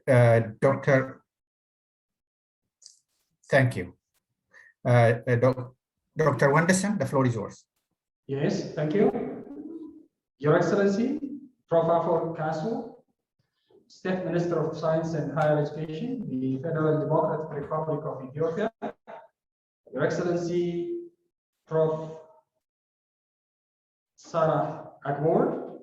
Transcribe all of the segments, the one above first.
Dr. Thank you. Dr. Wenderson, the floor is yours. Yes, thank you. Your Excellency, Prof. Afor Kasu, State Minister of Science and Higher Education, the Federal Democratic Republic of Ethiopia, Your Excellency, Prof. Sarah Agbor,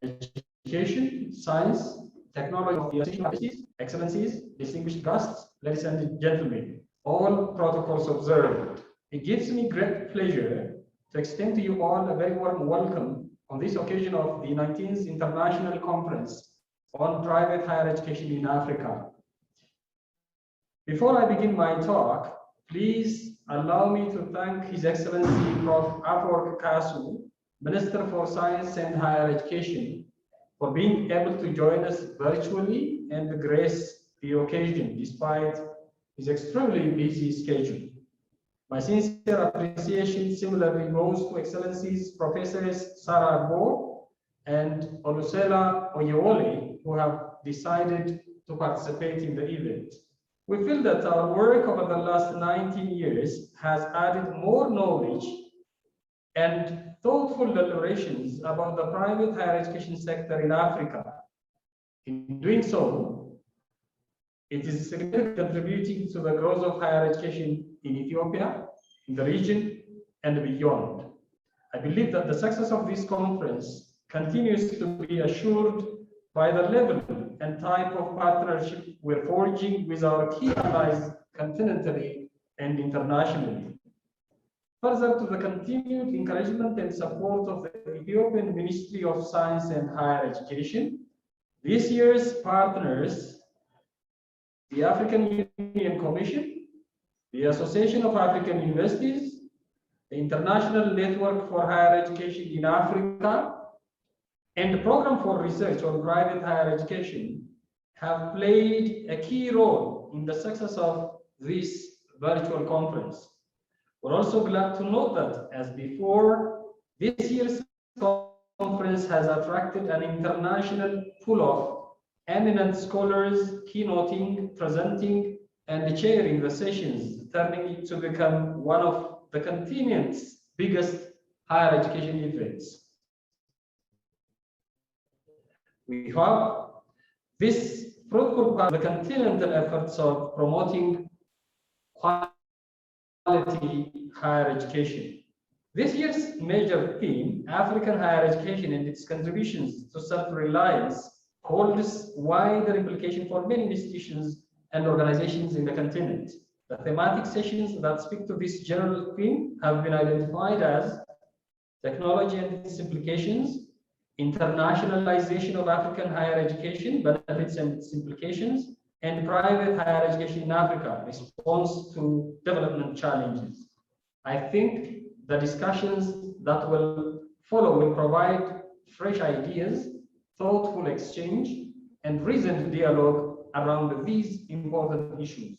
Education, Science, Technology, Excellencies, distinguished guests, ladies and gentlemen, all protocols observed. It gives me great pleasure to extend to you all a very warm welcome on this occasion of the 19th International Conference on Private Higher Education in Africa. Before I begin my talk, please allow me to thank His Excellency Prof. Afor Kasu, Minister for Science and Higher Education, for being able to join us virtually and grace the occasion despite his extremely busy schedule. My sincere appreciation similarly goes to Excellencies Professors Sarah Agbo and Olusela Oyewole, who have decided to participate in the event. We feel that our work over the last 19 years has added more knowledge and thoughtful deliberations about the private higher education sector in Africa. In doing so, it is significantly contributing to the growth of higher education in Ethiopia, in the region, and beyond. I believe that the success of this conference continues to be assured by the level and type of partnership we're forging with our key allies continentally and internationally. Further to the continued encouragement and support of the Ethiopian Ministry of Science and Higher Education, this year's partners, the African Union Commission, the Association of African Universities, the International Network for Higher Education in Africa, and the Program for Research on Private Higher Education have played a key role in the success of this virtual conference. We're also glad to note that, as before, this year's conference has attracted an international pool of eminent scholars keynoting, presenting, and chairing the sessions, turning it to become one of the continent's biggest higher education events. We hope this fruitful part of the continental efforts of promoting quality higher education. This year's major theme, African higher education and its contributions to self-reliance, holds wider implication for many institutions and organizations in the continent. The thematic sessions that speak to this general theme have been identified as technology and its implications, internationalization of African higher education, benefits and its implications, and private higher education in Africa, response to development challenges. I think the discussions that will follow will provide fresh ideas, thoughtful exchange, and reasoned dialogue around these important issues.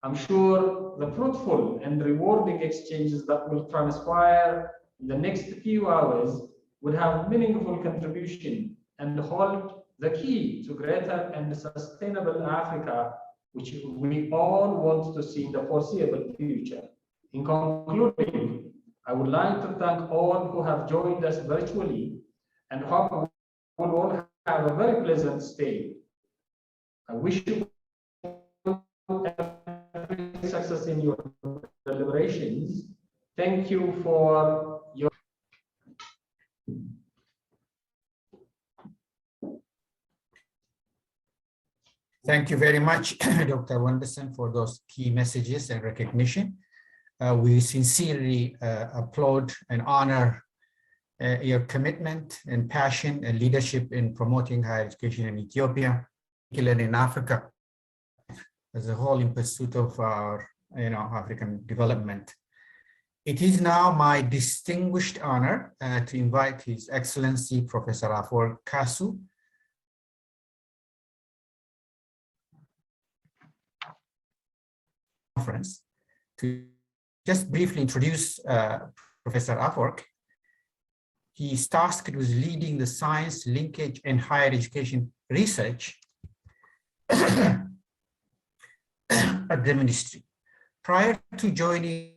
I'm sure the fruitful and rewarding exchanges that will transpire in the next few hours would have meaningful contribution and hold the key to greater and sustainable Africa, which we all want to see in the foreseeable future. In concluding, I would like to thank all who have joined us virtually and hope we will all have a very pleasant stay. I wish you every success in your deliberations. Thank you for your Thank you very much, Dr. Wenderson, for those key messages and recognition. We sincerely applaud and honor your commitment and passion and leadership in promoting higher education in Ethiopia, particularly in Africa as a whole in pursuit of our African development. It is now my distinguished honor to invite His Excellency Professor Afor Kasu. conference. To just briefly introduce Professor Afwerk, he is tasked with leading the science linkage and higher education research at the ministry. Prior to joining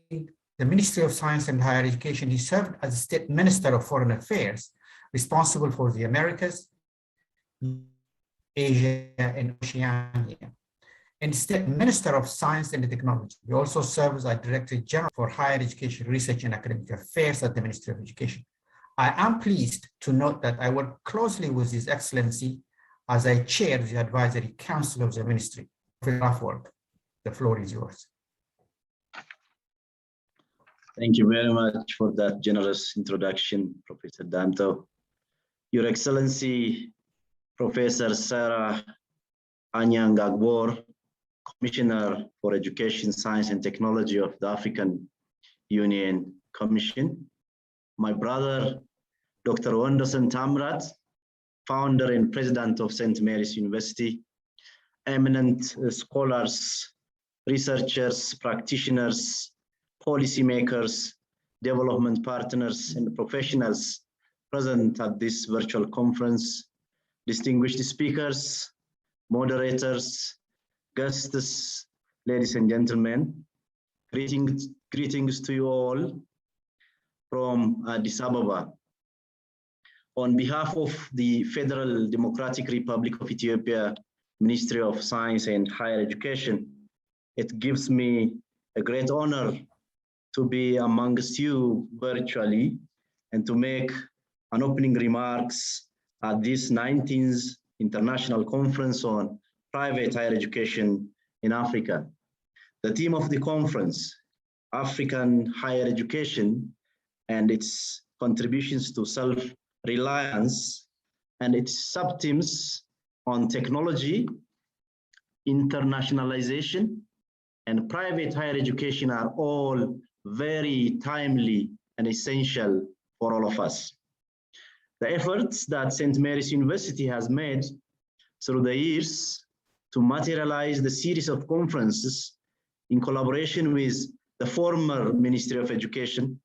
the Ministry of Science and Higher Education, he served as State Minister of Foreign Affairs, responsible for the Americas, Asia, and Oceania, and State Minister of Science and Technology. He also serves as Director General for Higher Education Research and Academic Affairs at the Ministry of Education. I am pleased to note that I work closely with His Excellency as I chair the Advisory Council of the Ministry. The floor is yours. Thank you very much for that generous introduction, Professor Damto. Your Excellency, Professor Sarah Anyang Agbor, Commissioner for Education, Science and Technology of the African Union Commission. My brother, Dr. Wondersen Tamrat, founder and president of St. Mary's University, eminent scholars, researchers, practitioners, policymakers, development partners, and professionals present at this virtual conference, distinguished speakers, moderators, guests, ladies and gentlemen, greetings to you all from Addis Ababa. On behalf of the Federal Democratic Republic of Ethiopia, Ministry of Science and Higher Education, it gives me a great honor to be amongst you virtually and to make an opening remarks at this 19th International Conference on Private Higher Education in Africa. The theme of the conference, African Higher Education and its contributions to self-reliance, and its subthemes on technology, internationalization, and private higher education are all very timely and essential for all of us. The efforts that St. Mary's University has made through the years to materialize the series of conferences in collaboration with the former Ministry of Education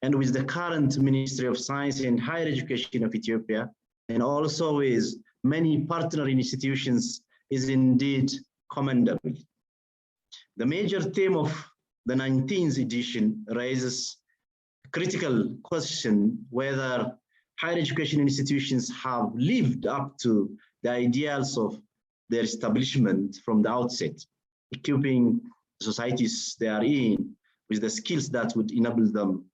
and with the current Ministry of Science and Higher Education of Ethiopia, and also with many partner institutions, is indeed commendable. The major theme of the 19th edition raises a critical question whether higher education institutions have lived up to the ideals of their establishment from the outset, equipping the societies they are in with the skills that would enable them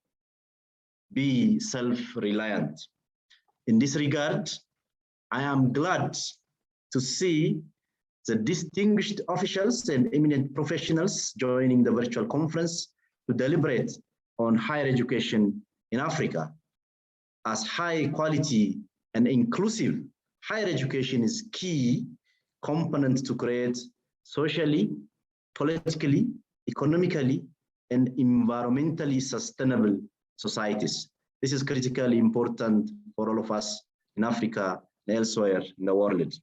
be self-reliant. In this regard, I am glad to see the distinguished officials and eminent professionals joining the virtual conference to deliberate on higher education in Africa. As high quality and inclusive higher education is key component to create socially, politically, economically, and environmentally sustainable societies. This is critically important for all of us in Africa and elsewhere in the world.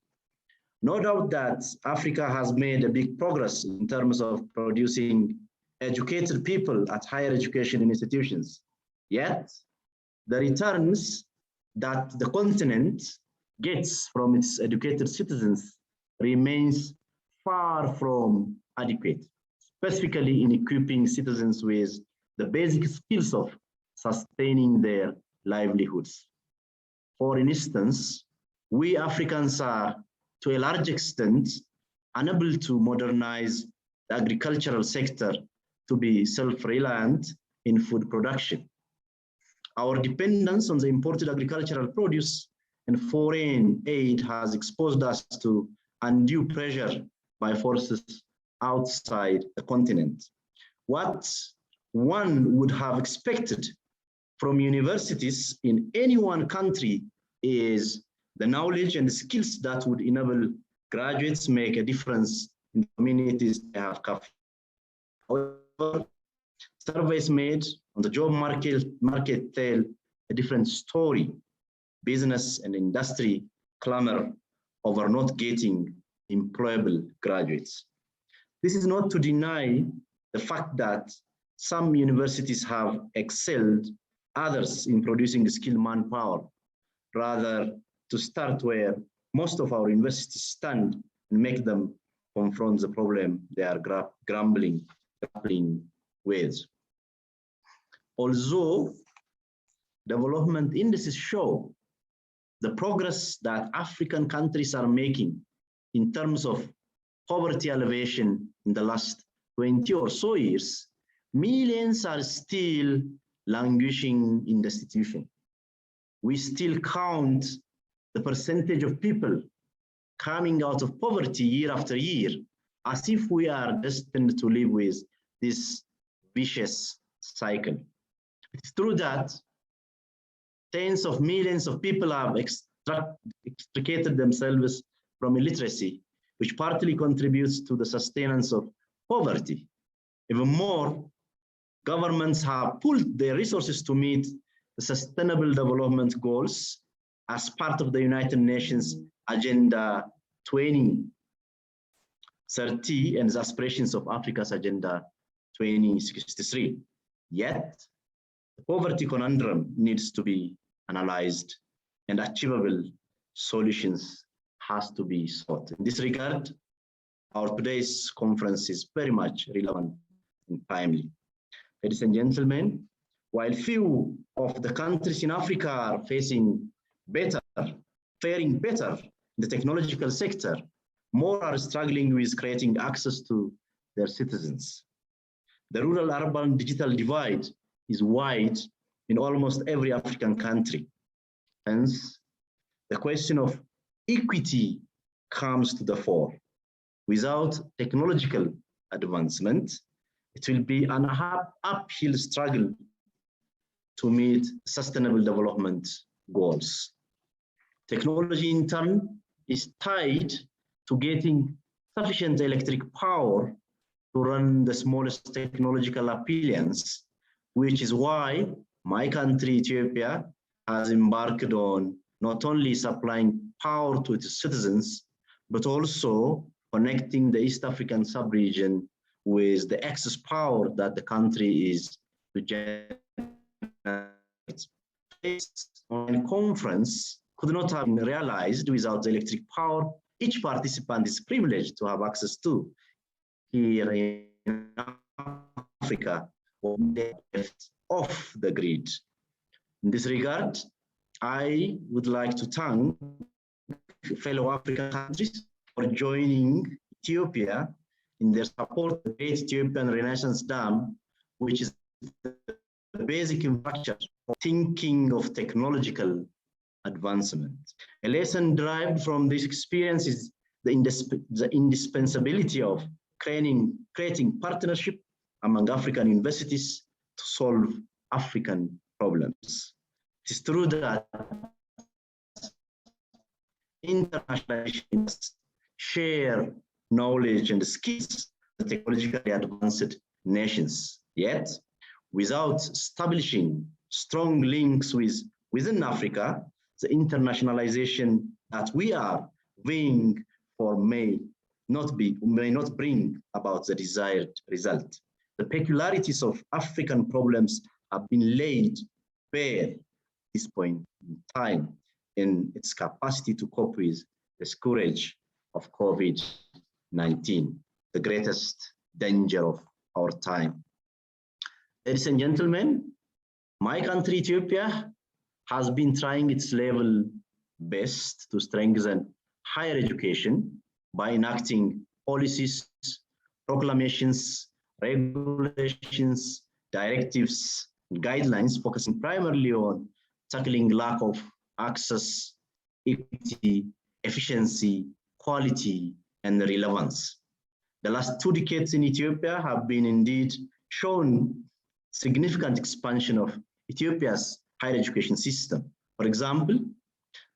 No doubt that Africa has made a big progress in terms of producing educated people at higher education institutions. Yet, the returns that the continent gets from its educated citizens remains far from adequate, specifically in equipping citizens with the basic skills of sustaining their livelihoods. For instance, we Africans are, to a large extent, unable to modernize the agricultural sector to be self-reliant in food production. Our dependence on the imported agricultural produce and foreign aid has exposed us to undue pressure by forces outside the continent. What one would have expected from universities in any one country is the knowledge and the skills that would enable graduates make a difference in the communities they have covered. However, surveys made on the job market tell a different story. Business and industry clamor over not getting employable graduates. This is not to deny the fact that some universities have excelled others in producing skilled manpower, rather to start where most of our universities stand and make them confront the problem they are grappling with. Although development indices show the progress that African countries are making in terms of poverty elevation in the last 20 or so years, millions are still languishing in destitution. We still count the percentage of people coming out of poverty year after year as if we are destined to live with this vicious cycle. It's true that tens of millions of people have extricated themselves from illiteracy, which partly contributes to the sustenance of poverty. Even more, governments have pooled their resources to meet the Sustainable Development Goals as part of the United Nations Agenda 2030 and the aspirations of Africa's Agenda 2063. Yet, the poverty conundrum needs to be analyzed and achievable solutions has to be sought. In this regard, our today's conference is very much relevant and timely. Ladies and gentlemen, while few of the countries in Africa are faring better in the technological sector, more are struggling with creating access to their citizens. The rural-urban digital divide is wide in almost every African country. Hence, the question of equity comes to the fore. Without technological advancement, it will be an uphill struggle to meet sustainable development goals. Technology, in turn, is tied to getting sufficient electric power to run the smallest technological appliance, which is why my country, Ethiopia, has embarked on not only supplying power to its citizens, but also connecting the East African sub-region with the excess power that the country is to generate. This conference could not have been realized without the electric power each participant is privileged to have access to here in Africa or off the grid. In this regard, I would like to thank fellow African countries for joining Ethiopia in their support of the Great Ethiopian Renaissance Dam, which is the basic infrastructure for thinking of technological advancement. A lesson derived from this experience is the indispensability of creating partnership among African universities to solve African problems. It is true that international share knowledge and skills with technologically advanced nations. Yet, without establishing strong links within Africa, the internationalization that we are vying for may not bring about the desired result. The peculiarities of African problems have been laid bare at this point in time in its capacity to cope with the scourge of COVID-19, the greatest danger of our time. Ladies and gentlemen, my country, Ethiopia, has been trying its level best to strengthen higher education by enacting policies, proclamations, regulations, directives, and guidelines focusing primarily on tackling lack of access, equity, efficiency, quality, and relevance. The last 2 decades in Ethiopia have been indeed shown significant expansion of Ethiopia's higher education system. For example,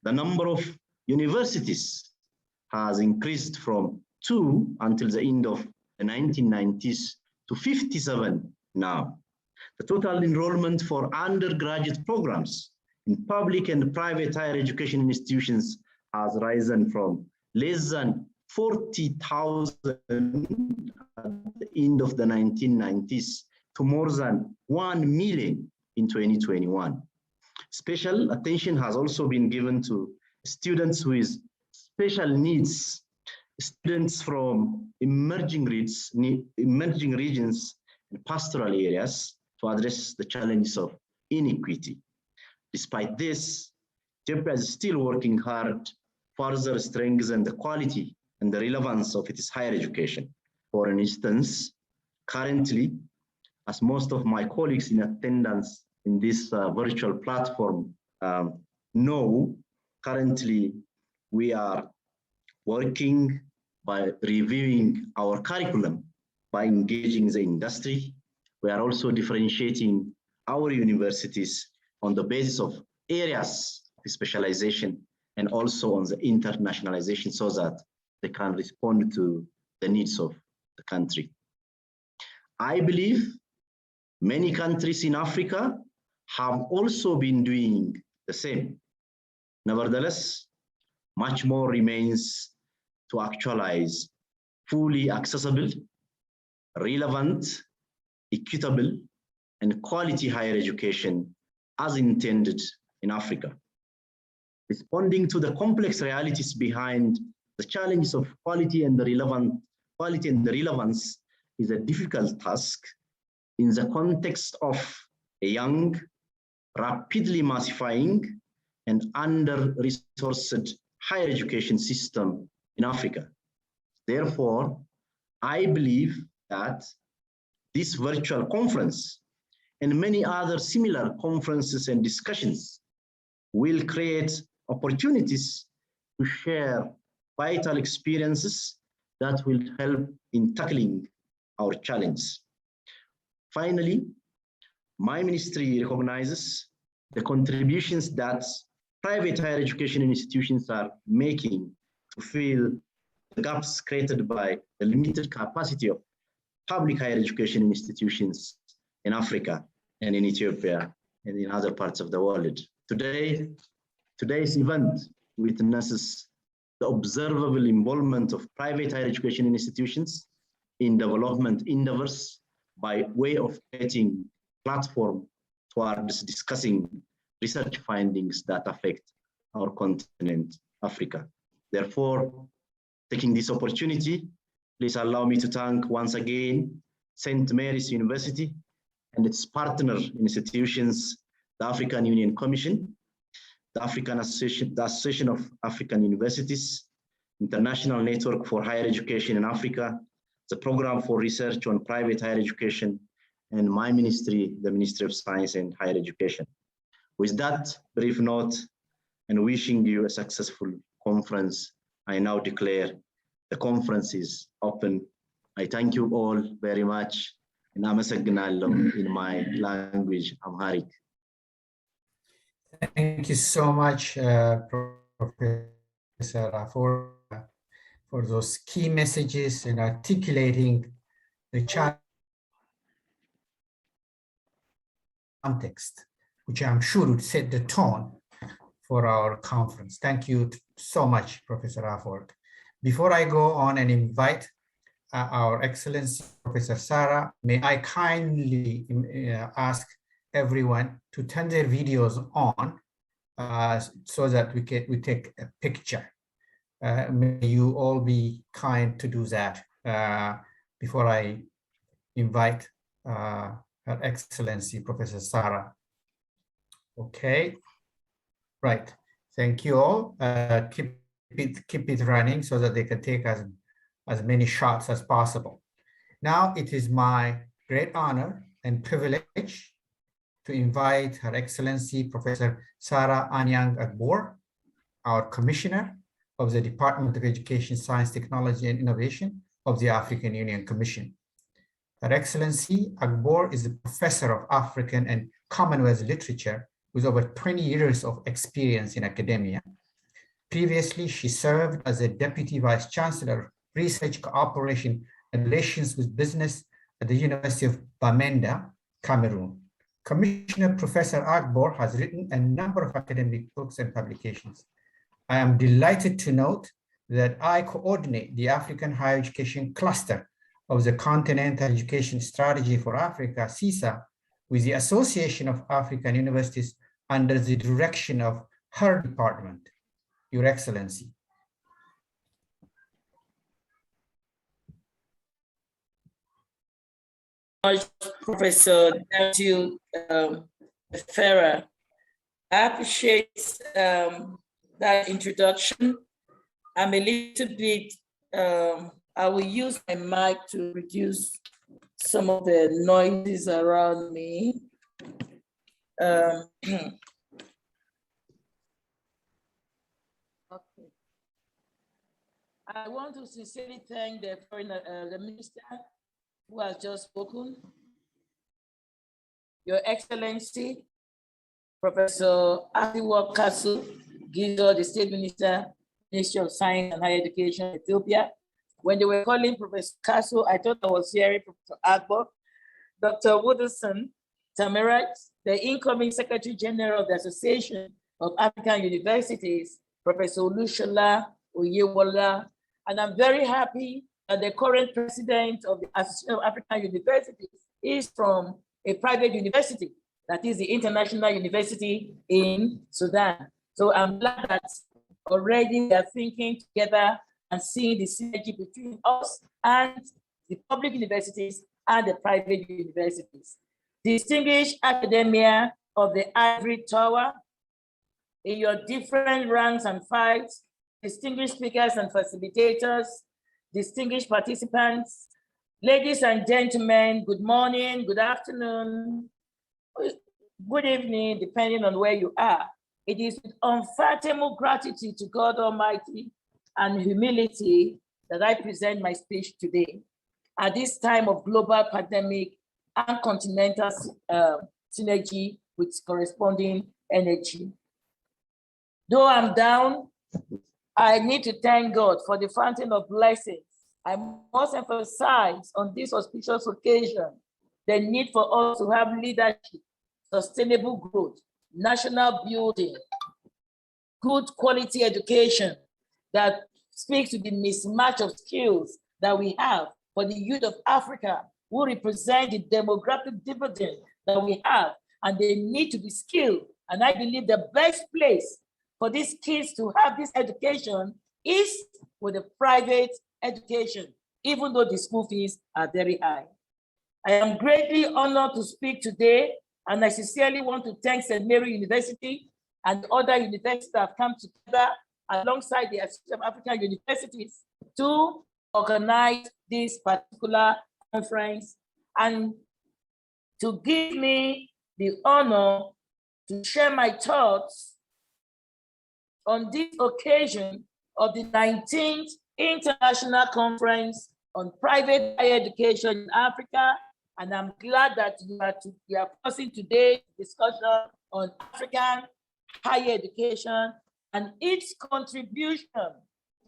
the number of universities has increased from 2 until the end of the 1990s to 57 now. The total enrollment for undergraduate programs in public and private higher education institutions has risen from less than 40,000 at the end of the 1990s to more than 1 million in 2021. Special attention has also been given to students with special needs, students from emerging regions and pastoral areas to address the challenges of inequity. Despite this, Ethiopia is still working hard to further strengthen the quality and the relevance of its higher education. For instance, currently, as most of my colleagues in attendance in this virtual platform know, currently we are working by reviewing our curriculum, by engaging the industry. We are also differentiating our universities on the basis of areas of specialization and also on the internationalization so that they can respond to the needs of the country. I believe many countries in Africa have also been doing the same. Nevertheless, much more remains to actualize fully accessible, relevant, equitable, and quality higher education as intended in Africa. Responding to the complex realities behind the challenges of quality and the relevance is a difficult task in the context of a young, rapidly massifying, and under-resourced higher education system in Africa. Therefore, I believe that this virtual conference and many other similar conferences and discussions will create opportunities to share vital experiences that will help in tackling our challenges. Finally, my ministry recognizes the contributions that private higher education institutions are making to fill the gaps created by the limited capacity of public higher education institutions in Africa and in Ethiopia and in other parts of the world. Today's event witnesses the observable involvement of private higher education institutions in development endeavors by way of creating platform towards discussing research findings that affect our continent, Africa. Therefore, taking this opportunity, please allow me to thank once again St. Mary's University and its partner institutions, the African Union Commission, the Association of African Universities, International Network for Higher Education in Africa, the Program for Research on Private Higher Education, and my ministry, the Ministry of Science and Higher Education. With that brief note and wishing you a successful conference, I now declare the conference is open. I thank you all very much. And amasagnalo in my language, Amharic. Thank you so much, Professor, for those key messages and articulating the context, which I'm sure would set the tone for our conference. Thank you so much, Professor Afwork. Before I go on and invite our Excellency, Professor Sarah, may I kindly ask everyone to turn their videos on so that we take a picture. May you all be kind to do that before I invite Her Excellency, Professor Sarah. Okay, right. Thank you all. Keep it running so that they can take as many shots as possible. Now it is my great honor and privilege to invite Her Excellency Professor Sarah Anyang Agbor, our Commissioner of the Department of Education, Science, Technology, and Innovation of the African Union Commission. Her Excellency Agbor is a professor of African and Commonwealth literature with over 20 years of experience in academia. Previously, she served as a Deputy Vice Chancellor of Research Cooperation and Relations with Business at the University of Bamenda, Cameroon. Commissioner Professor Agbor has written a number of academic books and publications. I am delighted to note that I coordinate the African Higher Education Cluster of the Continental Education Strategy for Africa, CISA, with the Association of African Universities under the direction of her department, Your Excellency. Professor Daniel Ferrer. I appreciate that introduction. I'm a little bit, I will use my mic to reduce some of the noises around me. Okay. I want to sincerely thank the the minister who has just spoken, Your Excellency, Professor Asiwa Kasu, Gizo, the State Minister, Ministry of Science and Higher Education, Ethiopia. When they were calling Professor Kasu, I thought I was hearing Professor Agbo. Dr. Wooderson Tamirat, the incoming Secretary General of the Association of African Universities, Professor Olushola Oyewola, and I'm very happy that the current president of the Association of African Universities is from a private university, that is the International University in Sudan. So I'm glad that already we are thinking together and seeing the synergy between us and the public universities and the private universities. Distinguished academia of the Ivory Tower, in your different ranks and files, distinguished speakers and facilitators, distinguished participants, ladies and gentlemen, good morning, good afternoon, good evening, depending on where you are. It is with unfathomable gratitude to God Almighty and humility that I present my speech today at this time of global pandemic and continental synergy with corresponding energy. Though I'm down, I need to thank God for the fountain of blessings. I must emphasize on this auspicious occasion the need for us to have leadership, sustainable growth, national building, good quality education that speaks to the mismatch of skills that we have for the youth of Africa who represent the demographic dividend that we have, and they need to be skilled. And I believe the best place for these kids to have this education is with a private education, even though the school fees are very high. I am greatly honored to speak today, and I sincerely want to thank St. Mary University and other universities that have come together alongside the Association of African Universities to organize this particular conference and to give me the honor to share my thoughts on this occasion of the 19th International Conference on Private Higher Education in Africa. And I'm glad that you are passing today's discussion on African higher education and its contribution to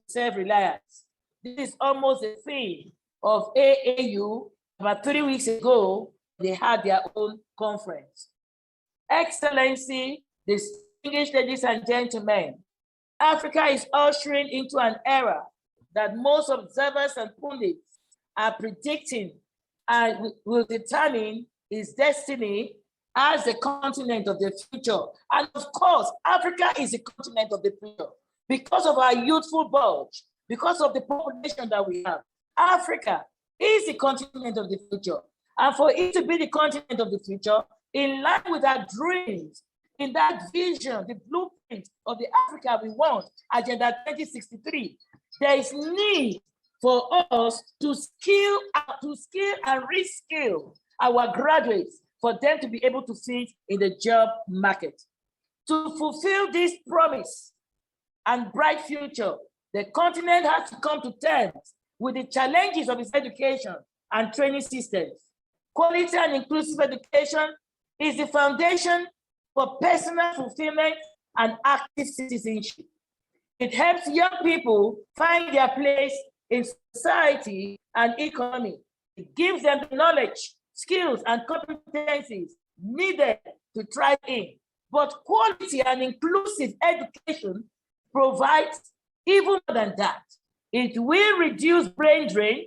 self-reliance. This is almost a theme of AAU. About 3 weeks ago, they had their own conference. Excellency, distinguished ladies and gentlemen, Africa is ushering into an era that most observers and pundits are predicting and will determine its destiny as the continent of the future. And of course, Africa is the continent of the future because of our youthful bulge, because of the population that we have. Africa is the continent of the future. And for it to be the continent of the future, in line with our dreams, in that vision, the blueprint of the Africa we want, Agenda 2063, there is need for us to skill and reskill our graduates for them to be able to fit in the job market. To fulfill this promise and bright future, the continent has to come to terms with the challenges of its education and training systems. Quality and inclusive education is the foundation for personal fulfillment and active citizenship. It helps young people find their place in society and economy. It gives them the knowledge, skills, and competencies needed to thrive in. But quality and inclusive education provides even more than that. It will reduce brain drain,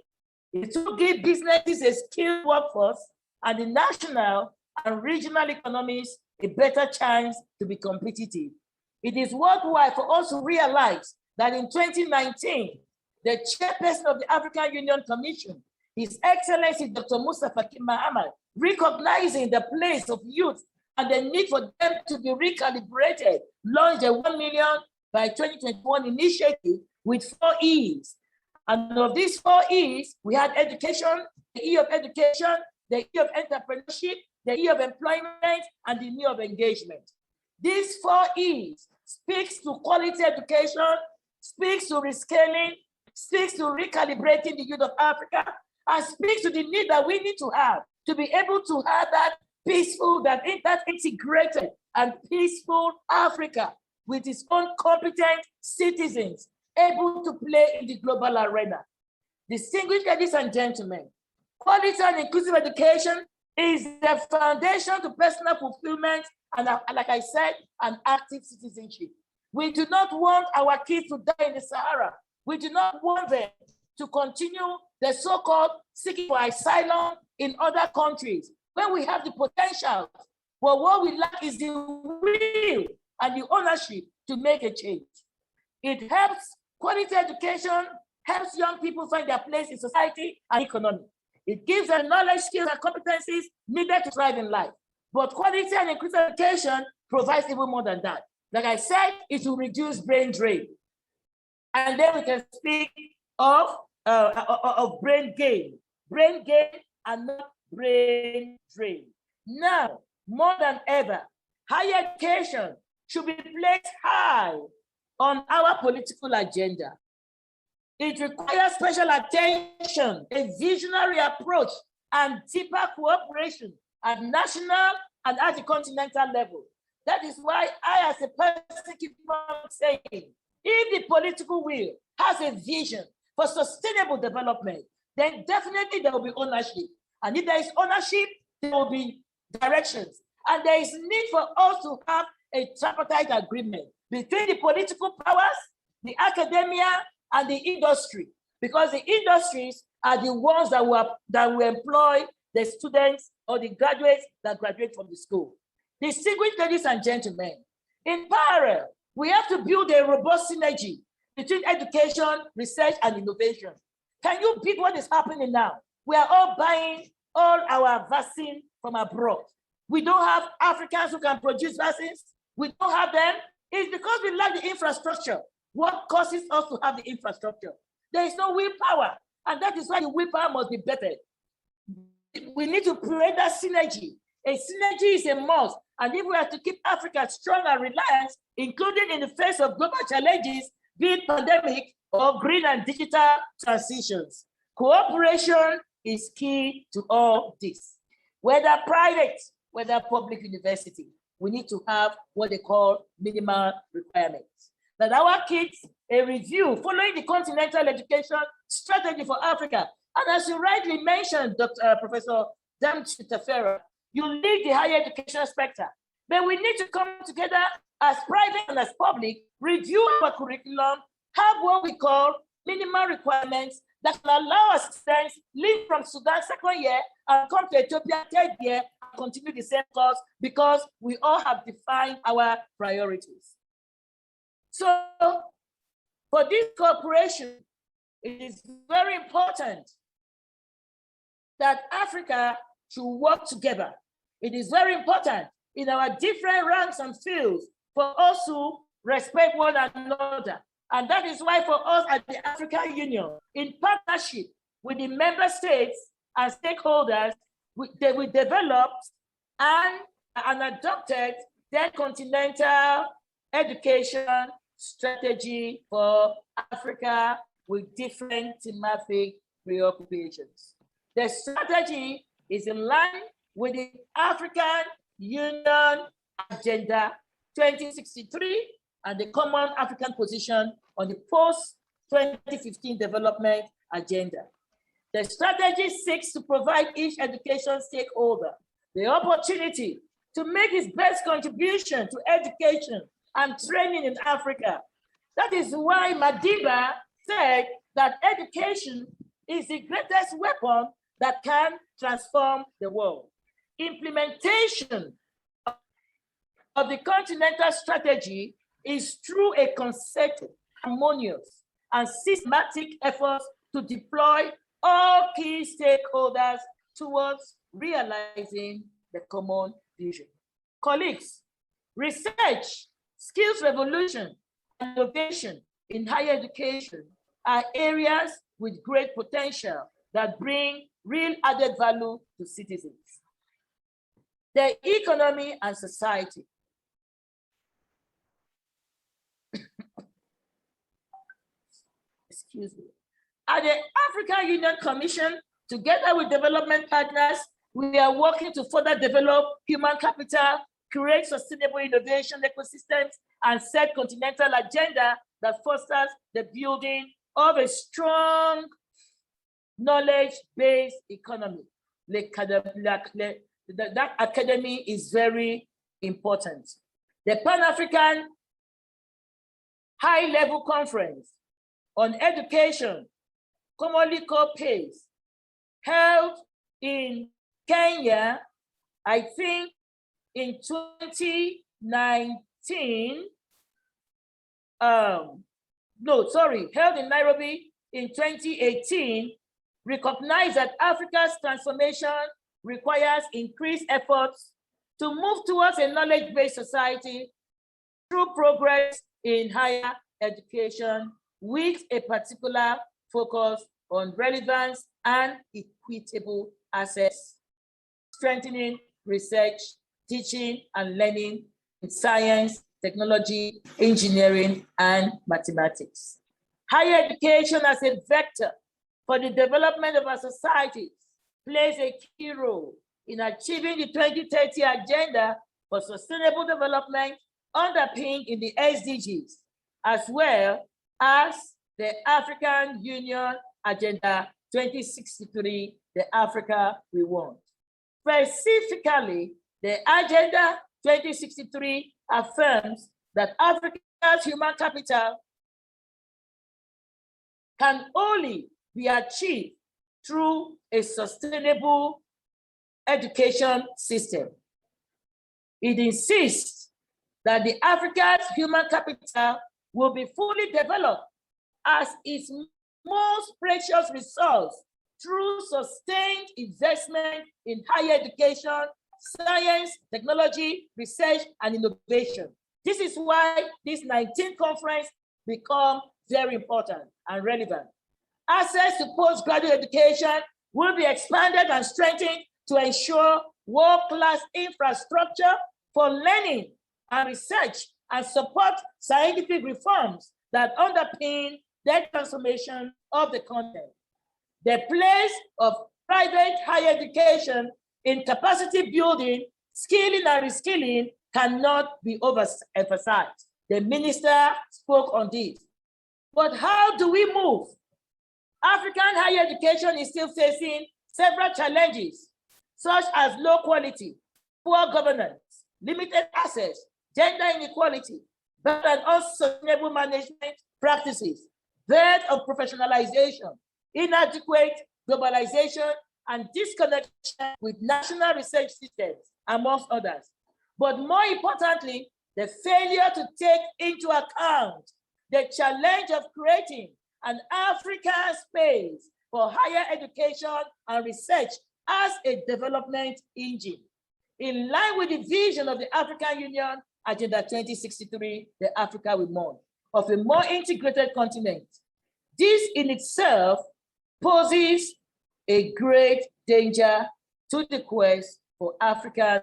It will give businesses a skilled workforce and the national and regional economies a better chance to be competitive. It is worthwhile for us to realize that in 2019, the chairperson of the African Union Commission, His Excellency Dr. Musa Faki Mahamat, recognizing the place of youth and the need for them to be recalibrated, launched a 1 million by 2021 initiative with 4 E's. And of these 4 E's, we had education, the E of education, the E of entrepreneurship, the E of employment, and the E of engagement. These 4 E's speaks to quality education, speaks to rescaling, speaks to recalibrating the youth of Africa, and speaks to the need that we need to have to be able to have that peaceful, that integrated and peaceful Africa with its own competent citizens able to play in the global arena. Distinguished ladies and gentlemen, quality and inclusive education is the foundation to personal fulfillment and, like I said, an active citizenship. We do not want our kids to die in the Sahara. We do not want them to continue the so-called seeking for asylum in other countries when we have the potential. But what we lack is the will and the ownership to make a change. It helps, quality education helps young people find their place in society and economy. It gives them knowledge, skills, and competencies needed to thrive in life. But quality and inclusive education provides even more than that. Like I said, it will reduce brain drain. And then we can speak of brain gain and not brain drain. Now, more than ever, higher education should be placed high on our political agenda. It requires special attention, a visionary approach, and deeper cooperation at national and at the continental level. That is why I, as a person, keep on saying, if the political will has a vision for sustainable development, then definitely there will be ownership. And if there is ownership, there will be directions. And there is need for us to have a tripartite agreement between the political powers, the academia, and the industry, because the industries are the ones that will employ the students or the graduates that graduate from the school. Distinguished ladies and gentlemen, in parallel, we have to build a robust synergy between education, research, and innovation. Can you beat what is happening now? We are all buying all our vaccine from abroad. We don't have Africans who can produce vaccines. We don't have them. It's because we lack the infrastructure. What causes us to have the infrastructure? There is no willpower, and that is why the willpower must be better. We need to create that synergy. A synergy is a must, and if we have to keep Africa strong and reliant, including in the face of global challenges, be it pandemic or green and digital transitions, cooperation is key to all this. Whether private, whether public university, we need to have what they call minimal requirements. That our kids, a review following the continental education strategy for Africa. And as you rightly mentioned, Professor Damchitafera, you lead the higher education spectrum. But we need to come together as private and as public, review our curriculum, have what we call minimal requirements that can allow our students leave from Sudan 2nd year and come to Ethiopia 3rd year and continue the same course because we all have defined our priorities. So for this cooperation, it is very important that Africa should work together. It is very important in our different ranks and fields for us to respect one another. And that is why for us at the African Union, in partnership with the member states and stakeholders, we developed and adopted their continental education strategy for Africa with different thematic preoccupations. The strategy is in line with the African Union Agenda 2063 and the Common African Position on the post-2015 Development Agenda. The strategy seeks to provide each education stakeholder the opportunity to make his best contribution to education and training in Africa. That is why Madiba said that education is the greatest weapon that can transform the world. Implementation of the continental strategy is through a concerted, harmonious, and systematic effort to deploy all key stakeholders towards realizing the common vision. Colleagues, research, skills revolution, and innovation in higher education are areas with great potential that bring real added value to citizens. The economy and society. Excuse me. At the African Union Commission, together with development partners, we are working to further develop human capital, create sustainable innovation ecosystems, and set continental agenda that fosters the building of a strong knowledge-based economy. That academy is very important. The Pan-African High-Level Conference on Education, commonly called PACE, held in Kenya, I think in 2019, held in Nairobi in 2018, recognized that Africa's transformation requires increased efforts to move towards a knowledge-based society through progress in higher education with a particular focus on relevance and equitable access, strengthening research, teaching, and learning in science, technology, engineering, and mathematics. Higher education as a vector for the development of our societies plays a key role in achieving the 2030 Agenda for Sustainable Development underpinned in the SDGs, as well as the African Union Agenda 2063, the Africa we want. Specifically, the Agenda 2063 affirms that Africa's human capital can only be achieved through a sustainable education system. It insists that the Africa's human capital will be fully developed as its most precious resource through sustained investment in higher education, science, technology, research, and innovation. This is why this 19th conference becomes very important and relevant. Access to postgraduate education will be expanded and strengthened to ensure world-class infrastructure for learning and research and support scientific reforms that underpin the transformation of the continent. The place of private higher education in capacity building, skilling and reskilling cannot be overemphasized. The minister spoke on this. But how do we move? African higher education is still facing several challenges, such as low quality, poor governance, limited access, gender inequality, bad and unsustainable management practices, dearth of professionalization, inadequate globalization, and disconnection with national research systems, amongst others. But more importantly, the failure to take into account the challenge of creating an African space for higher education and research as a development engine. In line with the vision of the African Union Agenda 2063, the Africa we want, of a more integrated continent. This in itself poses a great danger to the quest for African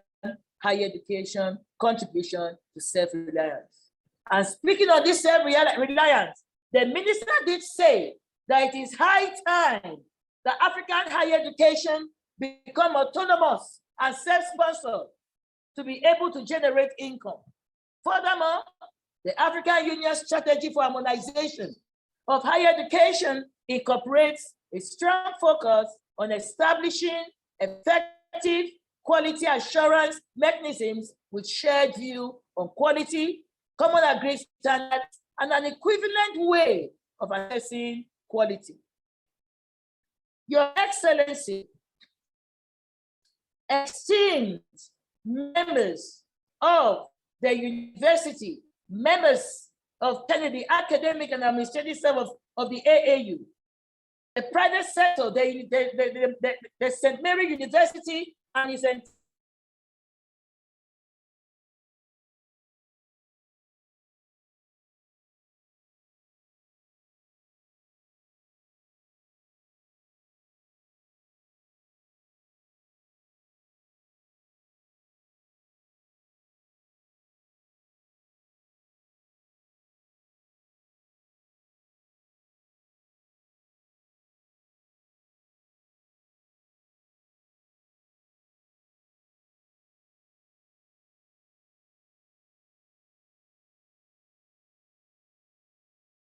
higher education contribution to self-reliance. And speaking of this self-reliance, the minister did say that it is high time that African higher education become autonomous and self-sponsored to be able to generate income. Furthermore, the African Union strategy for harmonization of higher education incorporates a strong focus on establishing effective quality assurance mechanisms with shared view on quality, common agreed standards, and an equivalent way of assessing quality. Your Excellency, esteemed members of the university, members of the academic and administrative staff of the AAU, the private sector, the St. Mary University and its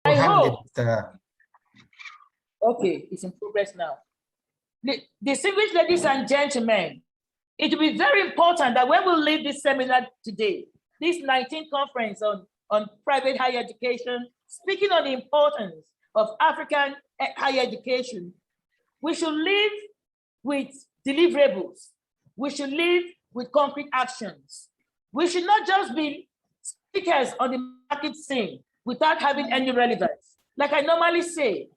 I hope. Okay, it's in progress now. Distinguished ladies and gentlemen, it will be very important that when we leave this seminar today, this 19th conference on private higher education, speaking on the importance of African higher education, we should live with deliverables. We should live with concrete actions. We should not just be speakers on the market scene without having any relevance. Like I normally say,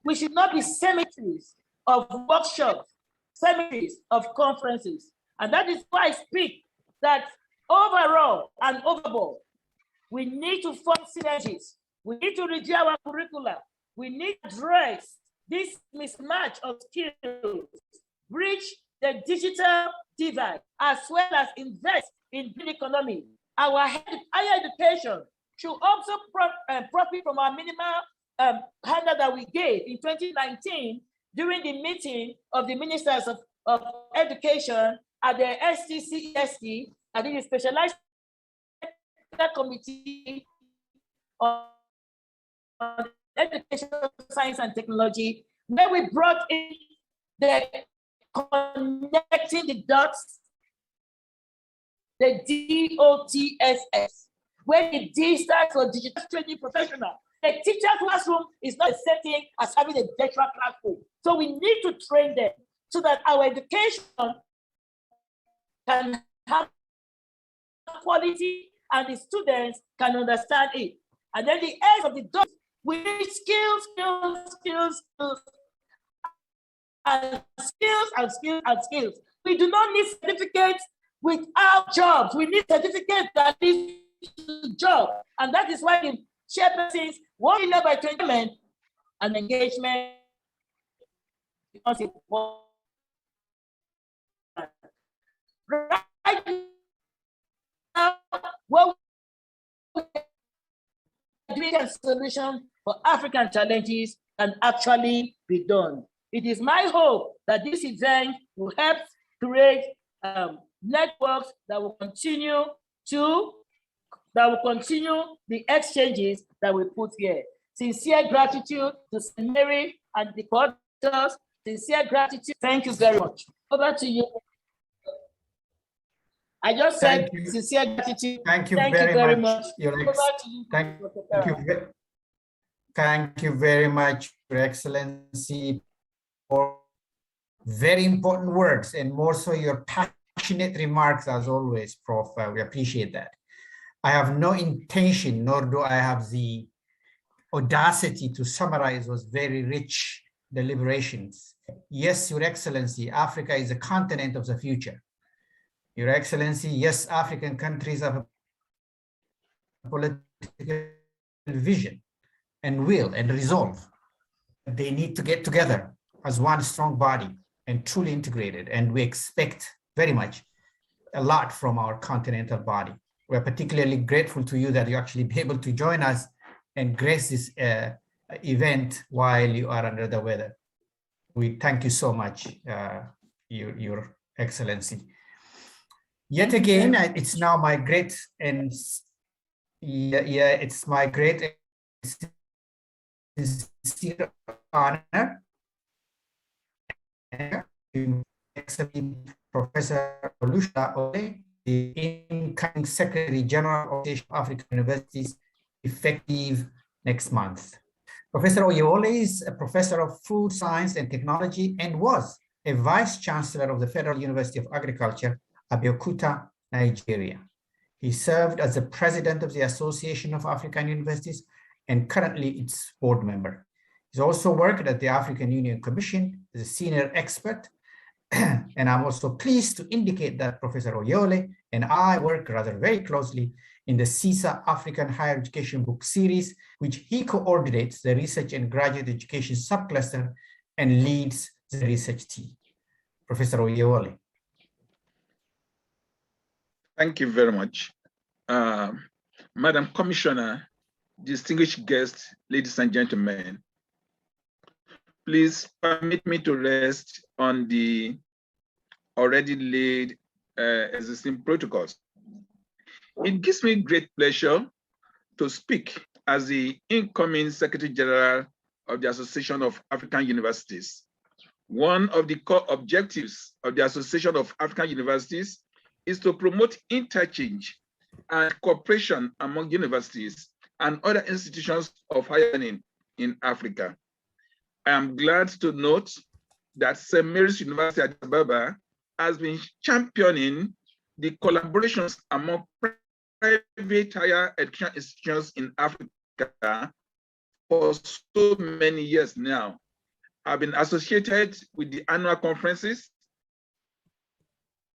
we should not be cemeteries of workshops, cemeteries of conferences. And that is why I speak that overall and overall, we need to form synergies. We need to review our curricula. We need to address this mismatch of skills, bridge the digital divide, as well as invest in the economy. Our higher education should also profit from our minimal handout that we gave in 2019 during the meeting of the ministers of education at the STCEST, I think the Specialized Committee on Education, Science and Technology, where we brought in the connecting the dots, the DOTSS, where the D stands for Digital Training Professional. The teacher classroom is not the same thing as having a virtual classroom. So we need to train them so that our education can have quality and the students can understand it. And then the ends of the dot, we need skills, and skills. We do not need certificates without jobs. We need certificates that lead to job. And that is why the chairpersons want to by 20 and engagement becomes important. Right now, what we're doing a solution for African challenges can actually be done. It is my hope that this event will help create networks that will continue the exchanges that we put here. Sincere gratitude to St. Mary and the coordinators. Sincere gratitude. Thank you very much. Over to you. I just said sincere gratitude. Thank you very much. Thank you very much, Your Excellency, for very important words and more so your passionate remarks as always, Prof. We appreciate that. I have no intention, nor do I have the audacity to summarize those very rich deliberations. Yes, Your Excellency, Africa is a continent of the future. Your Excellency, yes, African countries have a political vision and will and resolve. They need to get together as one strong body and truly integrated. And we expect very much a lot from our continental body. We're particularly grateful to you that you actually be able to join us and grace this event while you are under the weather. We thank you so much, Your Excellency. Yet again, it's now my great and it's my great sincere honor, Professor Olusha Ole, the incoming Secretary General of African Universities, effective next month. Professor Oyewole is a professor of food science and technology and was a vice chancellor of the Federal University of Agriculture, Abeokuta, Nigeria. He served as the president of the Association of African Universities and currently its board member. He's also worked at the African Union Commission as a senior expert. And I'm also pleased to indicate that Professor Oyewole and I work rather very closely in the CISA African Higher Education book series, which he coordinates the research and graduate education subcluster and leads the research team. Professor Oyewole. Thank you very much. Madam Commissioner, distinguished guests, ladies and gentlemen, please permit me to rest on the already laid existing protocols. It gives me great pleasure to speak as the incoming Secretary General of the Association of African Universities. One of the core objectives of the Association of African Universities is to promote interchange and cooperation among universities and other institutions of higher learning in Africa. I am glad to note that St. Mary's University at Addis Ababa has been championing the collaborations among private higher education institutions in Africa for so many years now. I've been associated with the annual conferences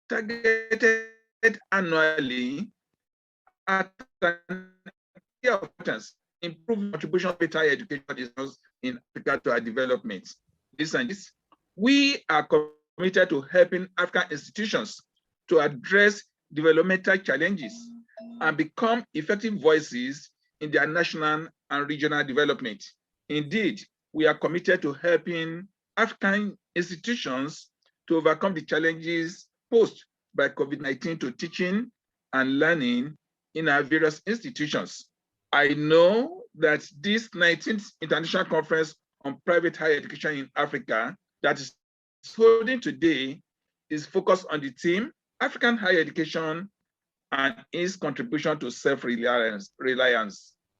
targeted annually at an area of importance, improve contribution of higher education in Africa to our development. We are committed to helping African institutions to address developmental challenges and become effective voices in their national and regional development. Indeed, we are committed to helping African institutions to overcome the challenges posed by COVID-19 to teaching and learning in our various institutions. I know that this 19th International Conference on Private Higher Education in Africa that is holding today is focused on the theme, African Higher Education and its contribution to self-reliance.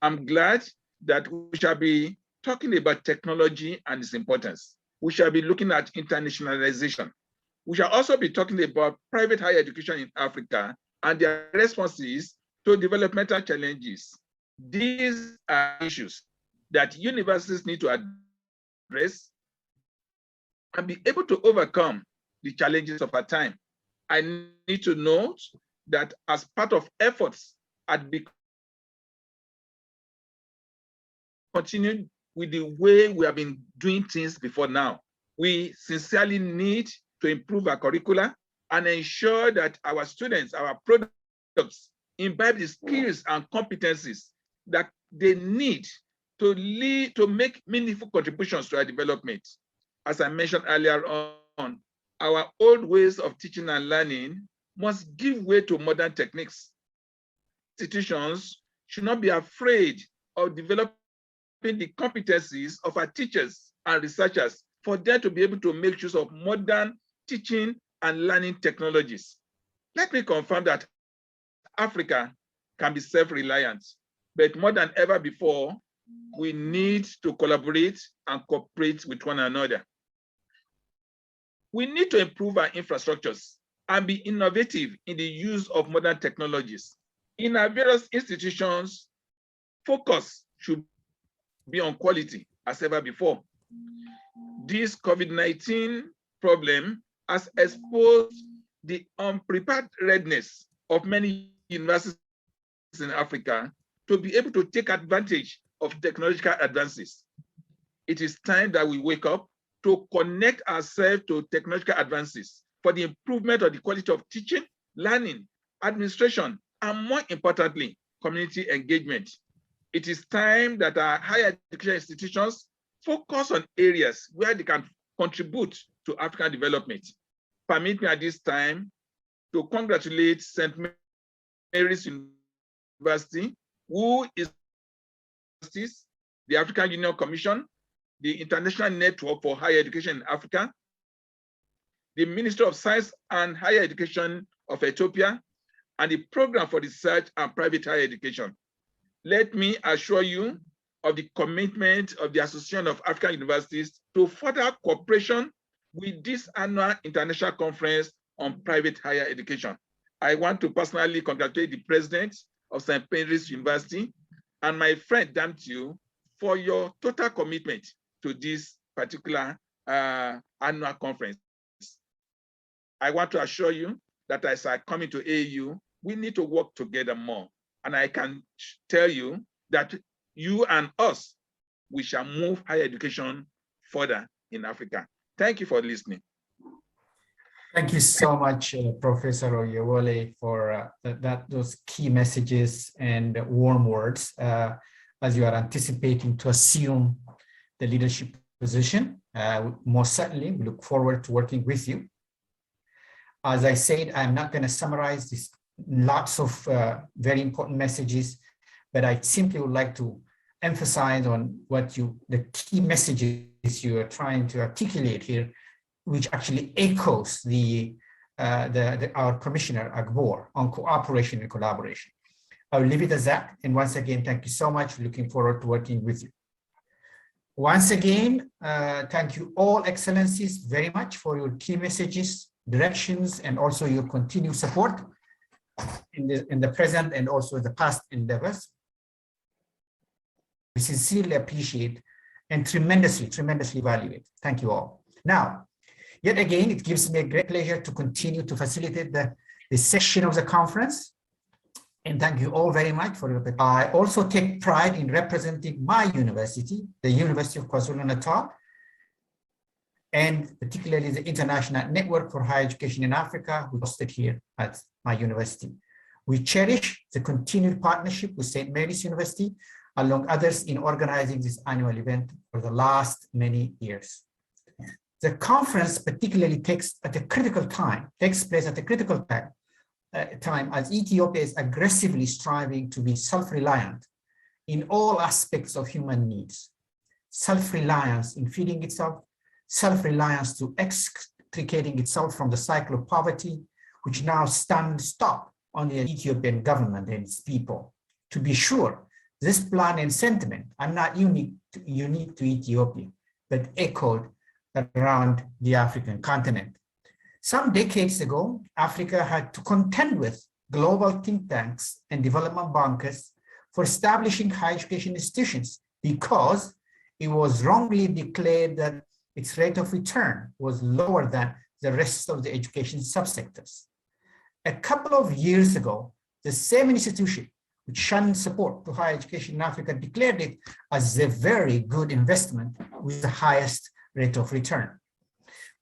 I'm glad that we shall be talking about technology and its importance. We shall be looking at internationalization. We shall also be talking about private higher education in Africa and their responses to developmental challenges. These are issues that universities need to address and be able to overcome the challenges of our time. I need to note that as part of efforts at continuing with the way we have been doing things before now, we sincerely need to improve our curricula and ensure that our students, our products, imbibe the skills and competencies that they need to make meaningful contributions to our development. As I mentioned earlier on, our old ways of teaching and learning must give way to modern techniques. Institutions should not be afraid of developing the competencies of our teachers and researchers for them to be able to make use of modern teaching and learning technologies. Let me confirm that Africa can be self-reliant, but more than ever before, we need to collaborate and cooperate with one another. We need to improve our infrastructures and be innovative in the use of modern technologies. In our various institutions, focus should be on quality as ever before. This COVID-19 problem has exposed the unpreparedness of many universities in Africa to be able to take advantage of technological advances. It is time that we wake up to connect ourselves to technological advances for the improvement of the quality of teaching, learning, administration, and more importantly, community engagement. It is time that our higher education institutions focus on areas where they can contribute to African development. Permit me at this time to congratulate St. Mary's University, who is the African Union Commission, the International Network for Higher Education in Africa, the Ministry of Science and Higher Education of Ethiopia, and the Program for Research and Private Higher Education. Let me assure you of the commitment of the Association of African Universities to further cooperation with this annual international conference on private higher education. I want to personally congratulate the president of St. Mary's University and my friend Damtiu for your total commitment to this particular annual conference. I want to assure you that as I come into AU, we need to work together more. And I can tell you that you and us, we shall move higher education further in Africa. Thank you for listening. Thank you so much, Professor Oyewole, for those key messages and warm words as you are anticipating to assume the leadership position. Most certainly, we look forward to working with you. As I said, I'm not going to summarize this lots of very important messages, but I simply would like to emphasize on the key messages you are trying to articulate here, which actually echoes our Commissioner Agbor on cooperation and collaboration. I'll leave it as that. And once again, thank you so much. Looking forward to working with you. Once again, thank you all excellencies very much for your key messages, directions, and also your continued support in the present and also the past endeavors. We sincerely appreciate and tremendously value it. Thank you all. Now, yet again, it gives me a great pleasure to continue to facilitate the session of the conference. And thank you all very much for your. I also take pride in representing my university, the University of KwaZulu-Natal, and particularly the International Network for Higher Education in Africa, who hosted here at my university. We cherish the continued partnership with St. Mary's University, along others, in organizing this annual event for the last many years. The conference particularly takes place at a critical time as Ethiopia is aggressively striving to be self-reliant in all aspects of human needs. Self-reliance in feeding itself, self-reliance to extricating itself from the cycle of poverty, which now stands stop on the Ethiopian government and its people. To be sure, this plan and sentiment are not unique to Ethiopia, but echoed around the African continent. Some decades ago, Africa had to contend with global think tanks and development bankers for establishing higher education institutions because it was wrongly declared that its rate of return was lower than the rest of the education subsectors. A couple of years ago, the same institution which shunned support to higher education in Africa declared it as a very good investment with the highest rate of return.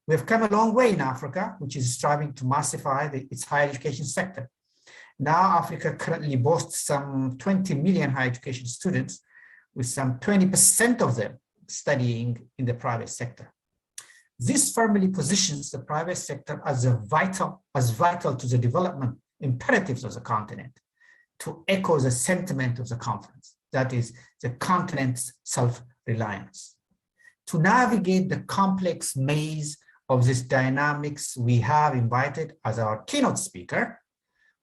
We have come a long way in Africa, which is striving to massify its higher education sector. Now, Africa currently boasts some 20 million higher education students, with some 20% of them studying in the private sector. This firmly positions the private sector as vital to the development imperatives of the continent, to echo the sentiment of the conference, that is the continent's self-reliance. To navigate the complex maze of these dynamics, we have invited as our keynote speaker,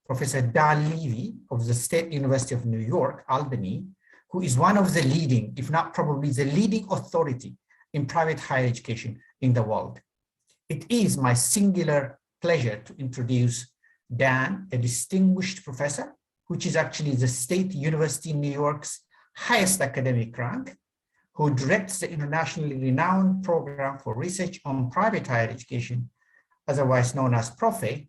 Professor Dan Levy of the State University of New York, Albany, who is one of the leading, if not probably the leading authority in private higher education in the world. It is my singular pleasure to introduce Dan, a distinguished professor, which is actually the State University in New York's highest academic rank, who directs the internationally renowned program for research on private higher education, otherwise known as PROFE,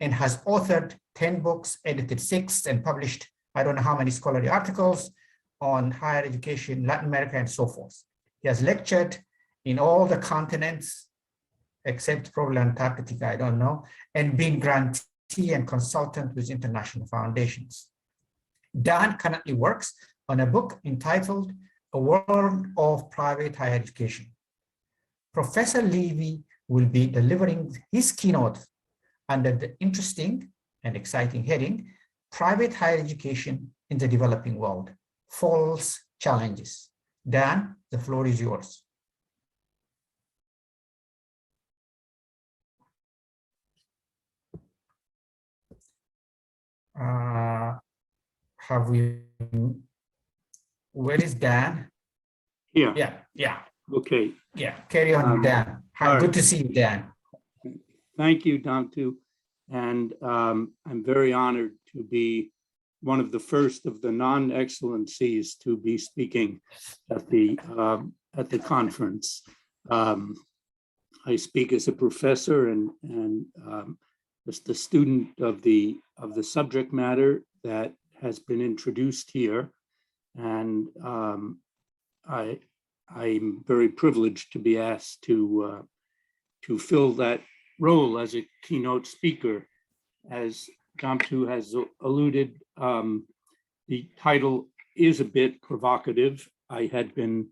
and has authored 10 books, edited 6, and published I don't know how many scholarly articles on higher education, Latin America, and so forth. He has lectured in all the continents, except probably Antarctica, I don't know, and been grantee and consultant with international foundations. Dan currently works on a book entitled A World of Private Higher Education. Professor Levy will be delivering his keynote under the interesting and exciting heading, Private Higher Education in the Developing World, False Challenges. Dan, the floor is yours. Have we Where is Dan? Here. Yeah. Okay. Yeah, carry on, Dan. Hi, all right. good to see you, Dan. Thank you, Damtu. And I'm very honored to be one of the first of the non-excellencies to be speaking at the conference. I speak as a professor and just a student of the subject matter that has been introduced here, and I'm very privileged to be asked to fill that role as a keynote speaker. As Damtu has alluded, the title is a bit provocative. I had been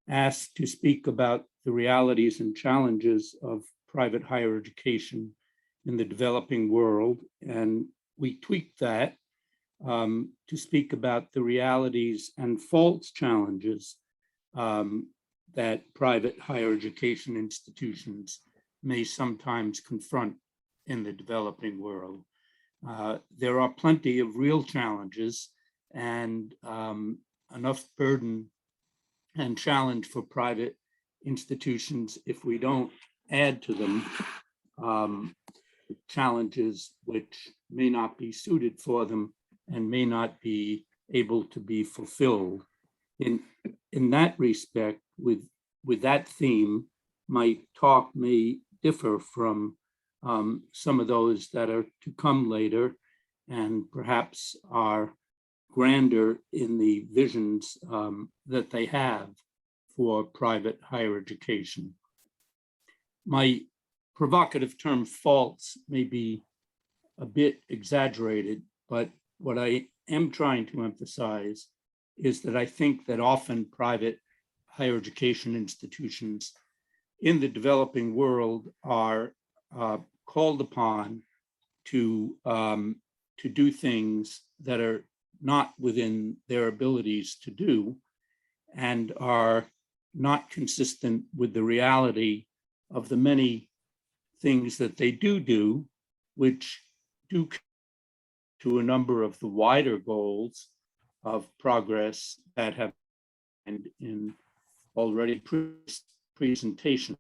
asked to speak about the realities and challenges of private higher education in the developing world, and we tweaked that to speak about the realities and false challenges that private higher education institutions may sometimes confront in the developing world. There are plenty of real challenges and enough burden and challenge for private institutions if we don't add to them challenges which may not be suited for them and may not be able to be fulfilled. In that respect, with that theme, my talk may differ from some of those that are to come later and perhaps are grander in the visions that they have for private higher education. My provocative term false may be a bit exaggerated, but what I am trying to emphasize is that I think that often private higher education institutions in the developing world are called upon to do things that are not within their abilities to do and are not consistent with the reality of the many things that they do, which do to a number of the wider goals of progress that have been in already presentations.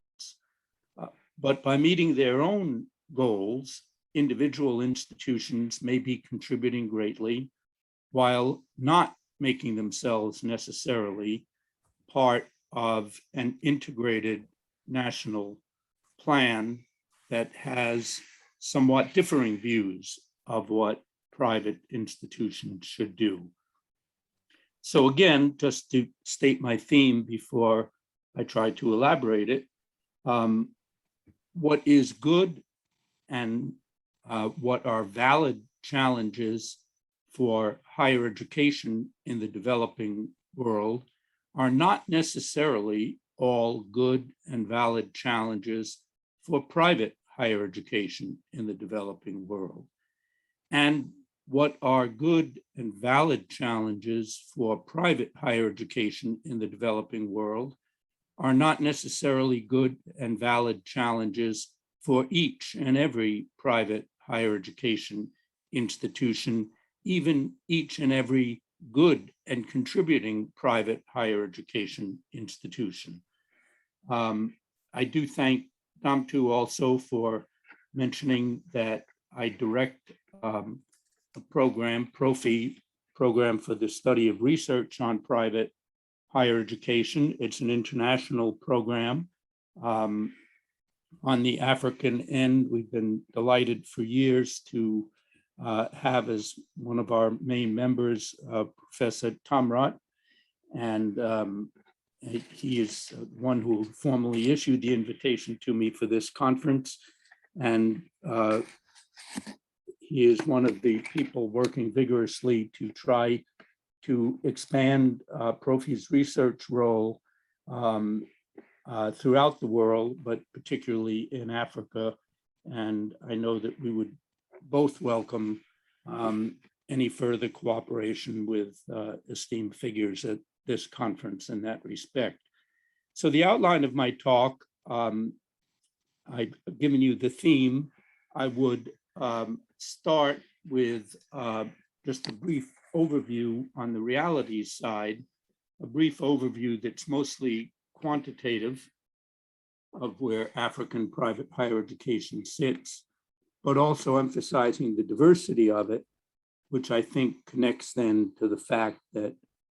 But by meeting their own goals, individual institutions may be contributing greatly while not making themselves necessarily part of an integrated national plan that has somewhat differing views of what private institutions should do. So again, just to state my theme before I try to elaborate it, what is good and what are valid challenges for higher education in the developing world are not necessarily all good and valid challenges for private higher education in the developing world. And what are good and valid challenges for private higher education in the developing world are not necessarily good and valid challenges for each and every private higher education institution, even each and every good and contributing private higher education institution. I do thank Damtu also for mentioning that I direct a program, Profi program for the study of research on private higher education. It's an international program. On the African end, we've been delighted for years to have as one of our main members, Professor Tamrat, and he is one who formally issued the invitation to me for this conference. And he is one of the people working vigorously to try to expand Profi's research role throughout the world, but particularly in Africa. And I know that we would both welcome any further cooperation with esteemed figures at this conference in that respect. So the outline of my talk, I've given you the theme. I would start with just a brief overview on the realities side a brief overview that's mostly quantitative of where African private higher education sits, but also emphasizing the diversity of it, which I think connects then to the fact that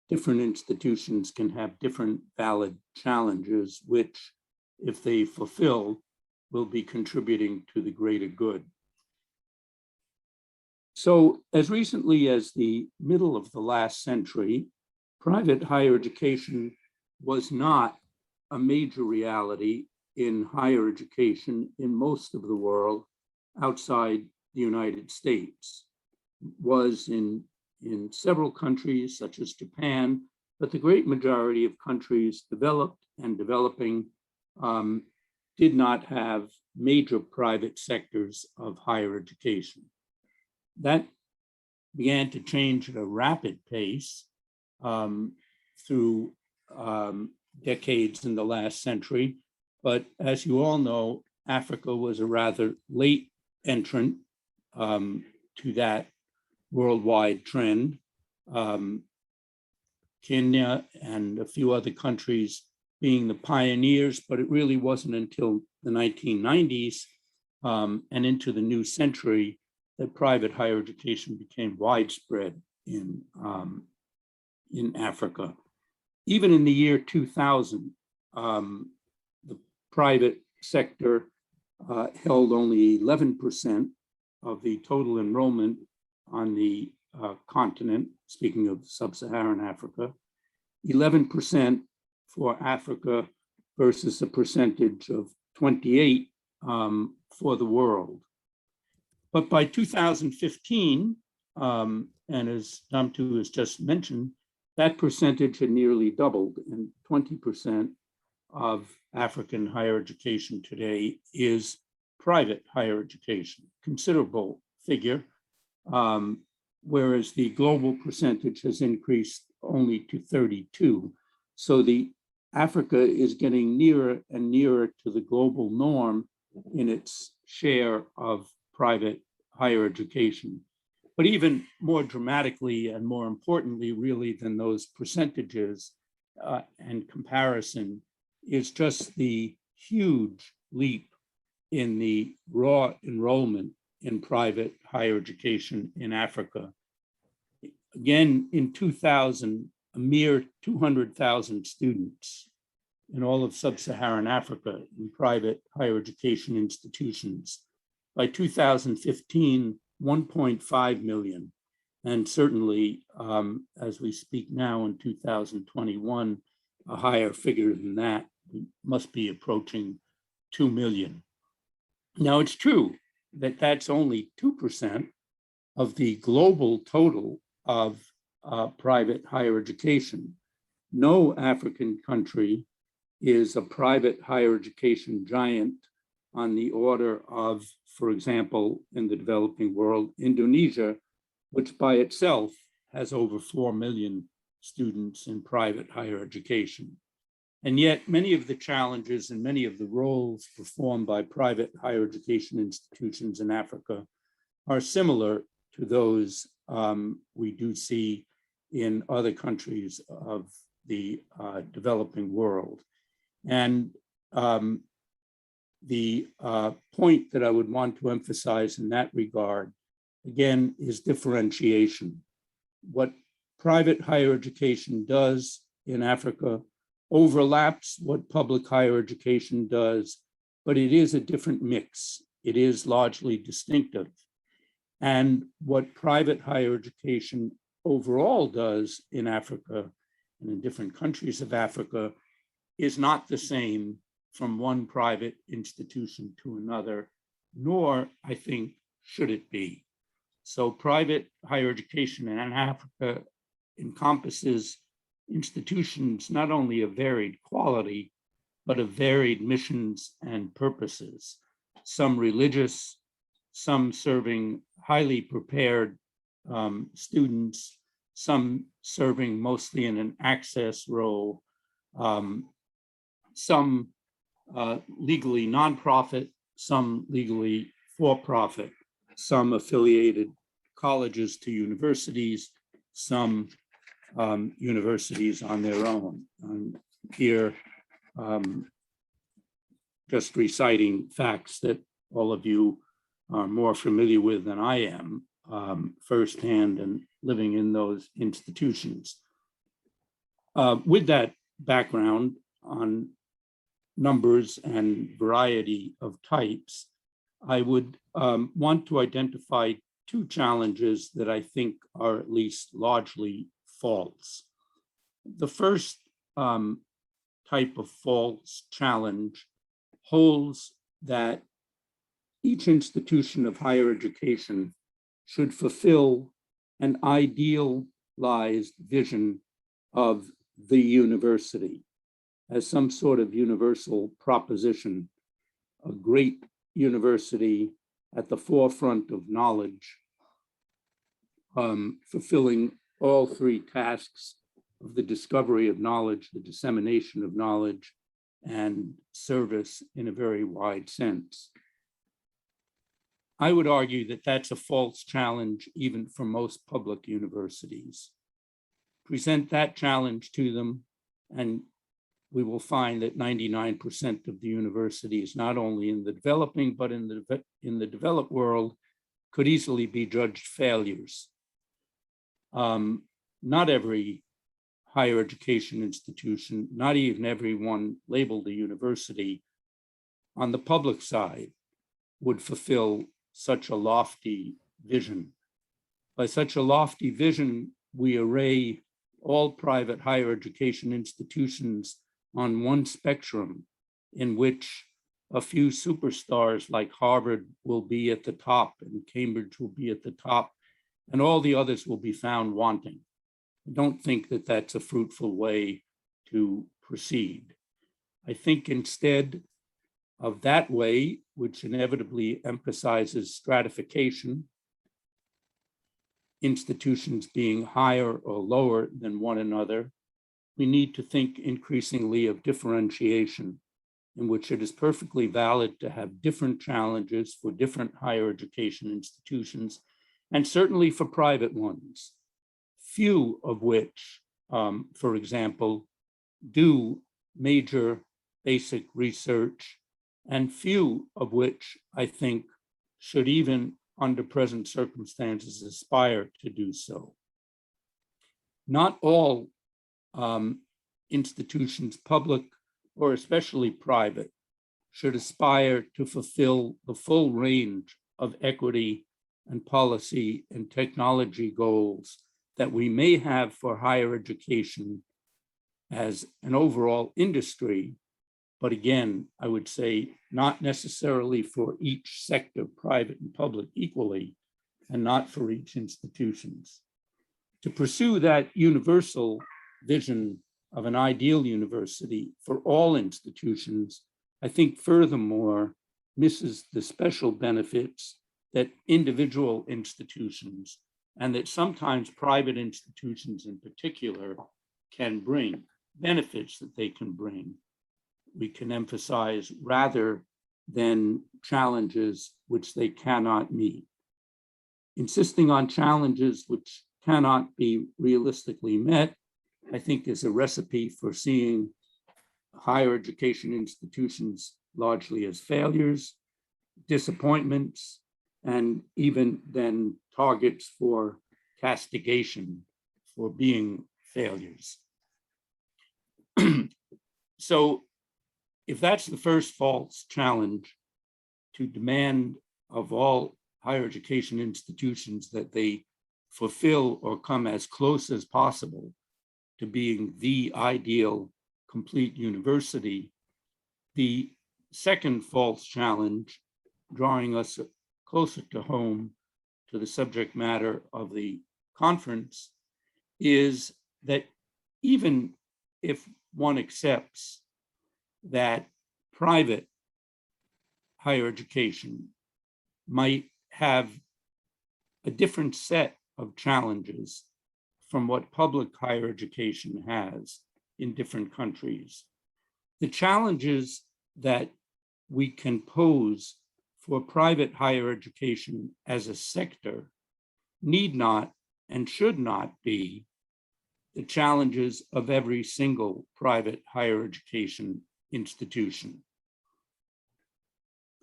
different institutions can have different valid challenges, which, if they fulfill, will be contributing to the greater good. So as recently as the middle of the last century, private higher education was not a major reality in higher education in most of the world outside the United States. Was in several countries such as Japan, but the great majority of countries developed and developing did not have major private sectors of higher education. That began to change at a rapid pace through decades in the last century. But as you all know, Africa was a rather late entrant to that worldwide trend. Kenya and a few other countries being the pioneers, but it really wasn't until the 1990s and into the new century that private higher education became widespread in Africa. Even in the year 2000, the private sector held only 11% of the total enrollment on the continent, speaking of sub-Saharan Africa, 11% for Africa versus a percentage of 28 for the world. But by 2015, and as Namtu has just mentioned, that percentage had nearly doubled, and 20% of African higher education today is private higher education, considerable figure, whereas the global percentage has increased only to 32. So the Africa is getting nearer and nearer to the global norm in its share of private higher education. But even more dramatically and more importantly, really, than those percentages and comparison is just the huge leap in the raw enrollment in private higher education in Africa. Again, in 2000, a mere 200,000 students in all of sub-Saharan Africa in private higher education institutions. By 2015, 1.5 million. And certainly, as we speak now in 2021, a higher figure than that. We must be approaching 2 million. Now, it's true that that's only 2% of the global total of private higher education. No African country is a private higher education giant on the order of, for example, in the developing world, Indonesia, which by itself has over 4 million students in private higher education. And yet many of the challenges and many of the roles performed by private higher education institutions in Africa are similar to those we do see in other countries of the developing world. And the point that I would want to emphasize in that regard, again, is differentiation. What private higher education does in Africa overlaps what public higher education does, but it is a different mix. It is largely distinctive. And what private higher education overall does in Africa and in different countries of Africa is not the same from one private institution to another, nor, I think, should it be. So private higher education in Africa encompasses institutions not only of varied quality, but of varied missions and purposes, some religious, some serving highly prepared students, some serving mostly in an access role, some legally nonprofit, some legally for-profit, some affiliated colleges to universities, some universities on their own. Here, just reciting facts that all of you are more familiar with than I am firsthand and living in those institutions. With that background on numbers and variety of types, I would want to identify two challenges that I think are at least largely false. The first type of false challenge holds that each institution of higher education should fulfill an idealized vision of the university as some sort of universal proposition, a great university at the forefront of knowledge, fulfilling all three tasks of the discovery of knowledge, the dissemination of knowledge, and service in a very wide sense. I would argue that that's a false challenge even for most public universities. Present that challenge to them, and we will find that 99% of the universities, not only in the developing, but in the developed world, could easily be judged failures. Not every higher education institution, not even every one labeled a university on the public side would fulfill such a lofty vision. By such a lofty vision, we array all private higher education institutions on one spectrum in which a few superstars like Harvard will be at the top and Cambridge will be at the top, and all the others will be found wanting. I don't think that that's a fruitful way to proceed. I think instead of that way, which inevitably emphasizes stratification, institutions being higher or lower than one another, we need to think increasingly of differentiation, in which it is perfectly valid to have different challenges for different higher education institutions, and certainly for private ones, few of which, for example, do major basic research, and few of which I think should even under present circumstances aspire to do so. Not all institutions, public or especially private, should aspire to fulfill the full range of equity and policy and technology goals that we may have for higher education as an overall industry. But again, I would say not necessarily for each sector, private and public equally, and not for each institutions. To pursue that universal vision of an ideal university for all institutions, I think furthermore misses the special benefits that individual institutions and that sometimes private institutions in particular can bring, benefits that they can bring. We can emphasize rather than challenges which they cannot meet. Insisting on challenges which cannot be realistically met, I think, is a recipe for seeing higher education institutions largely as failures, disappointments, and even then targets for castigation for being failures. So if that's the first false challenge, to demand of all higher education institutions that they fulfill or come as close as possible to being the ideal complete university, the second false challenge, drawing us closer to home to the subject matter of the conference, is that even if one accepts that private higher education might have a different set of challenges from what public higher education has in different countries, the challenges that we can pose for private higher education as a sector need not and should not be the challenges of every single private higher education institution.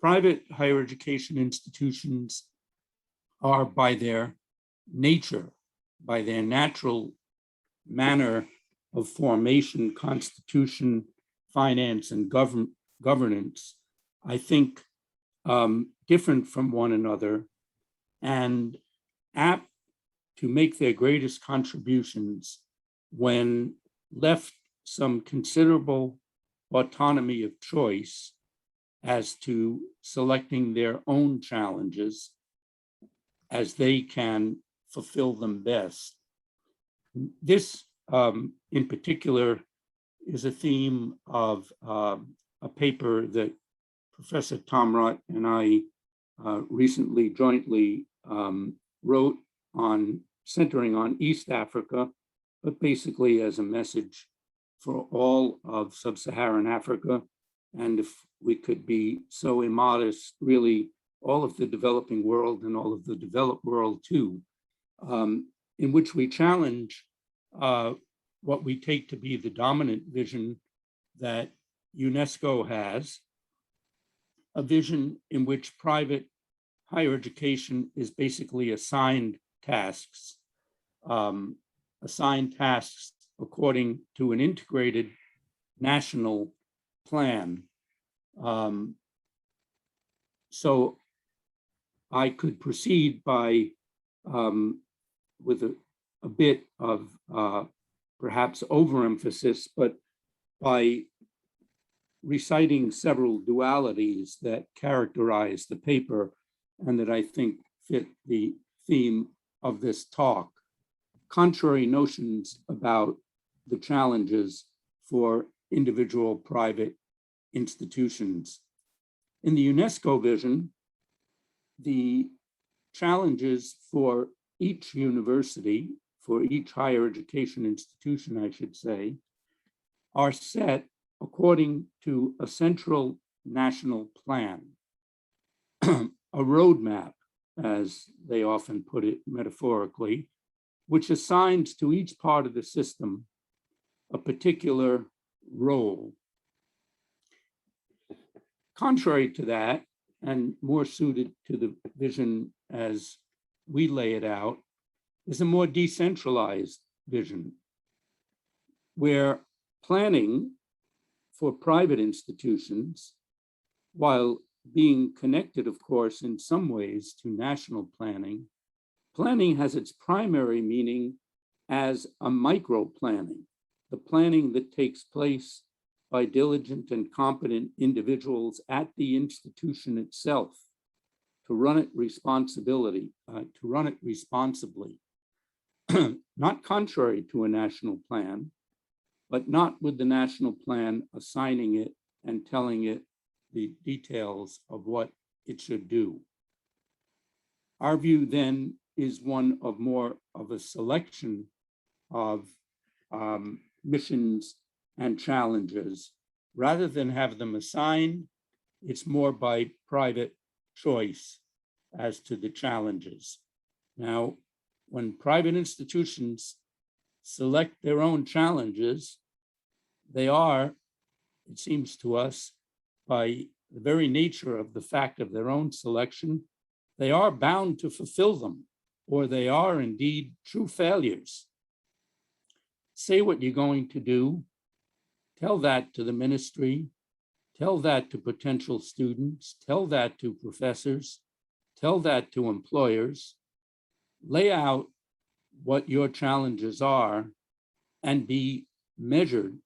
Private higher education institutions are, by their nature, by their natural manner of formation, constitution, finance, and governance, I think different from one another and apt to make their greatest contributions when left some considerable autonomy of choice as to selecting their own challenges as they can fulfill them best. This, in particular, is a theme of a paper that Professor Tom Rutt and I recently jointly wrote on centering on East Africa, but basically as a message for all of sub-Saharan Africa. And if we could be so immodest, really all of the developing world and all of the developed world too, in which we challenge what we take to be the dominant vision that UNESCO has, a vision in which private higher education is basically assigned tasks according to an integrated national plan. So I could proceed by with a bit of perhaps overemphasis, but by reciting several dualities that characterize the paper and that I think fit the theme of this talk. Contrary notions about the challenges for individual private institutions. In the UNESCO vision, the challenges for each university, for each higher education institution, I should say, are set according to a central national plan, a roadmap, as they often put it metaphorically, which assigns to each part of the system a particular role. Contrary to that, and more suited to the vision as we lay it out, is a more decentralized vision, where planning for private institutions, while being connected, of course, in some ways to national planning, planning has its primary meaning as a micro planning, the planning that takes place by diligent and competent individuals at the institution itself to run it responsibly, not contrary to a national plan, but not with the national plan assigning it and telling it the details of what it should do. Our view then is one of more of a selection of missions and challenges. Rather than have them assigned, it's more by private choice as to the challenges. Now, when private institutions select their own challenges, they are, it seems to us, by the very nature of the fact of their own selection, they are bound to fulfill them, or they are indeed true failures. Say what you're going to do, tell that to the ministry, tell that to potential students, tell that to professors, tell that to employers, lay out what your challenges are and be measured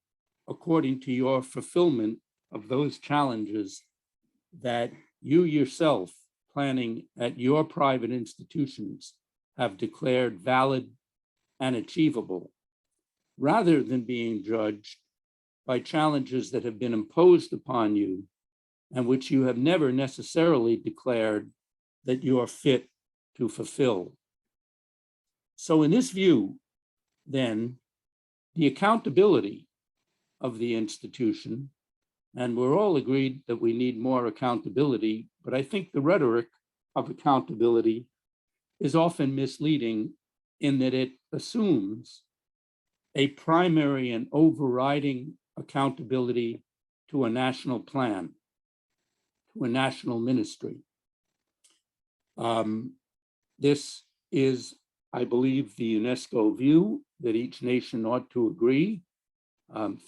according to your fulfillment of those challenges that you yourself, planning at your private institutions, have declared valid and achievable, rather than being judged by challenges that have been imposed upon you and which you have never necessarily declared that you are fit to fulfill. So in this view, then, the accountability of the institution, and we're all agreed that we need more accountability, but I think the rhetoric of accountability is often misleading in that it assumes a primary and overriding accountability to a national plan, to a national ministry. This is, I believe, the UNESCO view that each nation ought to agree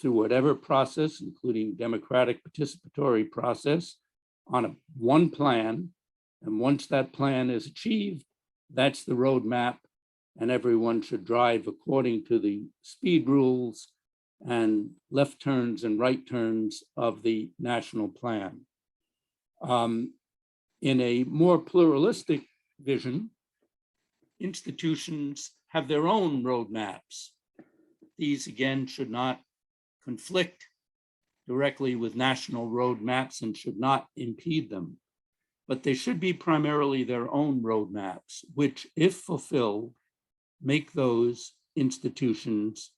through whatever process, including democratic participatory process, on one plan. And once that plan is achieved, that's the roadmap, and everyone should drive according to the speed rules and left turns and right turns of the national plan. In a more pluralistic vision, institutions have their own roadmaps. These, again, should not conflict directly with national roadmaps and should not impede them, but they should be primarily their own roadmaps, which, if fulfilled, make those institutions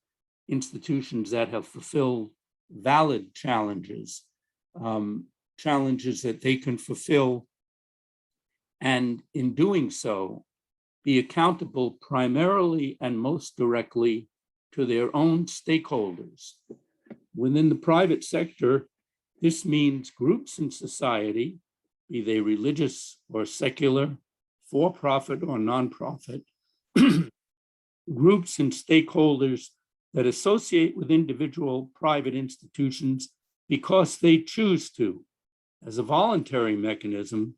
that have fulfilled valid challenges, challenges that they can fulfill, and in doing so, be accountable primarily and most directly to their own stakeholders. Within the private sector, this means groups in society, be they religious or secular, for-profit or nonprofit, groups and stakeholders that associate with individual private institutions because they choose to, as a voluntary mechanism,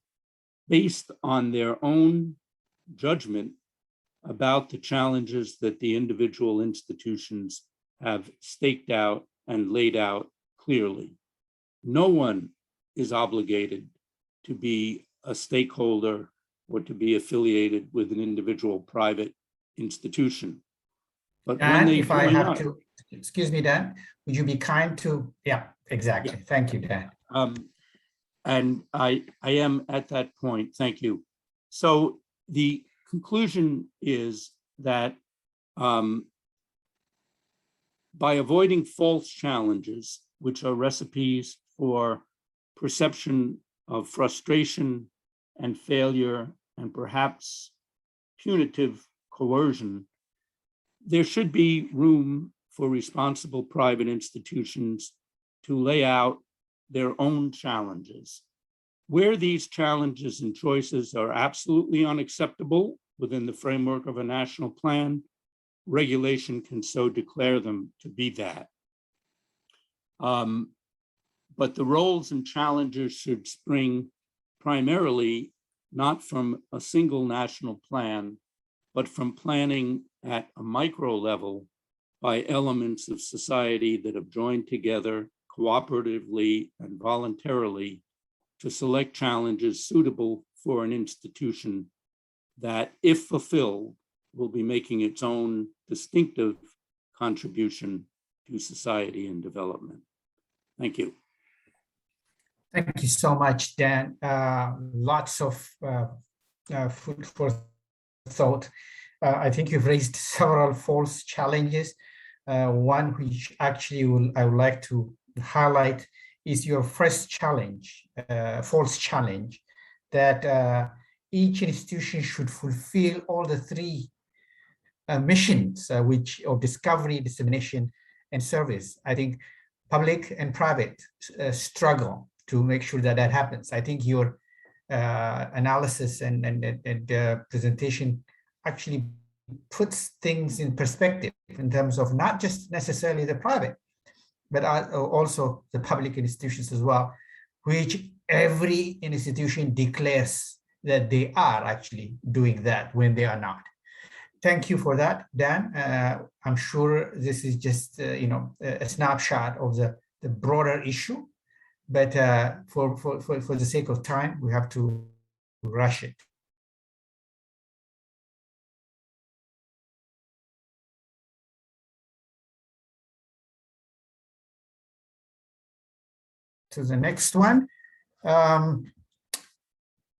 based on their own judgment about the challenges that the individual institutions have staked out and laid out clearly. No one is obligated to be a stakeholder or to be affiliated with an individual private institution. But when Dan, they if I join have up, to, excuse me, Dan, would you be kind to, yeah, exactly. Yeah. Thank you, Dan. and I am at that point, thank you. So the conclusion is that by avoiding false challenges, which are recipes for perception of frustration and failure and perhaps punitive coercion, there should be room for responsible private institutions to lay out their own challenges. Where these challenges and choices are absolutely unacceptable within the framework of a national plan, regulation can so declare them to be that. But the roles and challenges should spring primarily not from a single national plan, but from planning at a micro level by elements of society that have joined together cooperatively and voluntarily to select challenges suitable for an institution that, if fulfilled, will be making its own distinctive contribution to society and development. Thank you. Thank you so much, Dan. Lots of food for thought. I think you've raised several false challenges. One which actually I would like to highlight is your first challenge, false challenge, that each institution should fulfill all the three missions, which of discovery, dissemination, and service. I think public and private struggle to make sure that that happens. I think your analysis and presentation actually puts things in perspective in terms of not just necessarily the private, but also the public institutions as well, which every institution declares that they are actually doing that when they are not. Thank you for that, Dan. I'm sure this is just a snapshot of the broader issue, but for the sake of time, we have to rush it. To the next one.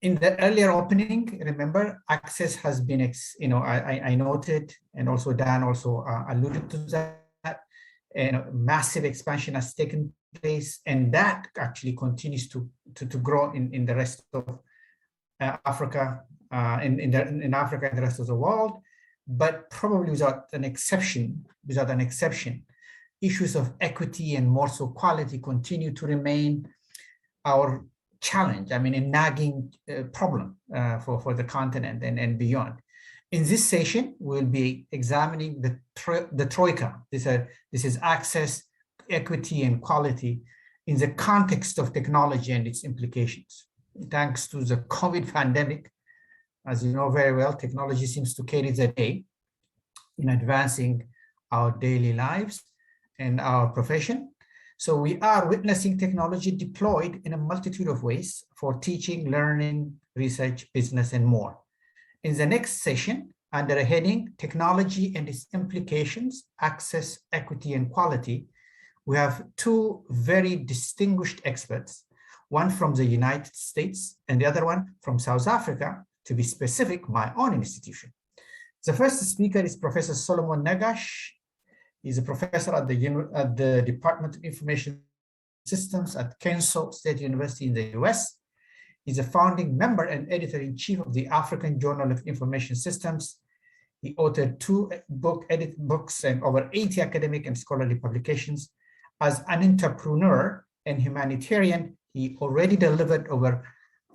In the earlier opening, remember, access has been, I noted, and also Dan also alluded to that, and massive expansion has taken place, and that actually continues to grow in the rest of Africa, in Africa and the rest of the world. but probably without an exception, issues of equity and more so quality continue to remain our challenge. I mean, a nagging problem for the continent and beyond. In this session, we'll be examining the troika. This is access, equity, and quality in the context of technology and its implications. Thanks to the COVID pandemic, as you know very well, technology seems to carry the day in advancing our daily lives and our profession. So we are witnessing technology deployed in a multitude of ways for teaching, learning, research, business, and more. In the next session, under a heading, Technology and its Implications, Access, Equity, and Quality, we have two very distinguished experts, one from the United States and the other one from South Africa, to be specific, my own institution. The first speaker is Professor Solomon Nagash. He's a professor at the Department of Information Systems at Kenso State University in the US. He's a founding member and editor-in-chief of the African Journal of Information Systems. He authored 2 books and over 80 academic and scholarly publications. As an entrepreneur and humanitarian, he already delivered over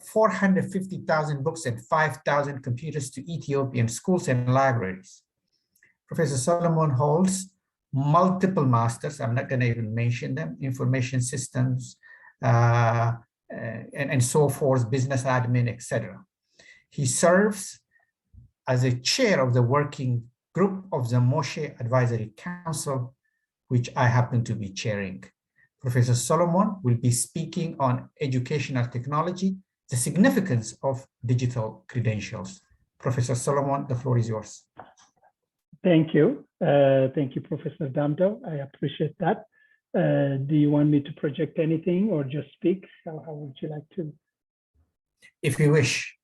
450,000 books and 5,000 computers to Ethiopian schools and libraries. Professor Solomon holds multiple masters, I'm not going to even mention them, information systems, and so forth, business admin, etc. He serves as a chair of the working group of the Moshe Advisory Council, which I happen to be chairing. Professor Solomon will be speaking on educational technology, the significance of digital credentials. Professor Solomon, the floor is yours. Thank you. Thank you, Professor Damto. I appreciate that. Do you want me to project anything or just speak? How would you like to? If you wish.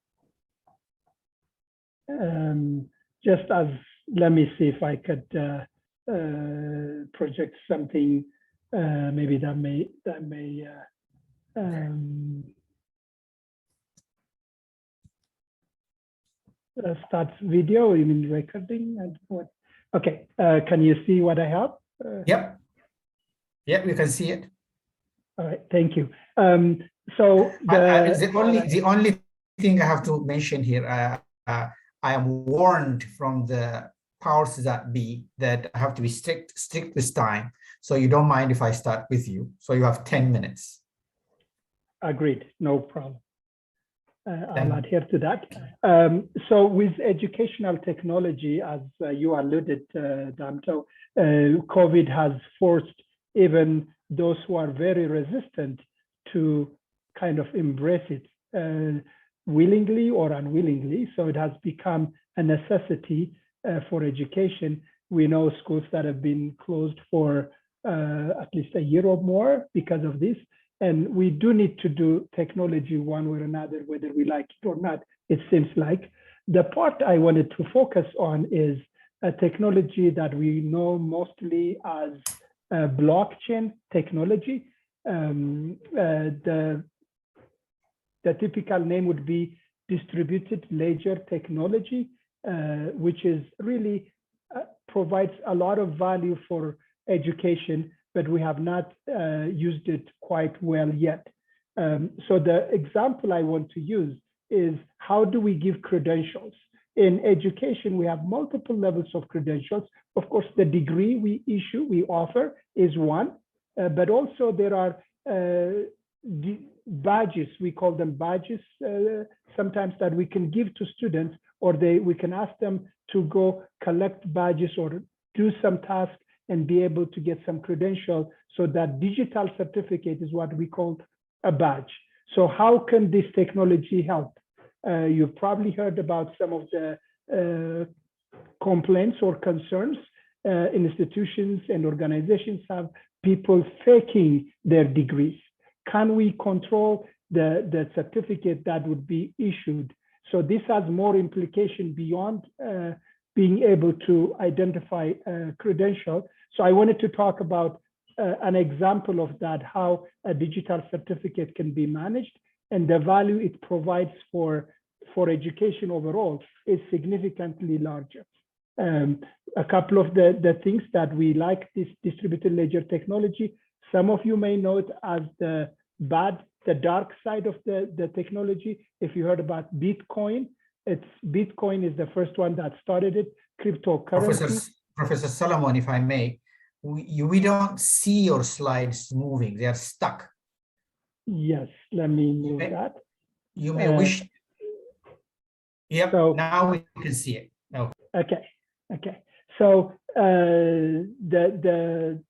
Let me see if I could project something. Maybe that may start video. You mean recording and what? Okay. Can you see what I have? Yep. Yep, you can see it. All right. Thank you. So the only thing I have to mention here, I am warned from the powers that be that I have to be strict this time. So you don't mind if I start with you. So you have 10 minutes. Agreed. No problem. I'll adhere to that. So with educational technology, as you alluded, Damto, COVID has forced even those who are very resistant to kind of embrace it willingly or unwillingly. So it has become a necessity for education. We know schools that have been closed for at least a year or more because of this. And we do need to do technology one way or another, whether we like it or not, it seems like. The part I wanted to focus on is a technology that we know mostly as blockchain technology. The typical name would be distributed ledger technology, which is really provides a lot of value for education, but we have not used it quite well yet. So the example I want to use is how do we give credentials? In education, we have multiple levels of credentials. Of course, the degree we offer is one, but also there are badges, we call them badges, sometimes that we can give to students, or we can ask them to go collect badges or do some tasks and be able to get some credential. So that digital certificate is what we call a badge. So how can this technology help? You've probably heard about some of the complaints or concerns institutions and organizations have, people faking their degrees. Can we control the certificate that would be issued? So this has more implication beyond being able to identify a credential. So I wanted to talk about an example of that, how a digital certificate can be managed, and the value it provides for education overall is significantly larger. A couple of the things that we like this distributed ledger technology. Some of you may know it as the dark side of the technology. If you heard about Bitcoin, Bitcoin is the first one that started it. Cryptocurrency. Professor Solomon, if I may, we don't see your slides moving; they are stuck. Yes, let me move that. You may wish. Yep. So, now we can see it. Okay. So the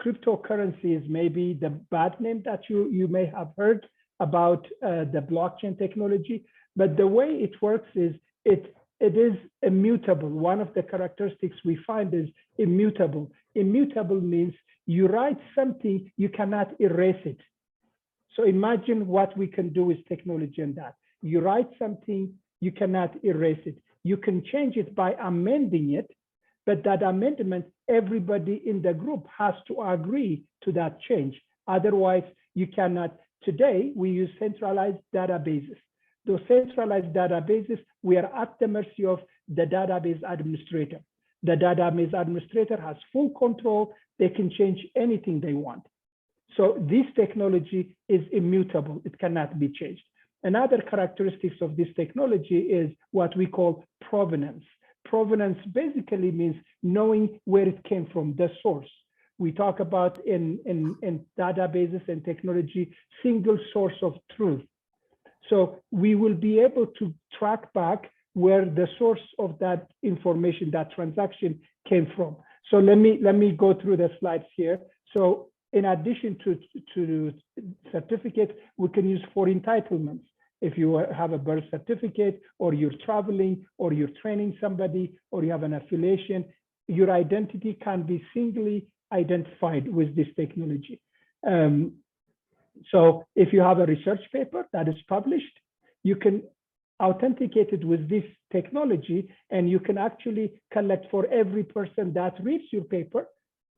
cryptocurrency is maybe the bad name that you may have heard about the blockchain technology, but the way it works is it is immutable. One of the characteristics we find is immutable. Immutable means you write something, you cannot erase it. So imagine what we can do with technology and that. You write something, you cannot erase it. You can change it by amending it, but that amendment, everybody in the group has to agree to that change. Otherwise, you cannot. Today, we use centralized databases. Those centralized databases, we are at the mercy of the database administrator. The database administrator has full control. They can change anything they want. So this technology is immutable. It cannot be changed. Another characteristics of this technology is what we call provenance. Provenance basically means knowing where it came from, the source. We talk about in databases and technology, single source of truth. So we will be able to track back where the source of that information, that transaction came from. So let me go through the slides here. So in addition to certificate, we can use for entitlements. If you have a birth certificate, or you're traveling, or you're training somebody, or you have an affiliation, your identity can be singly identified with this technology. So if you have a research paper that is published, you can authenticate it with this technology, and you can actually collect for every person that reads your paper.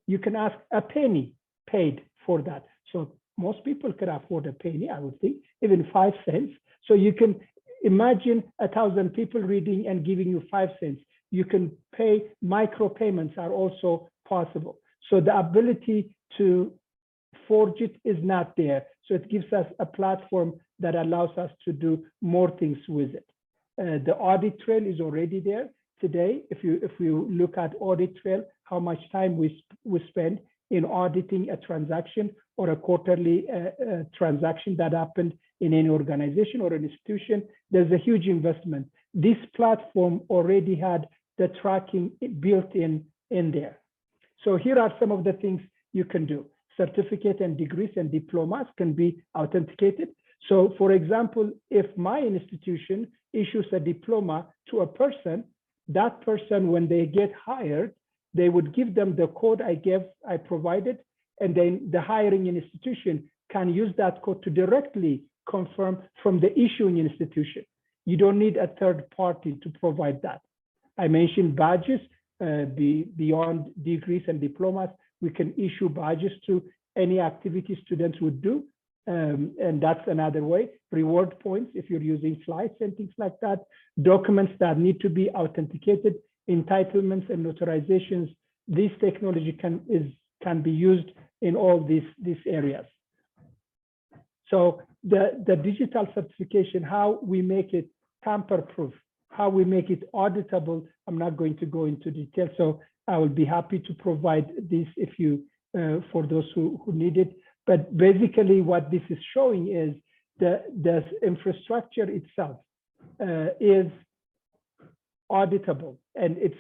You can ask a penny paid for that. So most people can afford a penny, I would think, even 5 cents. So you can imagine 1,000 people reading and giving you 5 cents. You can pay, micro payments are also possible. So the ability to forge it is not there. So it gives us a platform that allows us to do more things with it. The audit trail is already there today. If you look at audit trail, how much time we spend in auditing a transaction or a quarterly transaction that happened in any organization or an institution, there's a huge investment. This platform already had the tracking built in there. So here are some of the things you can do. Certificate and degrees and diplomas can be authenticated. So for example, if my institution issues a diploma to a person, that person, when they get hired, they would give them the code I provided, and then the hiring institution can use that code to directly confirm from the issuing institution. You don't need a third party to provide that. I mentioned badges. Beyond degrees and diplomas, we can issue badges to any activity students would do. And that's another way. Reward points, if you're using flights and things like that. Documents that need to be authenticated, entitlements and notarizations. This technology can be used in all these areas. So the digital certification, how we make it tamper-proof, how we make it auditable, I'm not going to go into detail. So I will be happy to provide this if you, for those who need it. But basically what this is showing is the infrastructure itself is auditable and it's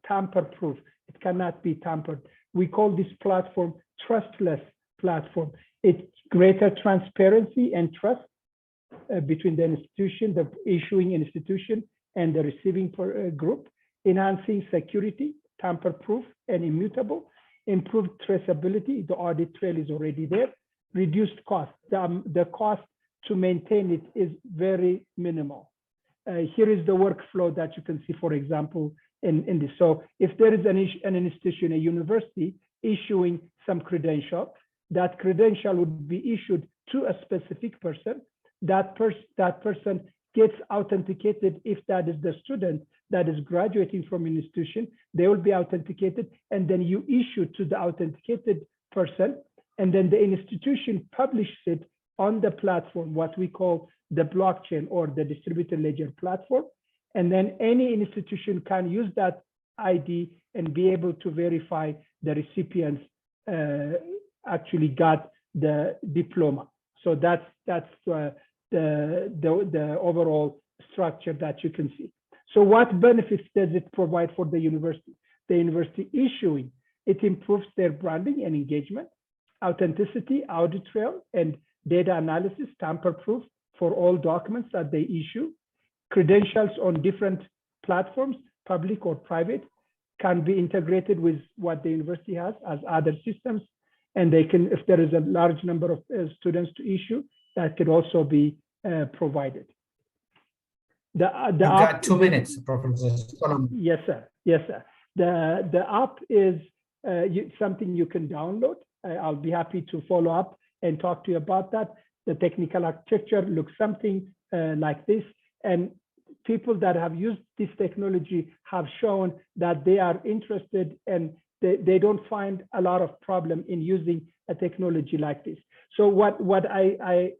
tamper-proof. It cannot be tampered. We call this platform trustless platform. It's greater transparency and trust between the institution, the issuing institution, and the receiving group, enhancing security, tamper-proof and immutable, improved traceability, the audit trail is already there, reduced cost. The cost to maintain it is very minimal. Here is the workflow that you can see, for example, in this. So if there is an institution, a university issuing some credential, that credential would be issued to a specific person. That person gets authenticated if that is the student that is graduating from an institution, they will be authenticated, and then you issue to the authenticated person, and then the institution publishes it on the platform, what we call the blockchain or the distributed ledger platform. And then any institution can use that ID and be able to verify the recipients actually got the diploma. So that's the overall structure that you can see. So what benefits does it provide for the university? The university issuing, it improves their branding and engagement, authenticity, audit trail, and data analysis, tamper-proof for all documents that they issue. Credentials on different platforms, public or private, can be integrated with what the university has as other systems. And they can, if there is a large number of students to issue, that could also be provided. You got 2 minutes, Professor Solomon. Yes, sir. Yes, sir. The app is something you can download. I'll be happy to follow up and talk to you about that. The technical architecture looks something like this. And people that have used this technology have shown that they are interested and they don't find a lot of problem in using a technology like this. So what I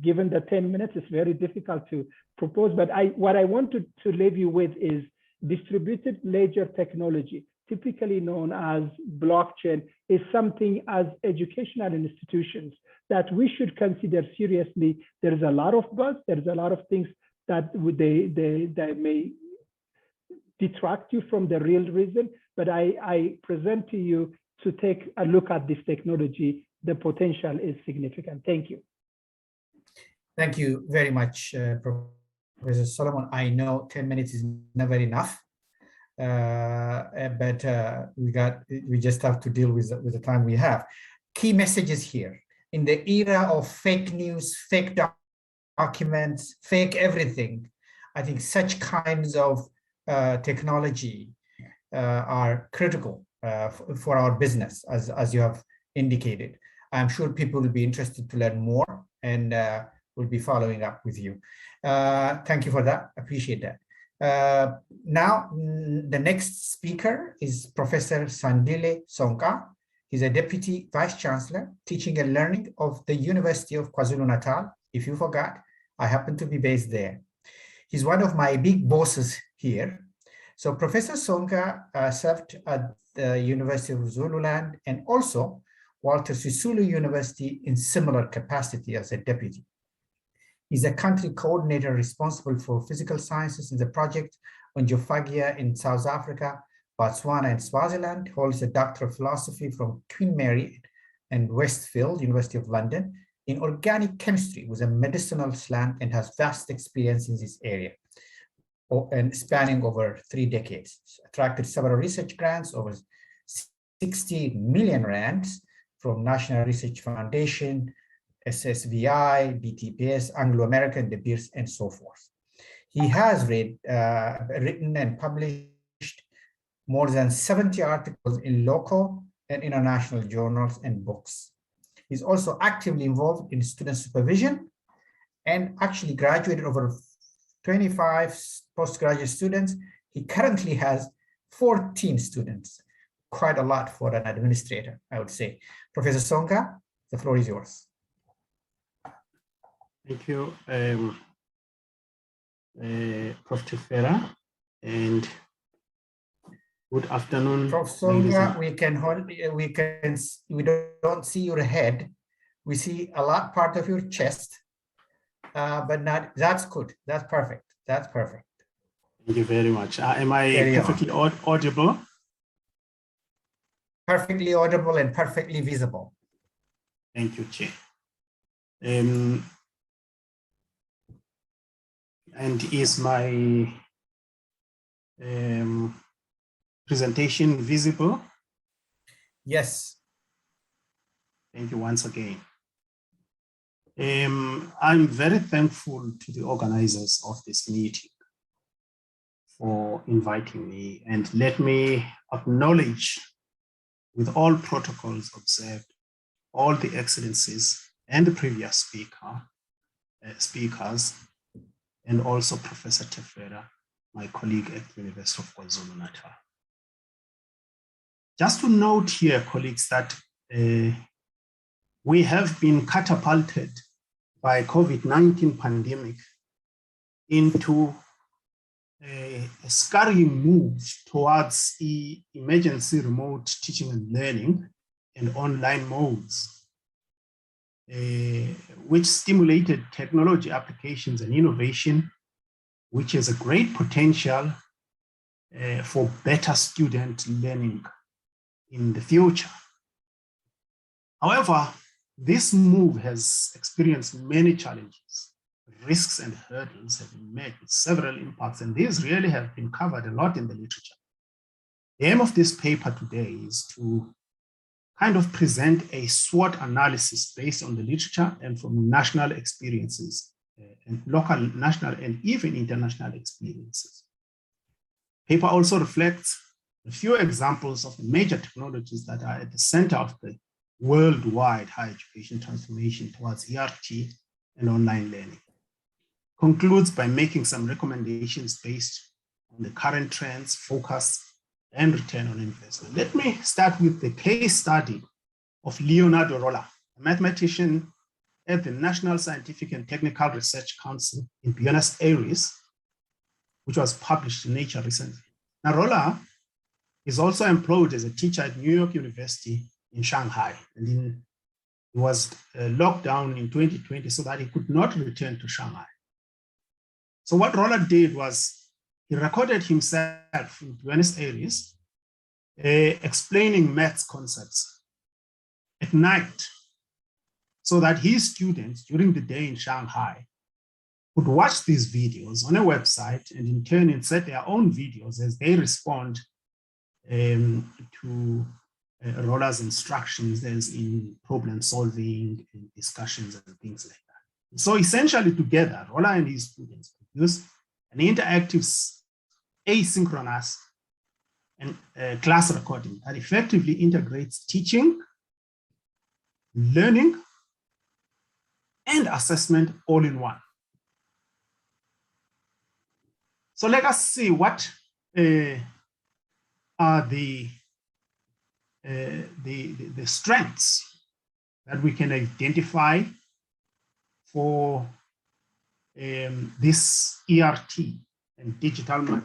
given the 10 minutes, is very difficult to propose, but what I want to leave you with is distributed ledger technology, typically known as blockchain, is something as educational institutions that we should consider seriously. There is a lot of buzz, there's a lot of things that they may detract you from the real reason, but I present to you to take a look at this technology. The potential is significant. Thank you. Thank you very much, Professor Solomon. I know 10 minutes is never enough, but we just have to deal with the time we have. Key messages here. In the era of fake news, fake documents, fake everything, I think such kinds of technology are critical for our business, as you have indicated. I'm sure people will be interested to learn more, and we'll be following up with you. Thank you for that. Appreciate that. Now, the next speaker is Professor Sandile Sonka. He's a Deputy Vice Chancellor, Teaching and Learning of the University of KwaZulu-Natal. If you forgot, I happen to be based there. He's one of my big bosses here. So Professor Sonka served at the University of Zululand and also Walter Sisulu University in similar capacity as a deputy. He's a country coordinator responsible for physical sciences in the project on Geophagia in South Africa, Botswana, and Swaziland. Holds a Doctor of Philosophy from Queen Mary and Westfield, University of London, in organic chemistry with a medicinal slant, and has vast experience in this area and spanning over 3 decades. Attracted several research grants, over 60 million rands from National Research Foundation, SSVI, BTPS, Anglo-American, De Beers, and so forth. He has written and published more than 70 articles in local and international journals and books. He's also actively involved in student supervision and actually graduated over 25 postgraduate students. He currently has 14 students, quite a lot for an administrator, I would say. Professor Sonka, the floor is yours. Thank you, Prof. Tefera, and good afternoon. Prof. Sonka, we don't see your head. We see a lot part of your chest, but not, that's good. That's perfect. That's perfect. Thank you very much. Am I perfectly audible? Perfectly audible and perfectly visible. Thank you, Chair. And is my presentation visible? Yes. Thank you once again. I'm very thankful to the organizers of this meeting for inviting me, and let me acknowledge, with all protocols observed, all the excellencies and the previous speakers, and also Professor Tefera my colleague at the University of KwaZulu-Natal. Just to note here, colleagues, that we have been catapulted by COVID-19 pandemic into a scurrying move towards emergency remote teaching and learning and online modes, which stimulated technology applications and innovation, which has a great potential for better student learning in the future. However, this move has experienced many challenges. Risks and hurdles have been met with several impacts, and these really have been covered a lot in the literature. The aim of this paper today is to kind of present a SWOT analysis based on the literature and from national experiences and local, national, and even international experiences. Paper also reflects a few examples of the major technologies that are at the center of the worldwide higher education transformation towards ERT and online learning. Concludes by making some recommendations based on the current trends, focus, and return on investment. Let me start with the case study of Leonardo Rolla, a mathematician at the National Scientific and Technical Research Council in Buenos Aires, which was published in Nature recently. Now, Rolla is also employed as a teacher at New York University in Shanghai, and he was locked down in 2020 so that he could not return to Shanghai. So what Rolla did was he recorded himself in Buenos Aires explaining maths concepts at night so that his students during the day in Shanghai could watch these videos on a website and in turn insert their own videos as they respond to Rolla's instructions as in problem solving and discussions and things like that. So essentially together, Rolla and his students produce an interactive asynchronous and class recording that effectively integrates teaching, learning, and assessment all in one. So let us see what are the strengths that we can identify for this ERT and digital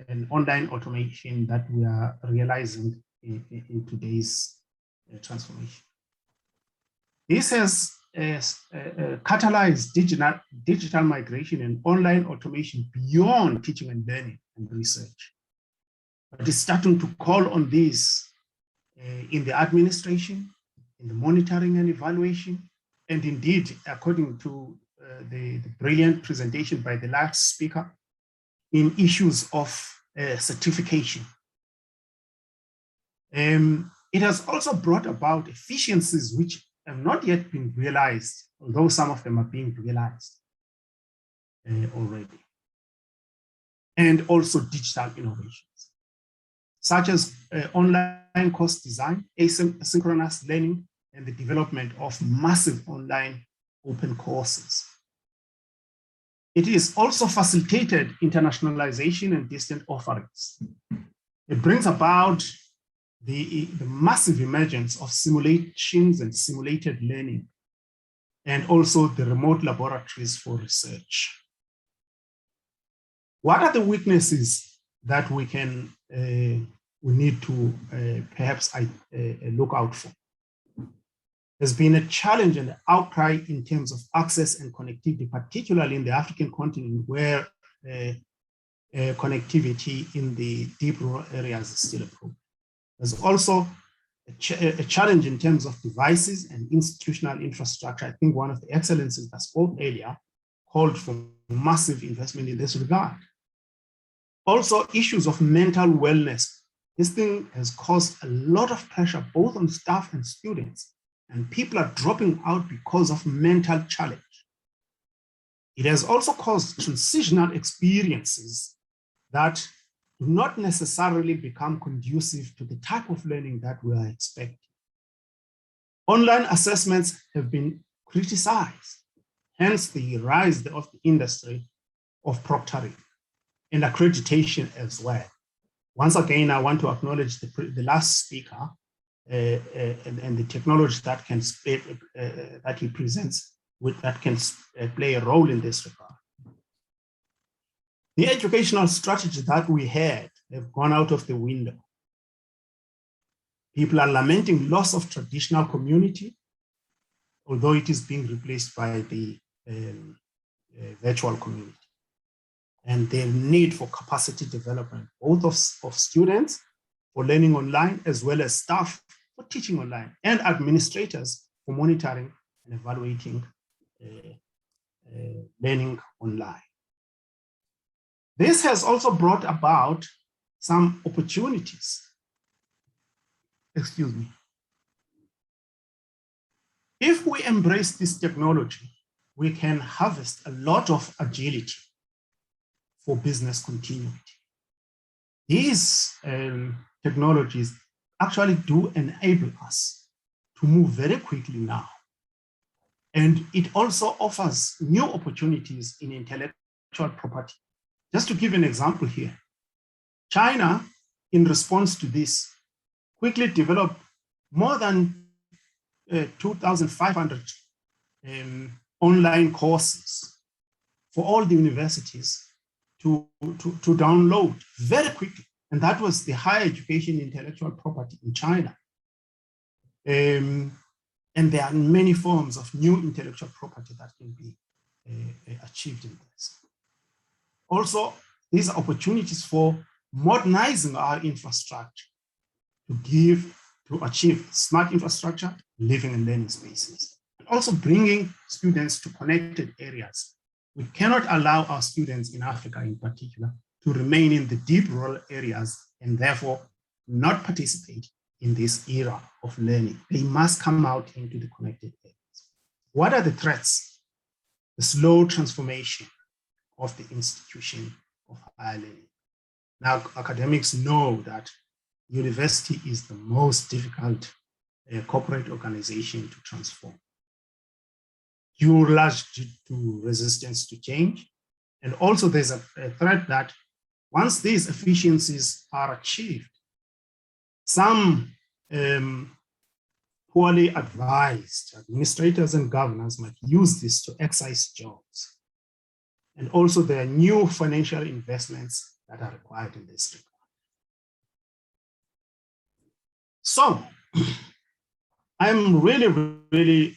and online automation that we are realizing in today's transformation. This has catalyzed digital migration and online automation beyond teaching and learning and research. But it's starting to call on this in the administration, in the monitoring and evaluation, and indeed, according to the brilliant presentation by the last speaker, in issues of certification. It has also brought about efficiencies which have not yet been realized, although some of them are being realized already. And also digital innovations, such as online course design, asynchronous learning, and the development of massive online open courses. It is also facilitated internationalization and distant offerings. It brings about the massive emergence of simulations and simulated learning, and also the remote laboratories for research. What are the weaknesses that we need to perhaps look out for? There's been a challenge and outcry in terms of access and connectivity, particularly in the African continent, where connectivity in the deep rural areas is still a problem. There's also a challenge in terms of devices and institutional infrastructure. I think one of the excellencies that spoke earlier called for massive investment in this regard. Also, issues of mental wellness. This thing has caused a lot of pressure both on staff and students, and people are dropping out because of mental challenge. It has also caused transitional experiences that do not necessarily become conducive to the type of learning that we are expecting. Online assessments have been criticized, hence the rise of the industry of proctoring. and accreditation as well. Once again, I want to acknowledge the last speaker and the technology that can that he presents with that can play a role in this regard. The educational strategy that we had have gone out of the window. People are lamenting loss of traditional community, although it is being replaced by the virtual community. And the need for capacity development, both of students for learning online, as well as staff for teaching online, and administrators for monitoring and evaluating learning online. This has also brought about some opportunities. Excuse me. If we embrace this technology, we can harvest a lot of agility for business continuity. These technologies actually do enable us to move very quickly now. And it also offers new opportunities in intellectual property. Just to give an example here, China, in response to this, quickly developed more than 2,500 online courses for all the universities to download very quickly. And that was the higher education intellectual property in China. And there are many forms of new intellectual property that can be achieved in this. Also, these are opportunities for modernizing our infrastructure to achieve smart infrastructure, living and learning spaces, and also bringing students to connected areas. We cannot allow our students in Africa in particular to remain in the deep rural areas and therefore not participate in this era of learning. They must come out into the connected areas. What are the threats? The slow transformation of the institution of higher learning. Now, academics know that university is the most difficult corporate organization to transform. Due largely to resistance to change. And also there's a threat that once these efficiencies are achieved, some poorly advised administrators and governors might use this to excise jobs. And also there are new financial investments that are required in this regard. So I'm really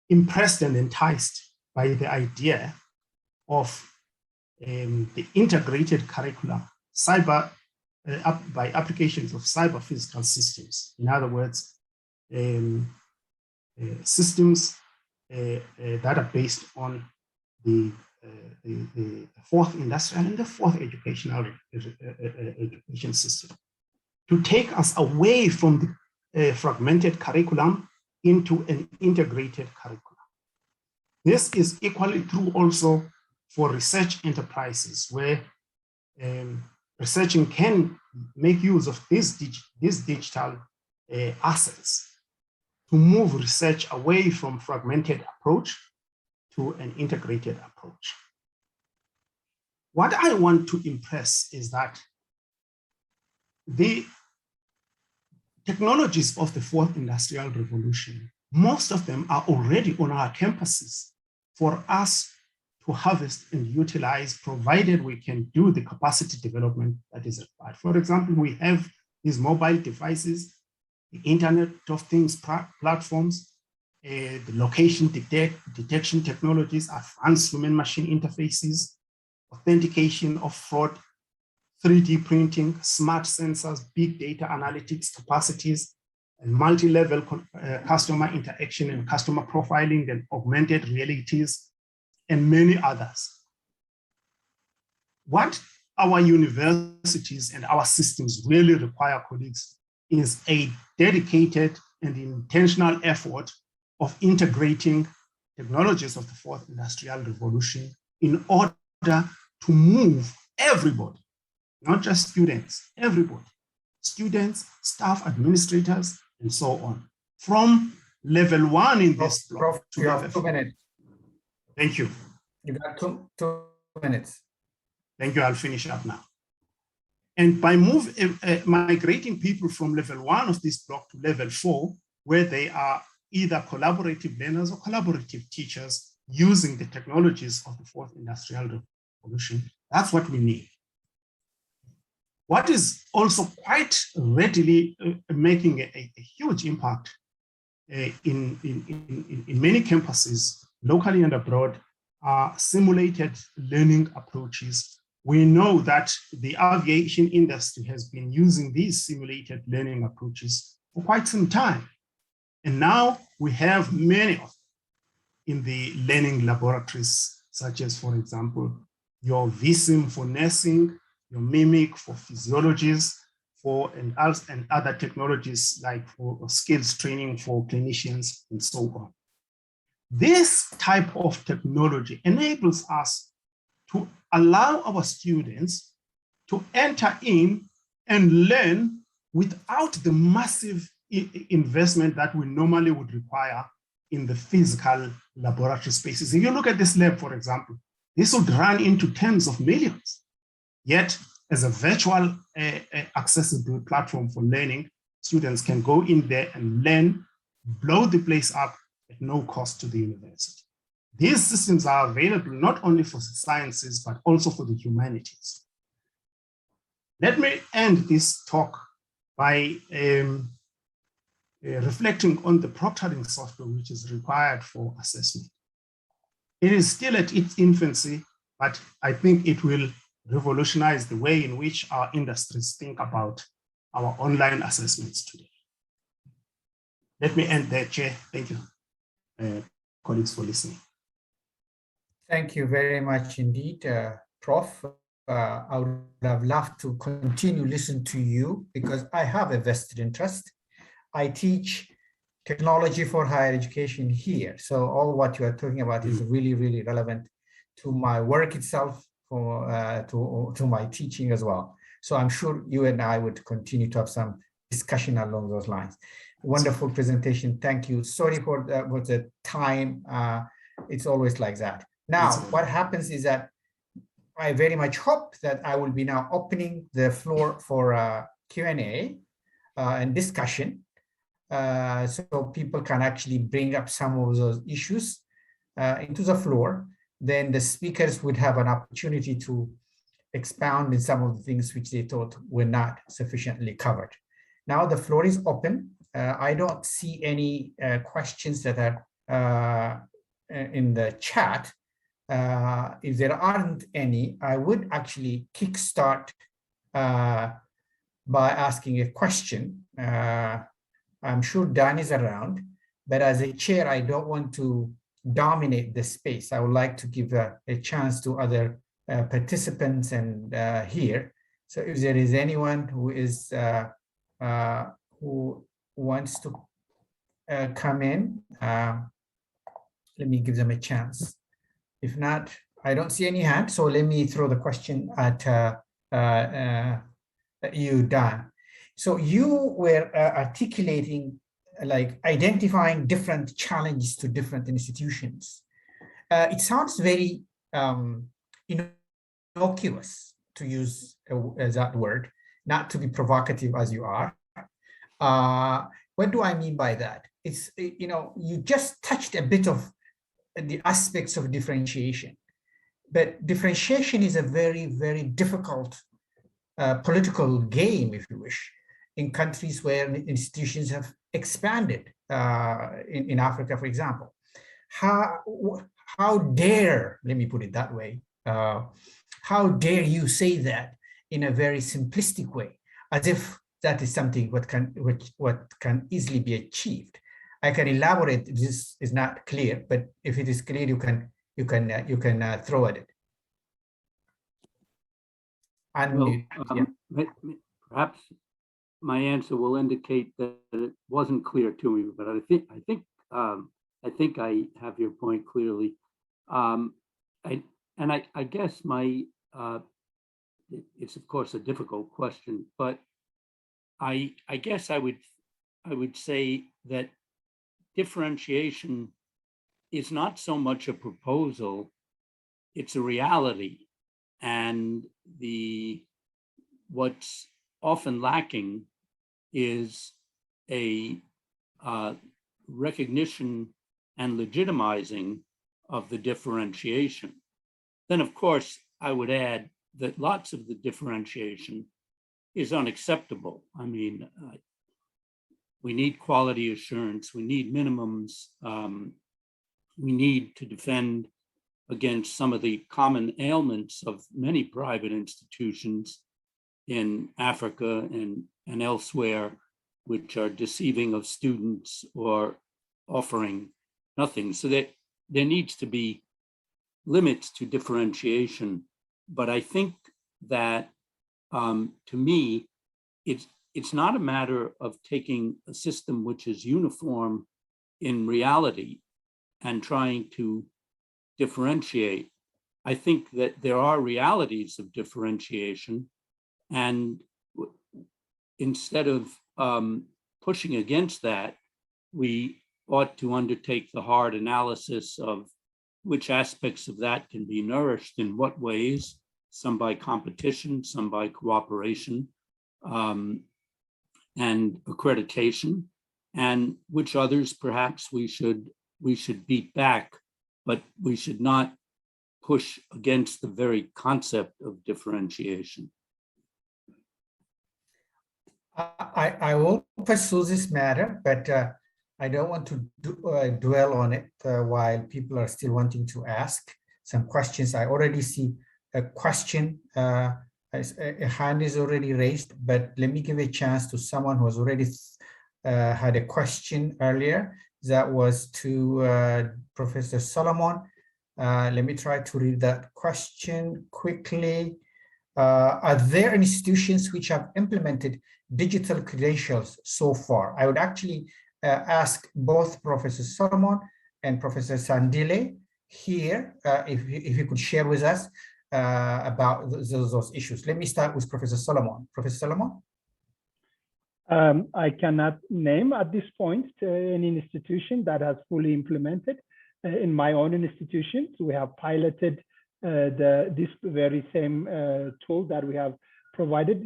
impressed and enticed by the idea of the integrated curriculum, by applications of cyber physical systems. In other words, systems that are based on the fourth industrial and the fourth education system, to take us away from the fragmented curriculum into an integrated curriculum. This is equally true also for research enterprises, where researching can make use of these digital assets to move research away from fragmented approach to an integrated approach. What I want to impress is that the technologies of the fourth industrial revolution, most of them are already on our campuses for us to harvest and utilize, provided we can do the capacity development that is required. For example, we have these mobile devices, the Internet of Things platforms, the location detection technologies, advanced human-machine interfaces, authentication of fraud, 3D printing, smart sensors, big data analytics capacities, and multi-level customer interaction and customer profiling and augmented realities, and many others. What our universities and our systems really require, colleagues, is a dedicated and intentional effort of integrating technologies of the fourth industrial revolution in order to move everybody, not just students, everybody, students, staff, administrators, and so on, from level one in this block to you have level 2 4. minutes. Thank you. You got two minutes. Thank you, I'll finish up now. And by migrating people from level 1 of this block to level 4, where they are either collaborative learners or collaborative teachers using the technologies of the 4th Industrial Revolution, that's what we need. What is also quite readily making a huge impact in many campuses, locally and abroad, are simulated learning approaches. We know that the aviation industry has been using these simulated learning approaches for quite some time. And now we have many of them in the learning laboratories, such as, for example, your VSIM for nursing, your Mimic for physiologists, and other technologies like for skills training for clinicians and so on. This type of technology enables us to allow our students to enter in and learn without the massive investment that we normally would require in the physical laboratory spaces. If you look at this lab, for example, this would run into tens of millions. Yet, as a virtual accessible platform for learning, students can go in there and learn, blow the place up at no cost to the university. These systems are available not only for the sciences, but also for the humanities. Let me end this talk by reflecting on the proctoring software which is required for assessment. It is still at its infancy, but I think it will revolutionize the way in which our industries think about our online assessments today. Let me end there, Chair. Thank you, colleagues, for listening. Thank you very much indeed, Prof. I would have loved to continue listen to you because I have a vested interest. I teach technology for higher education here. So all what you are talking about is really, really relevant to my work itself, to my teaching as well. So I'm sure you and I would continue to have some discussion along those lines. Wonderful presentation. Thank you. Sorry for the time. It's always like that. Now, what happens is that I very much hope that I will be now opening the floor for Q&A and discussion. So people can actually bring up some of those issues into the floor. Then the speakers would have an opportunity to expound in some of the things which they thought were not sufficiently covered. Now the floor is open. I don't see any questions that are in the chat. If there aren't any, I would actually kickstart by asking a question. I'm sure Dan is around, but as a chair, I don't want to dominate the space. I would like to give a chance to other participants and here. So if there is anyone who is who wants to come in, let me give them a chance. If not, I don't see any hand. So let me throw the question at you, Dan. So you were articulating, like identifying different challenges to different institutions. It sounds very innocuous, to use that word, not to be provocative as you are. What do I mean by that? It's, you know, you just touched a bit of the aspects of differentiation, but differentiation is a very, very difficult political game, if you wish, in countries where institutions have expanded, in Africa, for example. How dare, let me put it that way, how dare you say that in a very simplistic way, as if that is something what can easily be achieved. I can elaborate if this is not clear, but if it is clear, you can throw at it. Well, perhaps my answer will indicate that it wasn't clear to me, but I think I have your point clearly. I guess it's of course a difficult question, but I guess I would say that differentiation is not so much a proposal, it's a reality. And what's often lacking is a recognition and legitimizing of the differentiation. Then, of course, I would add that lots of the differentiation is unacceptable. I mean, we need quality assurance, we need minimums, we need to defend against some of the common ailments of many private institutions in Africa and elsewhere, which are deceiving of students or offering nothing. So that there needs to be limits to differentiation. But I think that to me, it's not a matter of taking a system which is uniform in reality and trying to differentiate. I think that there are realities of differentiation, and instead of pushing against that, we ought to undertake the hard analysis of which aspects of that can be nourished in what ways, some by competition, some by cooperation and accreditation, and which others perhaps we should beat back, but we should not push against the very concept of differentiation. I will pursue this matter, but I don't want to dwell on it while people are still wanting to ask some questions. I already see a question, a hand is already raised, but let me give a chance to someone who has already had a question earlier. That was to Professor Solomon. Let me try to read that question quickly. Are there institutions which have implemented digital credentials so far? I would actually ask both Professor Solomon and Professor Sandile here, if you could share with us about those issues. Let me start with Professor Solomon. Professor Solomon? I cannot name at this point any institution that has fully implemented. In my own institutions, we have piloted this very same tool that we have provided.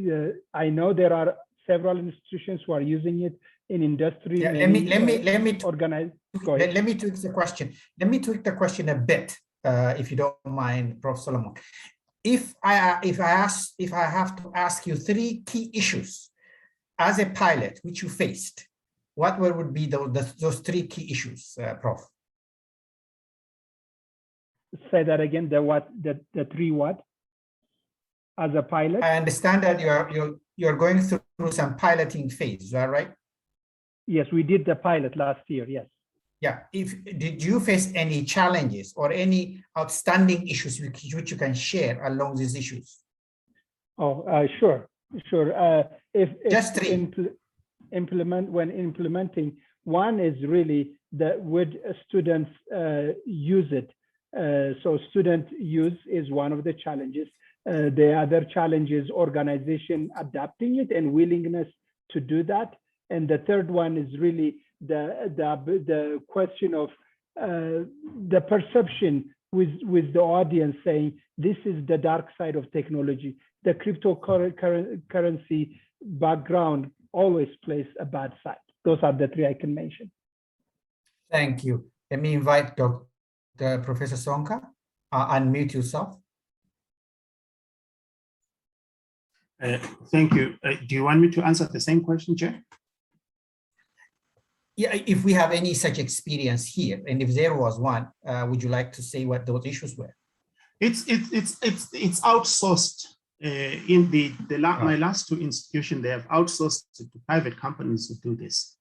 I know there are several institutions who are using it in industry. Yeah, let me organize. Let me tweak the question. Let me tweak the question a bit, if you don't mind, Prof. Solomon. If I have to ask you 3 key issues as a pilot which you faced, what would be those 3 key issues, Prof? Say that again. The 3 what? As a pilot? I understand that you're going through some piloting phase. Is that right? Yes, we did the pilot last year. Yes. Yeah. Did you face any challenges or any outstanding issues which you can share along these issues? Oh, sure. Just 3. When implementing, one is really would students use it? So student use is one of the challenges. The other challenge is organization adapting it and willingness to do that. And the third one is really the question of the perception with the audience saying, this is the dark side of technology. The cryptocurrency background always plays a bad side. Those are the 3 I can mention. Thank you. Let me invite Professor Sonka. Unmute yourself. Thank you. Do you want me to answer the same question, Chair? Yeah, if we have any such experience here, and if there was one, would you like to say what those issues were? It's outsourced. In my last 2 institutions, they have outsourced to private companies to do this.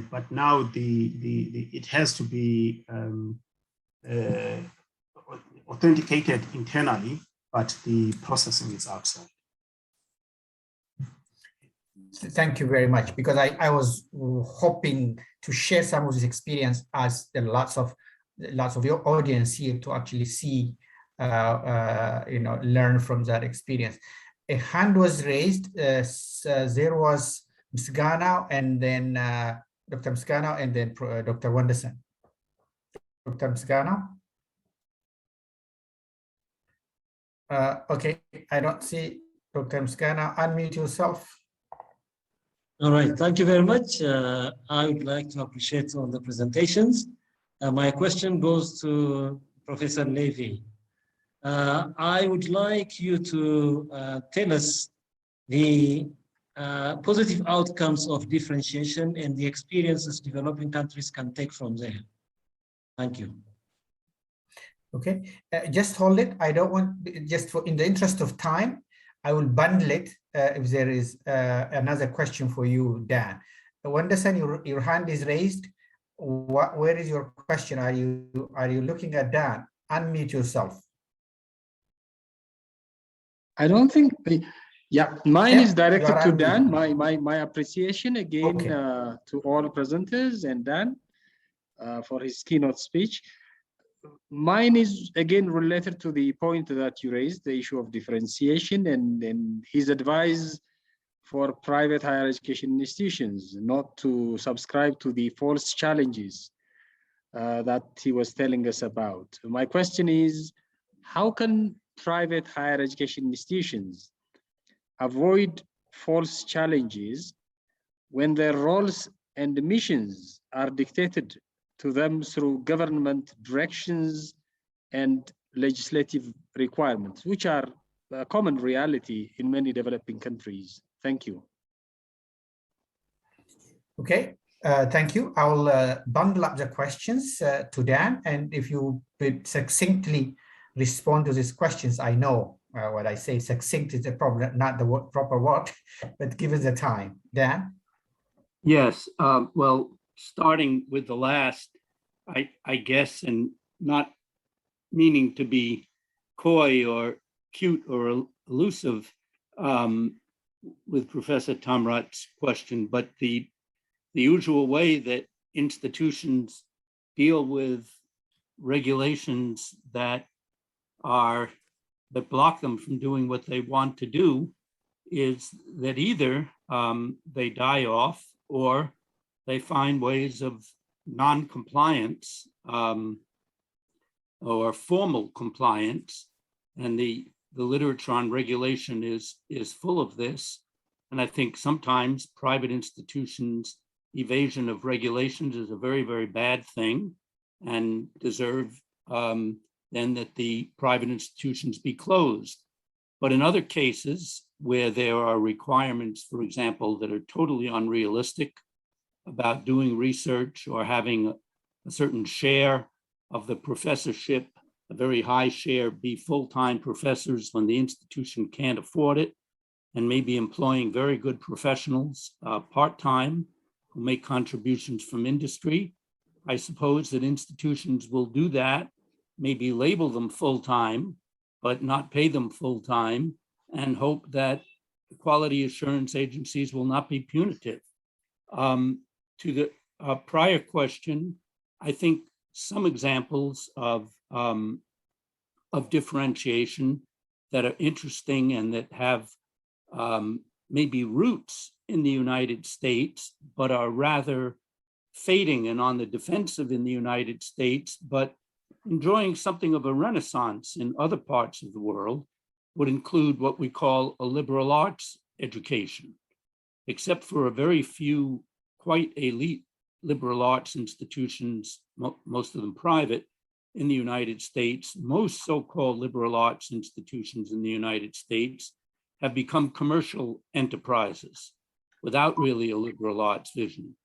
But now it has to be authenticated internally, but the processing is outside. Thank you very much, because I was hoping to share some of this experience as lots of your audience here to actually see, learn from that experience. A hand was raised. There was Msgana, and then Dr. Msgana, and then Dr. Wonderson. Dr. Msgana. Okay, I don't see Dr. Mskana. Unmute yourself. All right, thank you very much. I would like to appreciate all the presentations. My question goes to Professor Levy. I would like you to tell us the positive outcomes of differentiation and the experiences developing countries can take from there. Thank you. Okay, just hold it. I don't want, just for in the interest of time, I will bundle it if there is another question for you, Dan. Wonderson, your hand is raised. Where is your question? Are you looking at Dan? Unmute yourself. I don't think yeah, mine is directed to unmuted. Dan. My appreciation again Okay. to all presenters and Dan for his keynote speech. Mine is again related to the point that you raised, the issue of differentiation and his advice for private higher education institutions not to subscribe to the false challenges that he was telling us about. My question is, how can private higher education institutions avoid false challenges when their roles and missions are dictated to them through government directions and legislative requirements, which are a common reality in many developing countries? Thank you. Okay, thank you. I'll bundle up the questions to Dan, and if you could succinctly respond to these questions, I know what I say succinct is the problem, not the proper word, but give us the time. Dan? Yes, well, starting with the last, I guess, and not meaning to be coy or cute or elusive with Professor Tamrat's question, but the usual way that institutions deal with regulations that block them from doing what they want to do is that either they die off or they find ways of non-compliance or formal compliance. And the literature on regulation is full of this. And I think sometimes private institutions' evasion of regulations is a very, very bad thing and deserve then that the private institutions be closed. But in other cases where there are requirements, for example, that are totally unrealistic about doing research or having a certain share of the professorship, a very high share, be full-time professors when the institution can't afford it, and maybe employing very good professionals part-time who make contributions from industry. I suppose that institutions will do that, maybe label them full-time, but not pay them full-time, and hope that the quality assurance agencies will not be punitive. To the prior question, I think some examples of differentiation that are interesting and that have maybe roots in the United States, but are rather fading and on the defensive in the United States, but enjoying something of a renaissance in other parts of the world, would include what we call a liberal arts education. Except for a very few quite elite liberal arts institutions, most of them private, in the United States, most so-called liberal arts institutions in the United States have become commercial enterprises without really a liberal arts vision.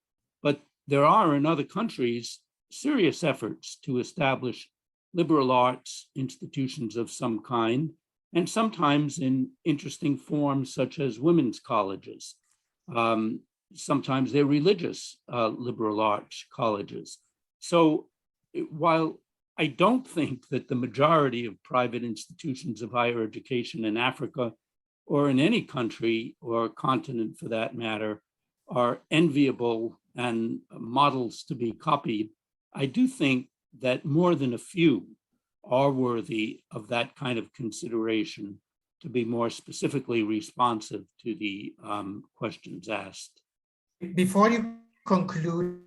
But there are in other countries serious efforts to establish liberal arts institutions of some kind, and sometimes in interesting forms such as women's colleges. Sometimes they're religious liberal arts colleges. So while I don't think that the majority of private institutions of higher education in Africa or in any country or continent for that matter are enviable and models to be copied, I do think that more than a few are worthy of that kind of consideration to be more specifically responsive to the questions asked. Before you conclude,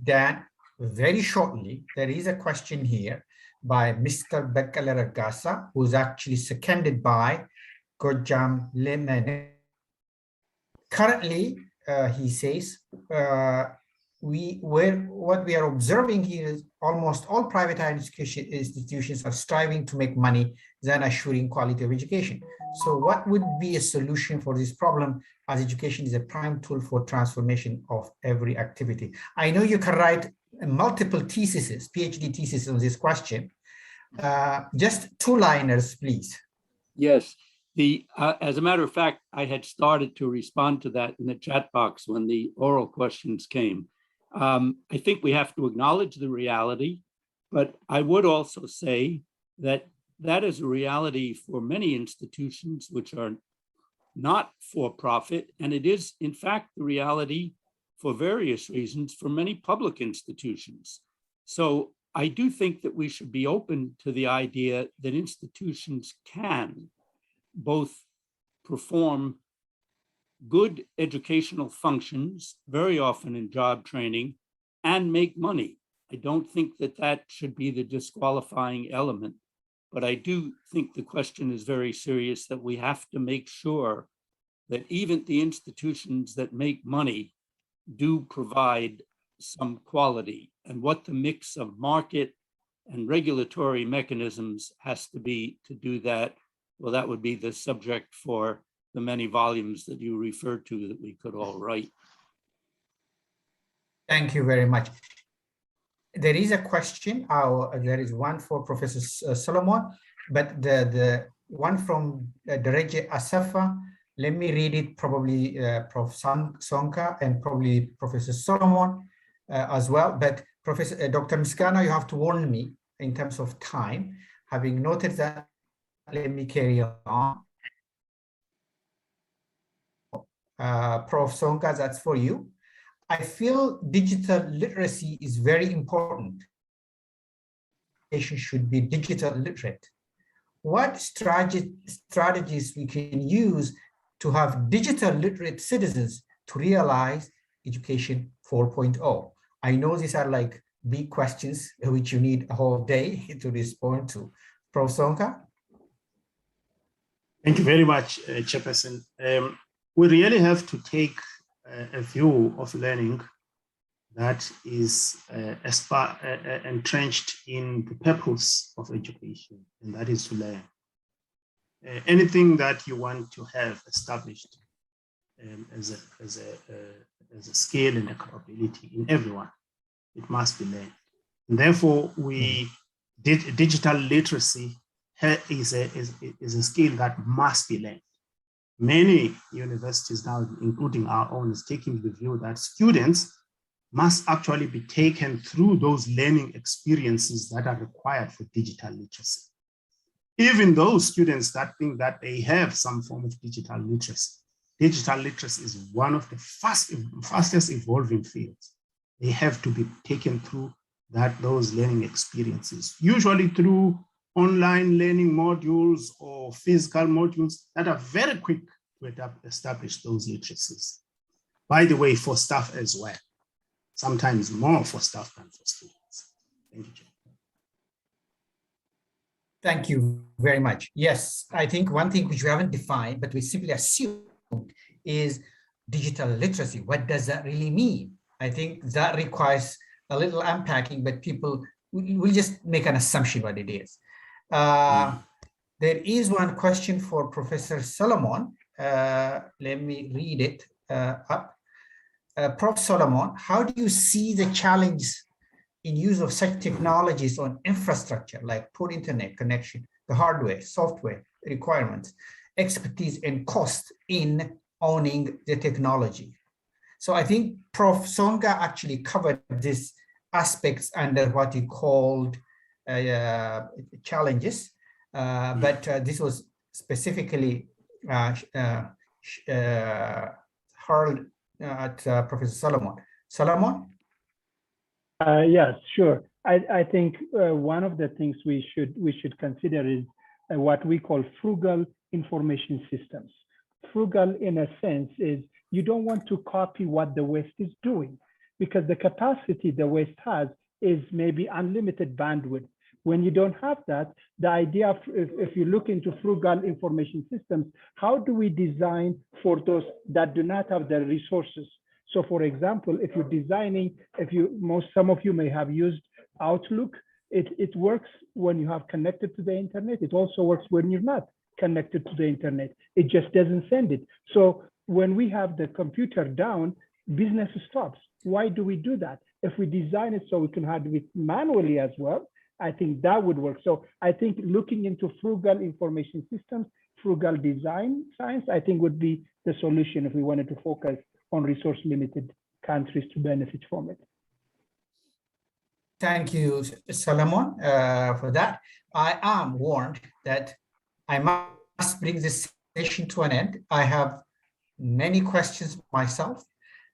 Dan, very shortly, there is a question here by Mr. Bekele Ragasa, who's actually seconded by Gojam Lemene. Currently, he says, what we are observing here is almost all private higher education institutions are striving to make money than assuring quality of education. So what would be a solution for this problem, as education is a prime tool for transformation of every activity? I know you can write multiple theses, PhD theses on this question. Just two-liners, please. Yes, as a matter of fact, I had started to respond to that in the chat box when the oral questions came. I think we have to acknowledge the reality, but I would also say that that is a reality for many institutions which are not for profit, and it is in fact the reality for various reasons for many public institutions. So I do think that we should be open to the idea that institutions can both perform good educational functions, very often in job training, and make money. I don't think that that should be the disqualifying element, but I do think the question is very serious, that we have to make sure that even the institutions that make money do provide some quality, and what the mix of market and regulatory mechanisms has to be to do that. Well, that would be the subject for the many volumes that you referred to that we could all write. Thank you very much. There is a question, there is one for Professor Solomon, but the one from Dereje Asafa, let me read it, probably Prof. Sonka and probably Professor Solomon as well, but Professor Dr. Miskana, you have to warn me in terms of time. Having noted that, let me carry on. Prof. Sonka, that's for you. I feel digital literacy is very important. Education should be digital literate. What strategies we can use to have digital literate citizens to realize Education 4.0? I know these are like big questions which you need a whole day to respond to. Prof. Sonka? Thank you very much, Chairperson. We really have to take a view of learning that is entrenched in the purpose of education, and that is to learn. Anything that you want to have established as a skill and a capability in everyone, it must be learned. And therefore, digital literacy is a skill that must be learned. Many universities now, including our own, is taking the view that students must actually be taken through those learning experiences that are required for digital literacy. Even those students that think that they have some form of digital literacy is one of the fastest evolving fields. They have to be taken through those learning experiences, usually through online learning modules or physical modules that are very quick to establish those literacies. By the way, for staff as well, sometimes more for staff than for students. Thank you, Chair. Thank you very much. Yes, I think one thing which we haven't defined, but we simply assume, is digital literacy. What does that really mean? I think that requires a little unpacking, but people will just make an assumption what it is. There is one question for Professor Solomon. Let me read it up. Prof. Solomon, how do you see the challenge in use of such technologies on infrastructure like poor internet connection, the hardware, software requirements, expertise, and cost in owning the technology? So I think Prof. Songa actually covered these aspects under what he called challenges, but this was specifically hurled at Professor Solomon. Solomon? Yes, sure. I think one of the things we should consider is what we call frugal information systems. Frugal, in a sense, is you don't want to copy what the West is doing, because the capacity the West has is maybe unlimited bandwidth, When you don't have that, the idea of, if you look into frugal information systems, how do we design for those that do not have the resources? So for example, if you're designing, some of you may have used Outlook, it works when you have connected to the internet. It also works when you're not connected to the internet. It just doesn't send it. So when we have the computer down, business stops. Why do we do that? If we design it so we can have it manually as well, I think that would work. So I think looking into frugal information systems, frugal design science, I think would be the solution if we wanted to focus on resource limited countries to benefit from it. Thank you, Solomon, for that. I am warned that I must bring this session to an end. I have many questions myself.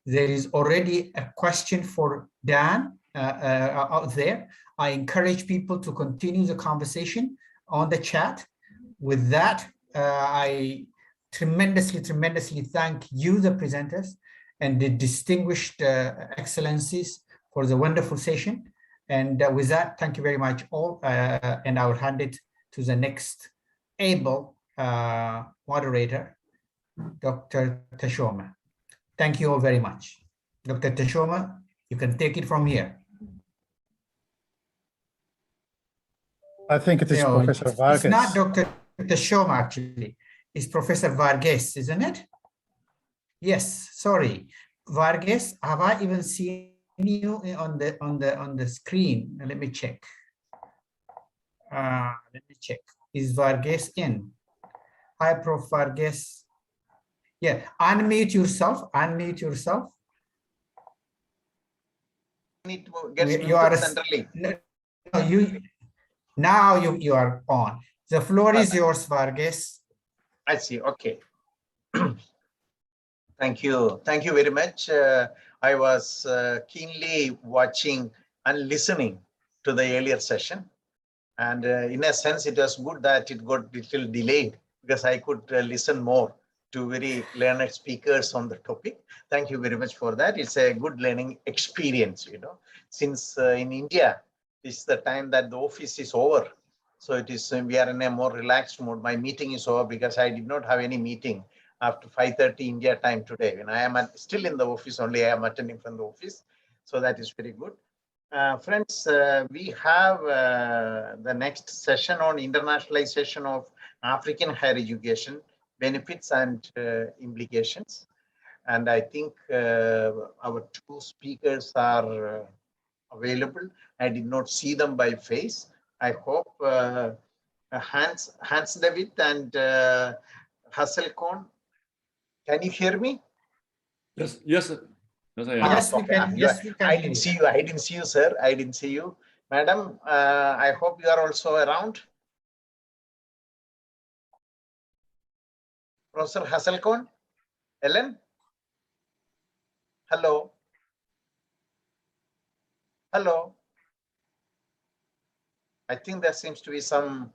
There is already a question for Dan out there. I encourage people to continue the conversation on the chat. With that, I tremendously thank you, the presenters, and the distinguished excellencies for the wonderful session. And with that, thank you very much all. And I will hand it to the next able moderator, Dr. Teshoma. Thank you all very much. Dr. Teshoma, you can take it from here. I think it is Professor Vargas. It's not Dr. Teshoma, actually. It's Professor Vargas, isn't it? Yes, sorry. Vargas, have I even seen you on the screen? Let me check. Is Vargas in? Hi, Prof. Vargas. Yeah, unmute yourself. Unmute yourself. Need to get You are centrally. Now you are on. The floor is yours, Vargas. I see. Okay. Thank you. Thank you very much. I was keenly watching and listening to the earlier session. And in a sense, it was good that it got a little delayed because I could listen more to very learned speakers on the topic. Thank you very much for that. It's a good learning experience, you know, since in India, it's the time that the office is over. So it is, we are in a more relaxed mode. My meeting is over because I did not have any meeting after 5:30 India time today. And I am still in the office only. I am attending from the office. So that is very good. Friends, we have the next session on internationalization of African higher education, benefits and implications. And I think our two speakers are available. I did not see them by face. I hope Hans David and Hasselkorn, can you hear me? Yes, yes, sir. Yes, I am. Yes, we can. Yes, we can. I didn't see you. I didn't see you, sir. I didn't see you. Madam, I hope you are also around. Professor Hasselkorn, Ellen? Hello? Hello? I think there seems to be some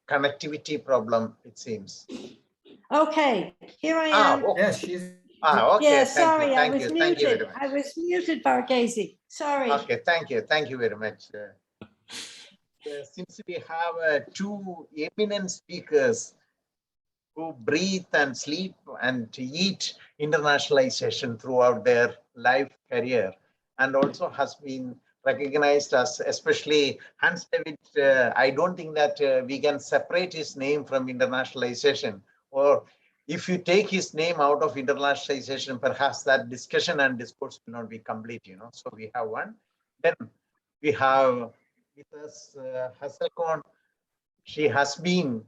connectivity problem, it seems. Okay, here I am. Okay. Yes, she's. Okay. Yeah, Thank sorry, you. I Thank was you. Thank you muted. very much. I was muted, Varghese. Sorry. Okay, thank you. Thank you very much. Since we have two eminent speakers who breathe and sleep and eat internationalization throughout their life career, and also has been recognized as, especially Hans David, I don't think that we can separate his name from internationalization, or if you take his name out of internationalization, perhaps that discussion and discourse will not be complete, you know. So we have one. Then we have with us Hasselkorn. She has been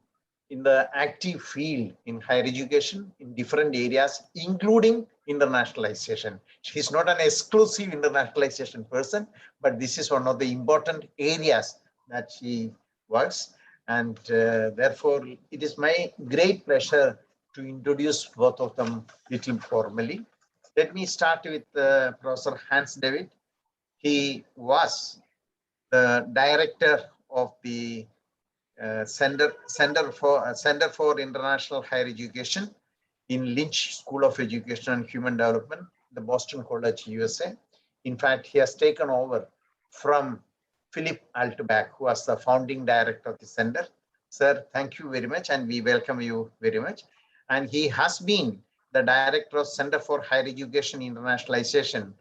in the active field in higher education in different areas, including internationalization. She's not an exclusive internationalization person, but this is one of the important areas that she works. And therefore, it is my great pleasure to introduce both of them little formally. Let me start with Professor Hans David. He was the director of the Center for International Higher Education in Lynch School of Education and Human Development, the Boston College, USA. In fact, he has taken over from Philip Altebach, who was the founding director of the center. Sir, thank you very much, and we welcome you very much. And he has been the director of Center for Higher Education Internationalization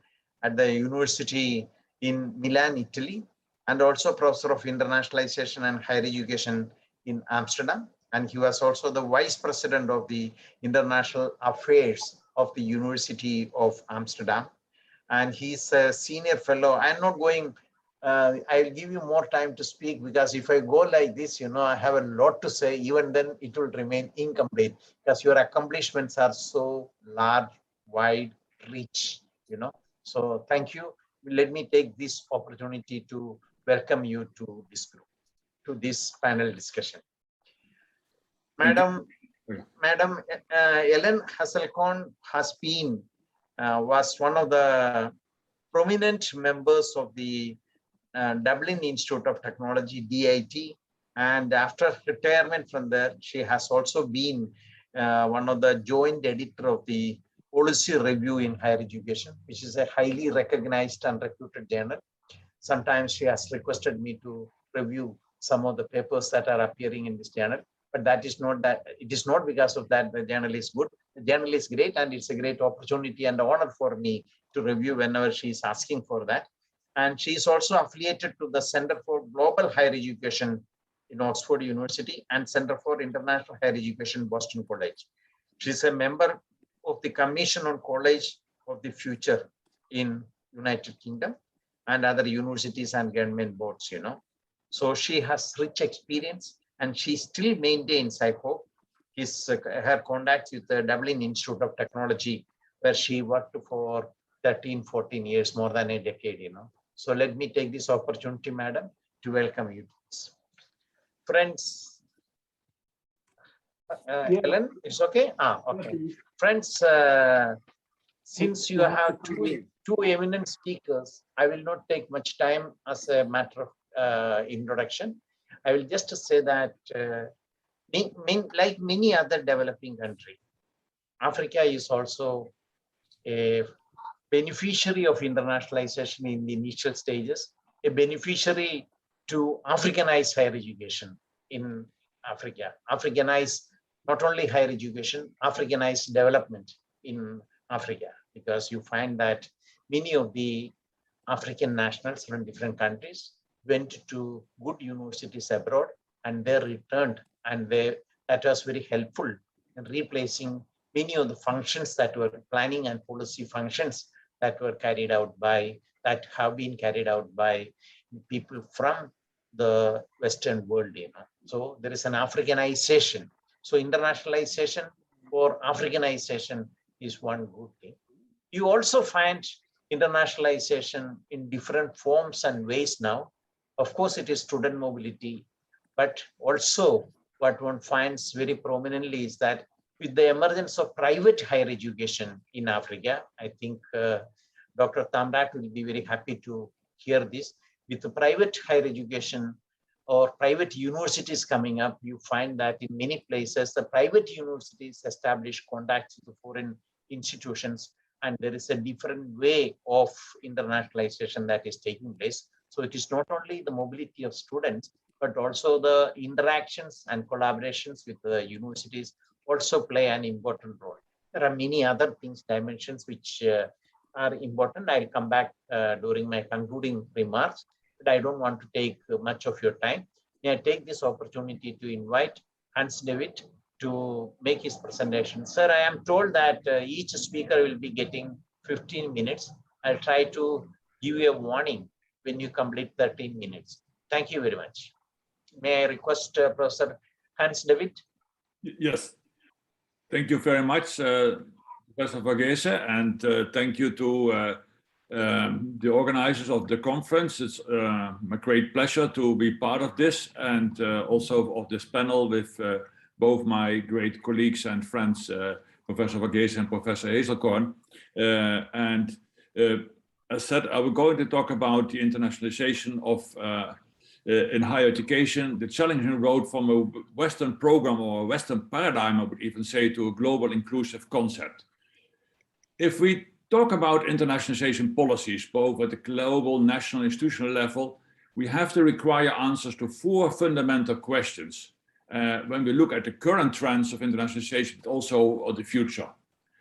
at the University in Milan, Italy, and also professor of internationalization and higher education in Amsterdam. And he was also the vice president of the international affairs of the University of Amsterdam. And he's a senior fellow. I'm not going, I'll give you more time to speak, because if I go like this, you know, I have a lot to say. Even then it will remain incomplete, because your accomplishments are so large, wide, rich, you know. So thank you. Let me take this opportunity to welcome you to this group, to this panel discussion. Madam Ellen Hasselkorn has been, was one of the prominent members of the Dublin Institute of Technology, DIT, and after retirement from there, she has also been one of the joint editor of the Policy Review in Higher Education, which is a highly recognized and reputed journal. Sometimes she has requested me to review some of the papers that are appearing in this journal, but that is not that, it is not because of that the journal is good. The journal is great, and it's a great opportunity and honor for me to review whenever she is asking for that. And she is also affiliated to the Center for Global Higher Education in Oxford University and Center for International Higher Education, Boston College. She is a member of the Commission on College of the Future in United Kingdom and other universities and government boards, you know. So she has rich experience, and she still maintains, I hope, her contacts with the Dublin Institute of Technology, where she worked for 13, 14 years, more than a decade, you know. So let me take this opportunity, madam, to welcome you. Friends, Ellen, it's okay? Okay. Friends, since you have two eminent speakers, I will not take much time as a matter of introduction. I will just say that like many other developing countries, Africa is also a beneficiary of internationalization in the initial stages, a beneficiary to Africanize higher education in Africa. Africanize not only higher education, Africanize development in Africa, because you find that many of the African nationals from different countries went to good universities abroad, and they returned, and that was very helpful in replacing many of the functions that were planning and policy functions that were carried out by, that have been carried out by people from the Western world, you know. So there is an Africanization. So internationalization or Africanization is one good thing. You also find internationalization in different forms and ways now. Of course, it is student mobility, but also what one finds very prominently is that with the emergence of private higher education in Africa, I think Dr. Tamrat will be very happy to hear this. With the private higher education or private universities coming up, you find that in many places, the private universities establish contacts with the foreign institutions, and there is a different way of internationalization that is taking place. So it is not only the mobility of students, but also the interactions and collaborations with the universities also play an important role. There are many other things, dimensions, which are important. I'll come back during my concluding remarks, but I don't want to take much of your time. May I take this opportunity to invite Hans David to make his presentation. Sir, I am told that each speaker will be getting 15 minutes. I'll try to give you a warning when you complete 13 minutes. Thank you very much. May I request Professor Hans David? Yes. Thank you very much, Professor Verghese, and thank you to the organizers of the conference. It's a great pleasure to be part of this, and also of this panel with both my great colleagues and friends, Professor Verghese and Professor Hazelkorn. As said, I will going to talk about the internationalization of in higher education, the challenging road from a Western program or a Western paradigm, I would even say, to a global inclusive concept. If we talk about internationalization policies, both at the global, national, institutional level, we have to require answers to 4 fundamental questions when we look at the current trends of internationalization, but also of the future.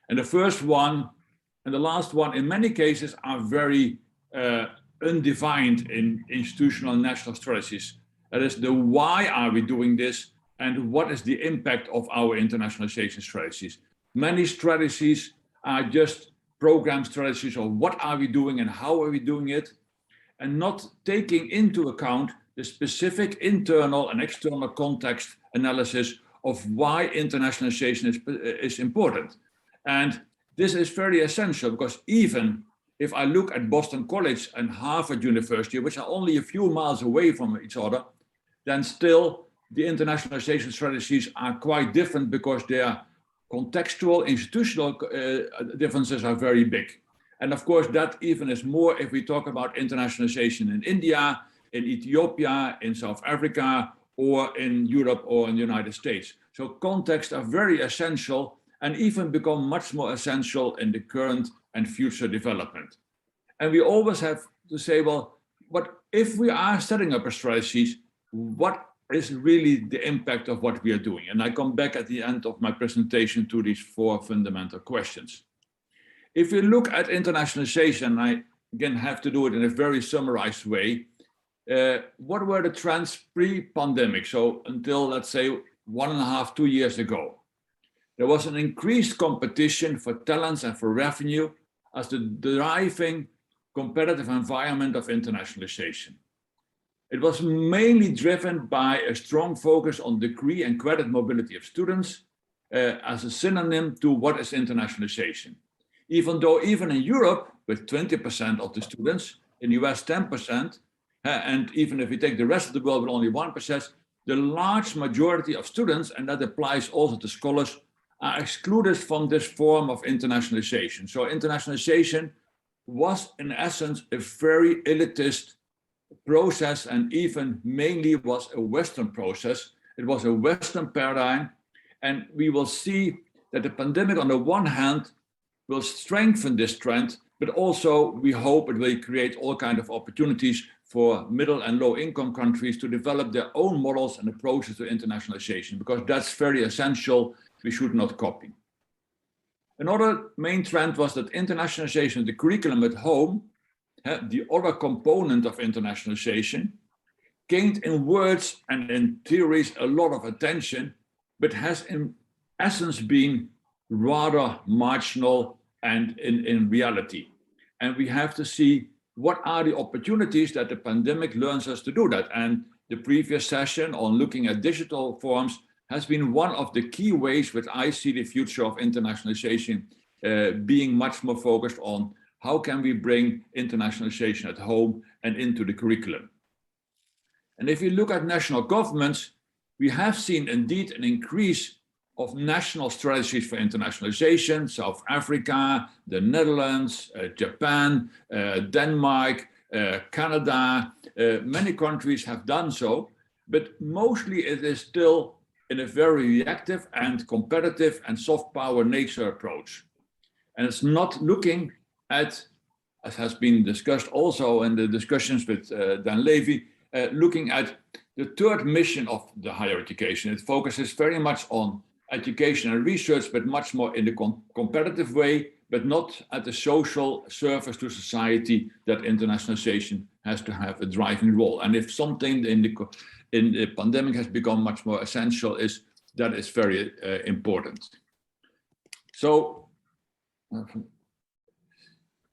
And the first one and the last one, in many cases, are very undefined in institutional national strategies. That is the why are we doing this and what is the impact of our internationalization strategies. Many strategies are just program strategies of what are we doing and how are we doing it, and not taking into account the specific internal and external context analysis of why internationalization is important. And this is very essential because even if I look at Boston College and Harvard University, which are only a few miles away from each other, then still the internationalization strategies are quite different because their contextual, institutional differences are very big. And of course, that even is more if we talk about internationalization in India, in Ethiopia, in South Africa, or in Europe or in the United States. So contexts are very essential and even become much more essential in the current and future development. And we always have to say, well, but if we are setting up a strategy, what is really the impact of what we are doing? And I come back at the end of my presentation to these 4 fundamental questions. If we look at internationalization, I again have to do it in a very summarized way. What were the trends pre-pandemic? So until, let's say, 1.5, 2 years ago. There was an increased competition for talents and for revenue as the driving competitive environment of internationalization. It was mainly driven by a strong focus on degree and credit mobility of students as a synonym to what is internationalization. Even though even in Europe, with 20% of the students, in the US 10%, and even if we take the rest of the world with only 1%, the large majority of students, and that applies also to scholars, are excluded from this form of internationalization. So internationalization was in essence a very elitist process and even mainly was a Western process. It was a Western paradigm. And we will see that the pandemic on the one hand will strengthen this trend, but also we hope it will create all kinds of opportunities for middle and low income countries to develop their own models and approaches to internationalization, because that's very essential. We should not copy. Another main trend was that internationalization of the curriculum at home, the other component of internationalization, gained in words and in theories a lot of attention, but has in essence been rather marginal and in reality. And we have to see what are the opportunities that the pandemic learns us to do that. And the previous session on looking at digital forms has been one of the key ways which I see the future of internationalization being much more focused on how can we bring internationalization at home and into the curriculum. And if you look at national governments, we have seen indeed an increase of national strategies for internationalization. South Africa, the Netherlands, Japan, Denmark, Canada, many countries have done so, but mostly it is still in a very reactive and competitive and soft power nature approach. And it's not looking at, as has been discussed also in the discussions with Dan Levy, looking at the third mission of the higher education. It focuses very much on education and research, but much more in the competitive way, but not at the social service to society that internationalization has to have a driving role. And if something in the pandemic has become much more essential, is that is very important. So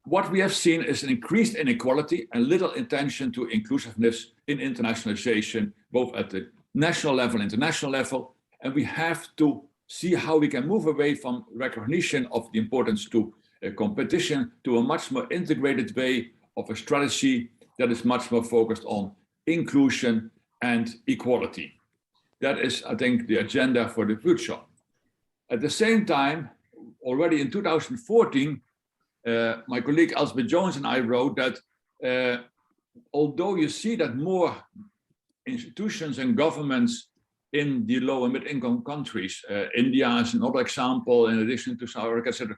what we have seen is an increased inequality and little attention to inclusiveness in internationalization, both at the national level, international level. And we have to see how we can move away from recognition of the importance to competition to a much more integrated way of a strategy that is much more focused on inclusion and equality. That is, I think, the agenda for the future. At the same time, already in 2014, my colleague Elspeth Jones and I wrote that although you see that more institutions and governments in the low and mid-income countries, India is another example, in addition to South Africa, etc.,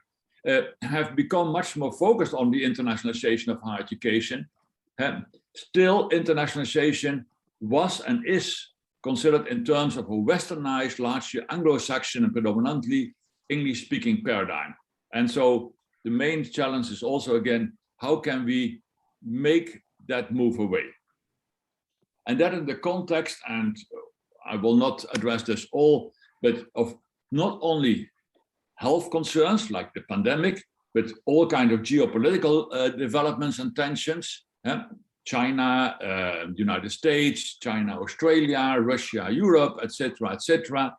have become much more focused on the internationalization of higher education. Still, internationalization was and is considered in terms of a westernized, largely Anglo-Saxon and predominantly English-speaking paradigm. And so the main challenge is also, again, how can we make that move away? And that in the context, and I will not address this all, but of not only health concerns like the pandemic, but all kinds of geopolitical developments and tensions. China, the United States, China, Australia, Russia, Europe, etc., etc.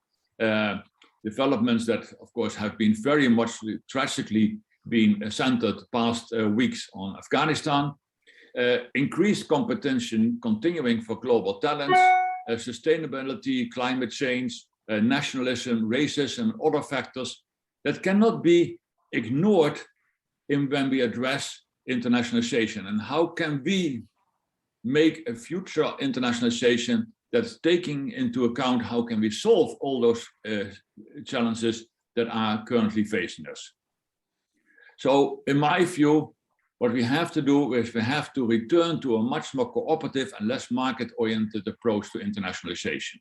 Developments that, of course, have been very much tragically been centered past weeks on Afghanistan. Increased competition continuing for global talents, sustainability, climate change, nationalism, racism, other factors that cannot be ignored when we address internationalization. And how can we make a future internationalization that's taking into account how can we solve all those challenges that are currently facing us? So in my view, what we have to do is we have to return to a much more cooperative and less market-oriented approach to internationalization.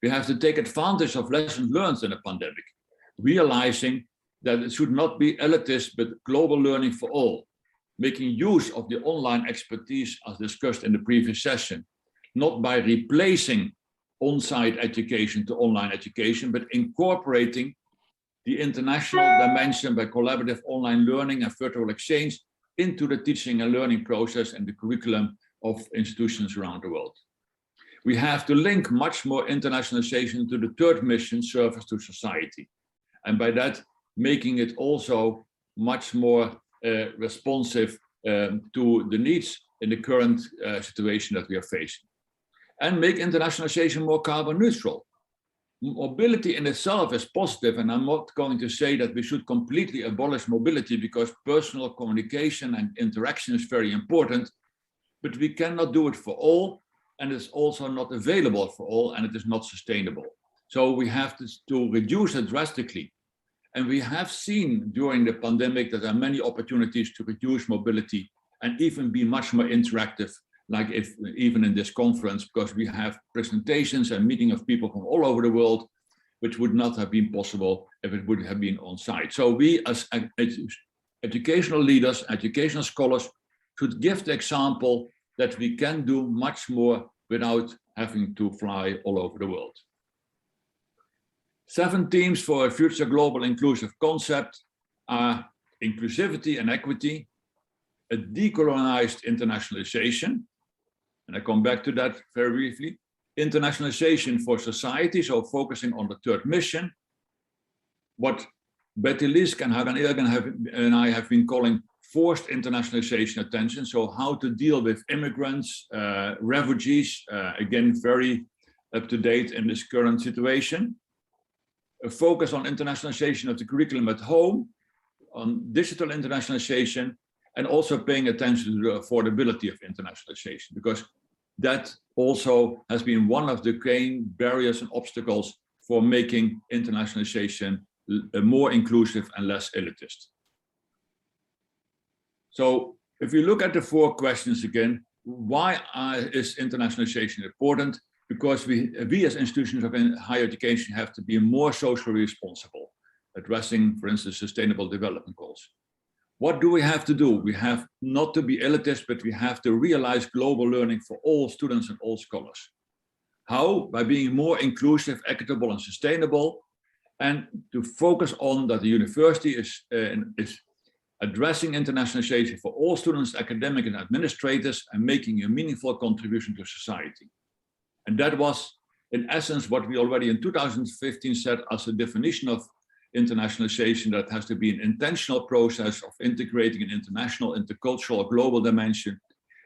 We have to take advantage of lessons learned in the pandemic, realizing that it should not be elitist, but global learning for all, making use of the online expertise as discussed in the previous session, not by replacing on-site education to online education, but incorporating the international dimension by collaborative online learning and virtual exchange into the teaching and learning process and the curriculum of institutions around the world. We have to link much more internationalization to the third mission, service to society. And by that, making it also much more responsive to the needs in the current situation that we are facing. And make internationalization more carbon neutral. Mobility in itself is positive, and I'm not going to say that we should completely abolish mobility because personal communication and interaction is very important, but we cannot do it for all, and it's also not available for all, and it is not sustainable. So we have to reduce it drastically. And we have seen during the pandemic that there are many opportunities to reduce mobility and even be much more interactive, like even in this conference, because we have presentations and meeting of people from all over the world, which would not have been possible if it would have been on site. So we as educational leaders, educational scholars, should give the example that we can do much more without having to fly all over the world. 7 themes for a future global inclusive concept are inclusivity and equity, a decolonized internationalization, and I come back to that very briefly, internationalization for society, so focusing on the third mission, what Betty Lisk and Hagan Ilgen and I have been calling forced internationalization attention, so how to deal with immigrants, refugees, again, very up to date in this current situation. A focus on internationalization of the curriculum at home, on digital internationalization, and also paying attention to the affordability of internationalization, because that also has been one of the main barriers and obstacles for making internationalization more inclusive and less elitist. So if we look at the 4 questions again, why is internationalization important? Because we as institutions of higher education have to be more socially responsible, addressing, for instance, sustainable development goals. What do we have to do? We have not to be elitist, but we have to realize global learning for all students and all scholars. How? By being more inclusive, equitable, and sustainable, and to focus on that the university is addressing internationalization for all students, academic and administrators, and making a meaningful contribution to society. And that was, in essence, what we already in 2015 said as a definition of internationalization, that has to be an intentional process of integrating an international, intercultural, global dimension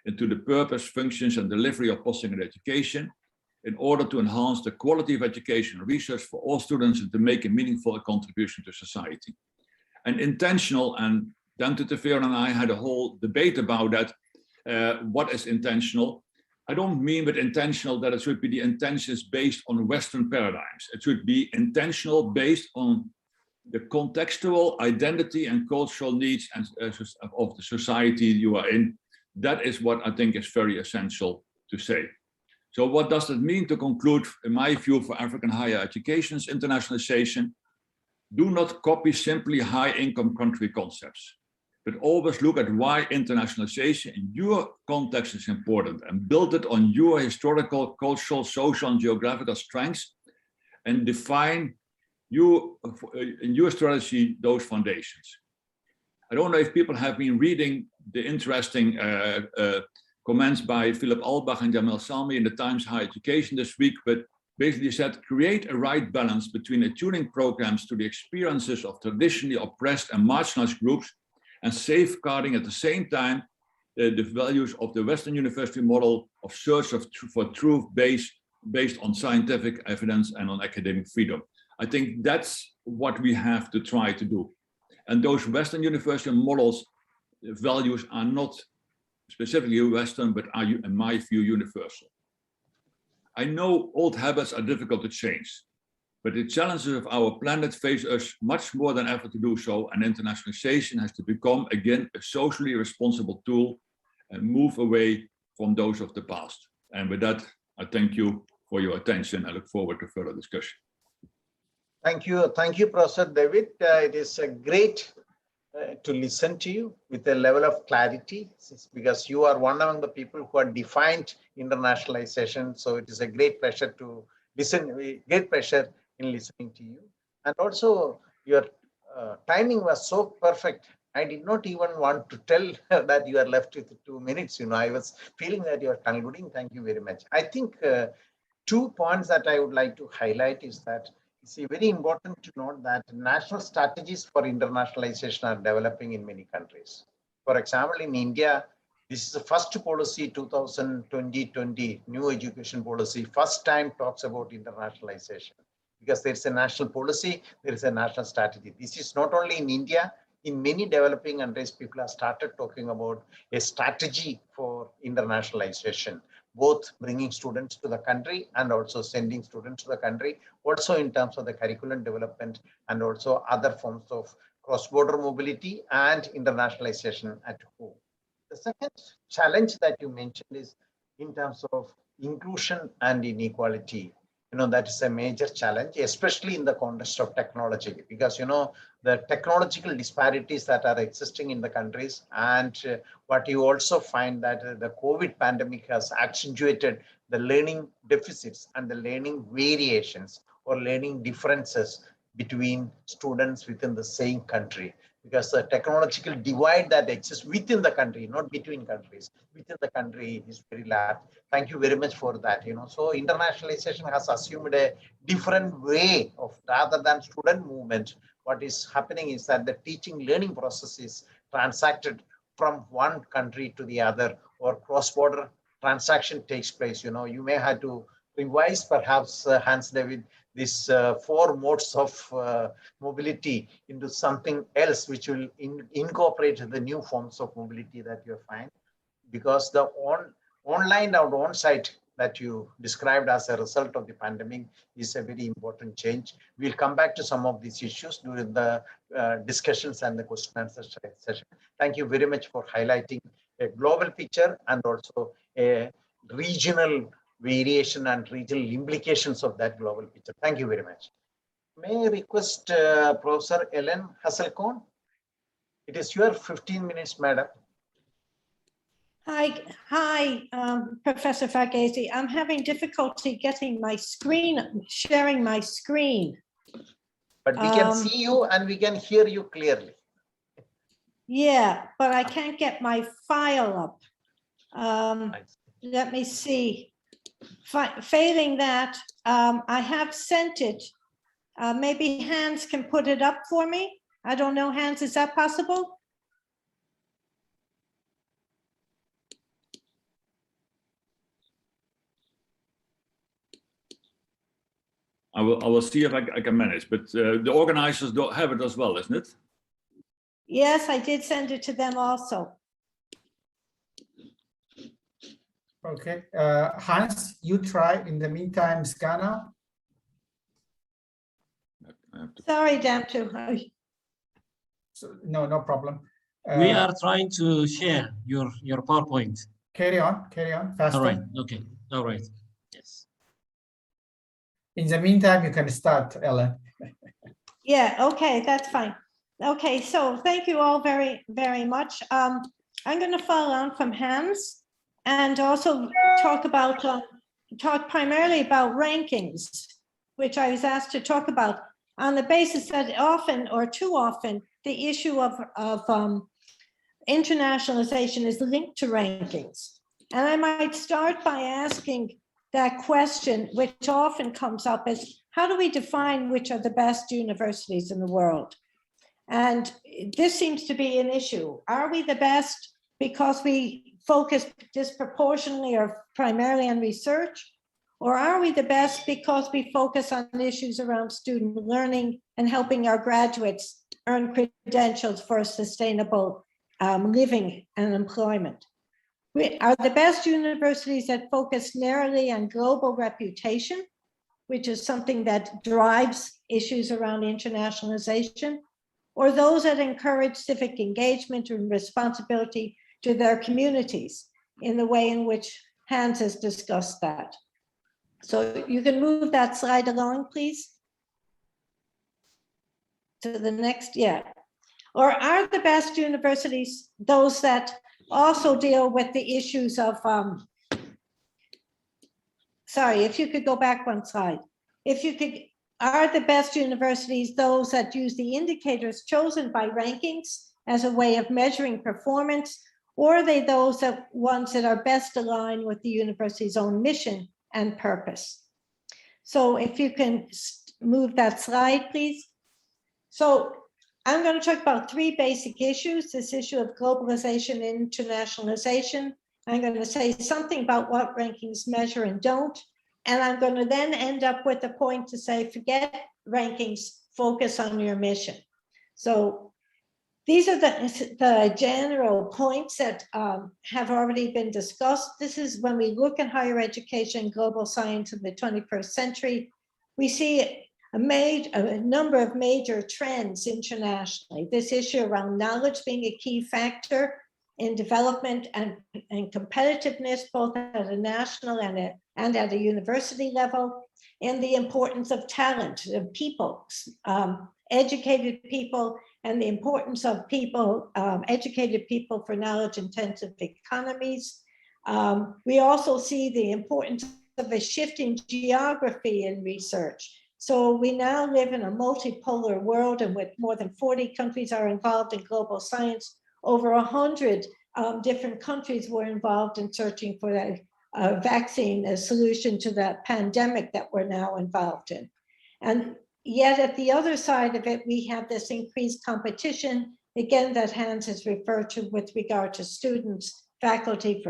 into the purpose, functions, and delivery of postgraduate education in order to enhance the quality of education and research for all students and to make a meaningful contribution to society. And intentional, and Dante Tefero and I had a whole debate about that. What is intentional? I don't mean with intentional that it should be the intentions based on Western paradigms. It should be intentional based on the contextual identity and cultural needs of the society you are in, That is what I think is very essential to say. So what does it mean to conclude, in my view, for African higher education's internationalization? Do not copy simply high-income country concepts, but always look at why internationalization in your context is important and build it on your historical, cultural, social, and geographical strengths, and define in your strategy those foundations. I don't know if people have been reading the interesting comments by Philip Albach and Jamal Salmi in the Times Higher Education this week, but basically said, create a right balance between attuning programs to the experiences of traditionally oppressed and marginalized groups and safeguarding at the same time the values of the Western university model of search for truth based on scientific evidence and on academic freedom. I think that's what we have to try to do. And those Western university models, values are not specifically Western, but are, in my view, universal. I know old habits are difficult to change, but the challenges of our planet face us much more than ever to do so, and internationalization has to become, again, a socially responsible tool and move away from those of the past. And with that, I thank you for your attention. I look forward to further discussion. Thank you, Professor David. It is great to listen to you with a level of clarity, because you are one among the people who are defined internationalization. So it is a great pleasure to listen, great pleasure in listening to you. And also your timing was so perfect. I did not even want to tell that you are left with 2 minutes. You know, I was feeling that you are concluding. Thank you very much. I think 2 points that I would like to highlight is that it's very important to note that national strategies for internationalization are developing in many countries. For example, in India, this is the first policy, 2020 new education policy, first time talks about internationalization, because there's a national policy, there is a national strategy. This is not only in India, in many developing countries, people have started talking about a strategy for internationalization, both bringing students to the country and also sending students to the country, also in terms of the curriculum development and also other forms of cross-border mobility and internationalization at home. The second challenge that you mentioned is in terms of inclusion and inequality. You know, that is a major challenge, especially in the context of technology, because, you know, the technological disparities that are existing in the countries, and what you also find that the COVID pandemic has accentuated the learning deficits and the learning variations or learning differences between students within the same country, because the technological divide that exists within the country, not between countries, within the country is very large. Thank you very much for that. You know, so internationalization has assumed a different way of, rather than student movement, what is happening is that the teaching learning process is transacted from one country to the other, or cross-border transaction takes place. You know, you may have to revise perhaps, Hans David, these 4 modes of mobility into something else, which will incorporate the new forms of mobility that you find, because the online or on-site that you described as a result of the pandemic is a very important change. We'll come back to some of these issues during the discussions and the question and answer session. Thank you very much for highlighting a global picture and also a regional variation and regional implications of that global picture. Thank you very much. May I request Professor Ellen Hasselkorn? It is your 15 minutes, madam. Hi, Professor Farghese. I'm having difficulty getting my screen, sharing my screen. But we can see you and we can hear you clearly. Yeah, but I can't get my file up. Let me see. Failing that, I have sent it. Maybe Hans can put it up for me. I don't know, Hans, is that possible? I will see if I can manage, but the organizers don't have it as well, isn't it? Yes, I did send it to them also. Okay, Hans, you try in the meantime, Scana. Sorry, Damtu. So, no problem. We are trying to share your PowerPoint. Carry on, faster. All right, okay, all right, yes. In the meantime, you can start, Ellen. Yeah, okay, that's fine. Okay, so thank you all very, very much. I'm going to follow on from Hans and also talk primarily about rankings, which I was asked to talk about on the basis that often or too often the issue of internationalization is linked to rankings. And I might start by asking that question, which often comes up, is how do we define which are the best universities in the world? And this seems to be an issue. Are we the best because we focus disproportionately or primarily on research? Or are we the best because we focus on issues around student learning and helping our graduates earn credentials for sustainable living and employment? We are the best universities that focus narrowly on global reputation, which is something that drives issues around internationalization, or those that encourage civic engagement and responsibility to their communities in the way in which Hans has discussed that. So you can move that slide along, please. To the next, yeah. Or are the best universities those that also deal with the issues of, sorry, if you could go back one slide. If you could, are the best universities those that use the indicators chosen by rankings as a way of measuring performance, or are they those ones that are best aligned with the university's own mission and purpose? So if you can move that slide, please. So I'm going to talk about three basic issues, this issue of globalization and internationalization. I'm going to say something about what rankings measure and don't. And I'm going to then end up with a point to say, forget rankings, focus on your mission. So these are the general points that have already been discussed. This is when we look at higher education, global science in the 21st century, we see a number of major trends internationally. This issue around knowledge being a key factor in development and competitiveness, both at a national and at a university level, and the importance of talent, of people, educated people, and the importance of people, educated people for knowledge-intensive economies. We also see the importance of a shift in geography in research. So we now live in a multipolar world, and with more than 40 countries are involved in global science, over 100 different countries were involved in searching for a vaccine, a solution to that pandemic that we're now involved in. And yet at the other side of it, we have this increased competition, again, that Hans has referred to with regard to students, faculty,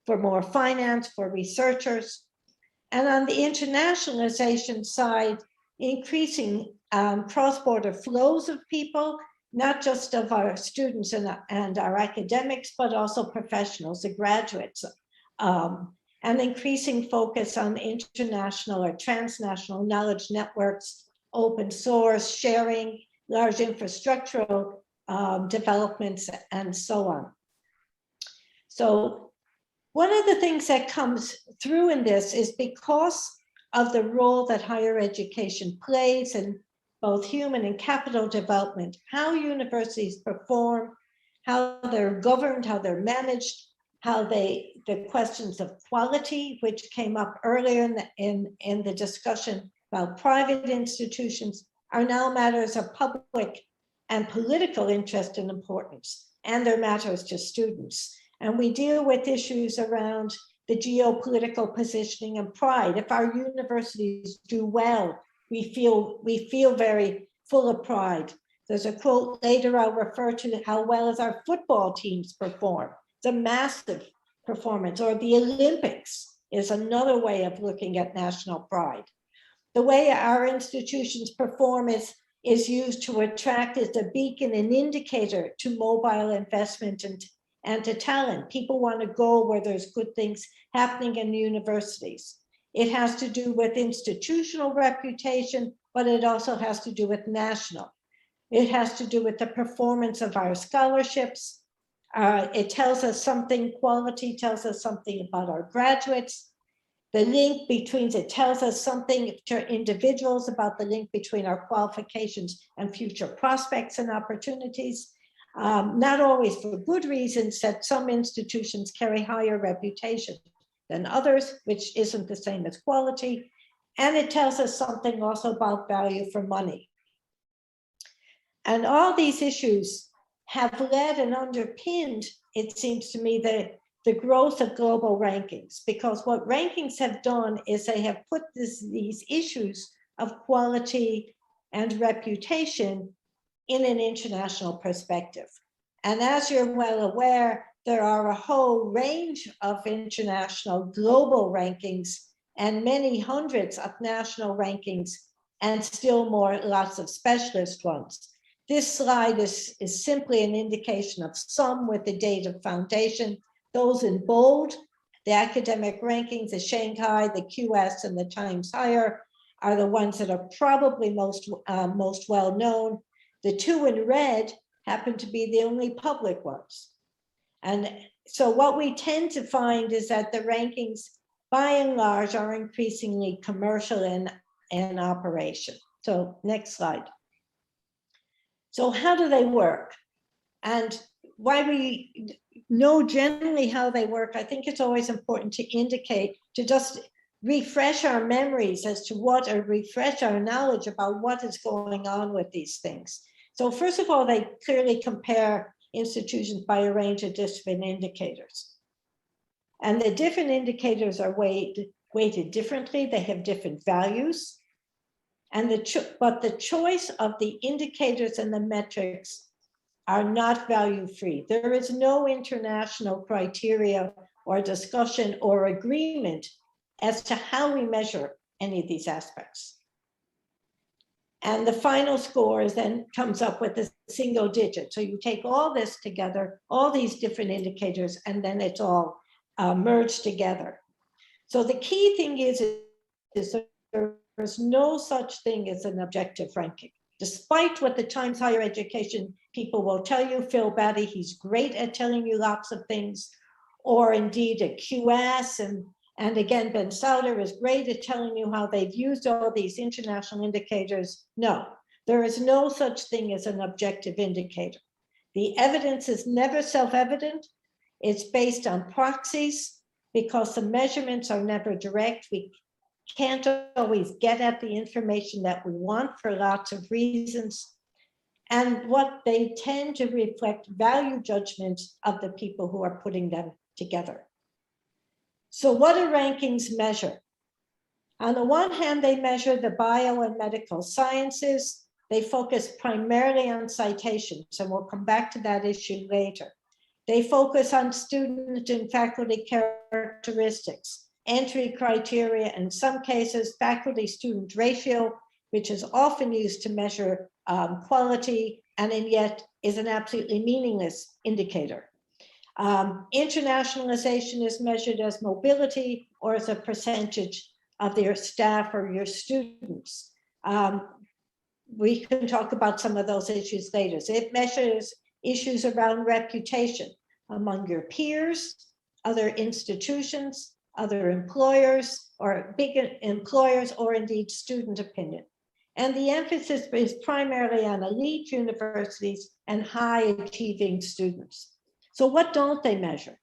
for more finance, for researchers. And on the internationalization side, increasing cross-border flows of people, not just of our students and our academics, but also professionals, the graduates, and increasing focus on international or transnational knowledge networks, open source, sharing, large infrastructural developments, and so on. So one of the things that comes through in this is because of the role that higher education plays in both human and capital development, how universities perform, how they're governed, how they're managed, how the questions of quality, which came up earlier in the discussion about private institutions, are now matters of public and political interest and importance, and they're matters to students. And we deal with issues around the geopolitical positioning and pride. If our universities do well, we feel very full of pride. There's a quote later I'll refer to, how well as our football teams perform. It's a massive performance. Or the Olympics is another way of looking at national pride. The way our institutions perform is used to attract as a beacon and indicator to mobile investment and to talent. People want to go where there's good things happening in universities. It has to do with institutional reputation, but it also has to do with national. It has to do with the performance of our scholarships. It tells us something, quality tells us something about our graduates. The link between, it tells us something to individuals about the link between our qualifications and future prospects and opportunities. Not always for good reasons, that some institutions carry higher reputation than others, which isn't the same as quality. And it tells us something also about value for money. And all these issues have led and underpinned, it seems to me, the growth of global rankings, because what rankings have done is they have put these issues of quality and reputation in an international perspective. And as you're well aware, there are a whole range of international global rankings and many hundreds of national rankings, and still more, lots of specialist ones. This slide is simply an indication of some with the date of foundation. Those in bold, the academic rankings, the Shanghai, the QS, and the Times Higher are the ones that are probably most well known. The two in red happen to be the only public ones. And so what we tend to find is that the rankings, by and large, are increasingly commercial in operation. So next slide. So how do they work? And why we know generally how they work, I think it's always important to indicate, to just refresh our memories as to what, or refresh our knowledge about what is going on with these things. So first of all, they clearly compare institutions by a range of different indicators. And the different indicators are weighted differently. They have different values. And but the choice of the indicators and the metrics are not value-free. There is no international criteria or discussion or agreement as to how we measure any of these aspects. And the final score then comes up with a single digit. So you take all this together, all these different indicators, and then it's all merged together. So the key thing is there's no such thing as an objective ranking. Despite what the Times Higher Education people will tell you, Phil Batty, he's great at telling you lots of things, or indeed a QS, and again, Ben Sauter is great at telling you how they've used all these international indicators. No, there is no such thing as an objective indicator. The evidence is never self-evident. It's based on proxies because the measurements are never direct. We can't always get at the information that we want for lots of reasons. And what they tend to reflect value judgments of the people who are putting them together. So what do rankings measure? On the one hand, they measure the bio and medical sciences. They focus primarily on citations, and we'll come back to that issue later. They focus on student and faculty characteristics, entry criteria, in some cases, faculty-student ratio, which is often used to measure quality, and yet is an absolutely meaningless indicator. Internationalization is measured as mobility or as a percentage of their staff or your students. We can talk about some of those issues later. So it measures issues around reputation among your peers, other institutions, other employers, or big employers, or indeed student opinion. And the emphasis is primarily on elite universities and high achieving students. So what don't they measure?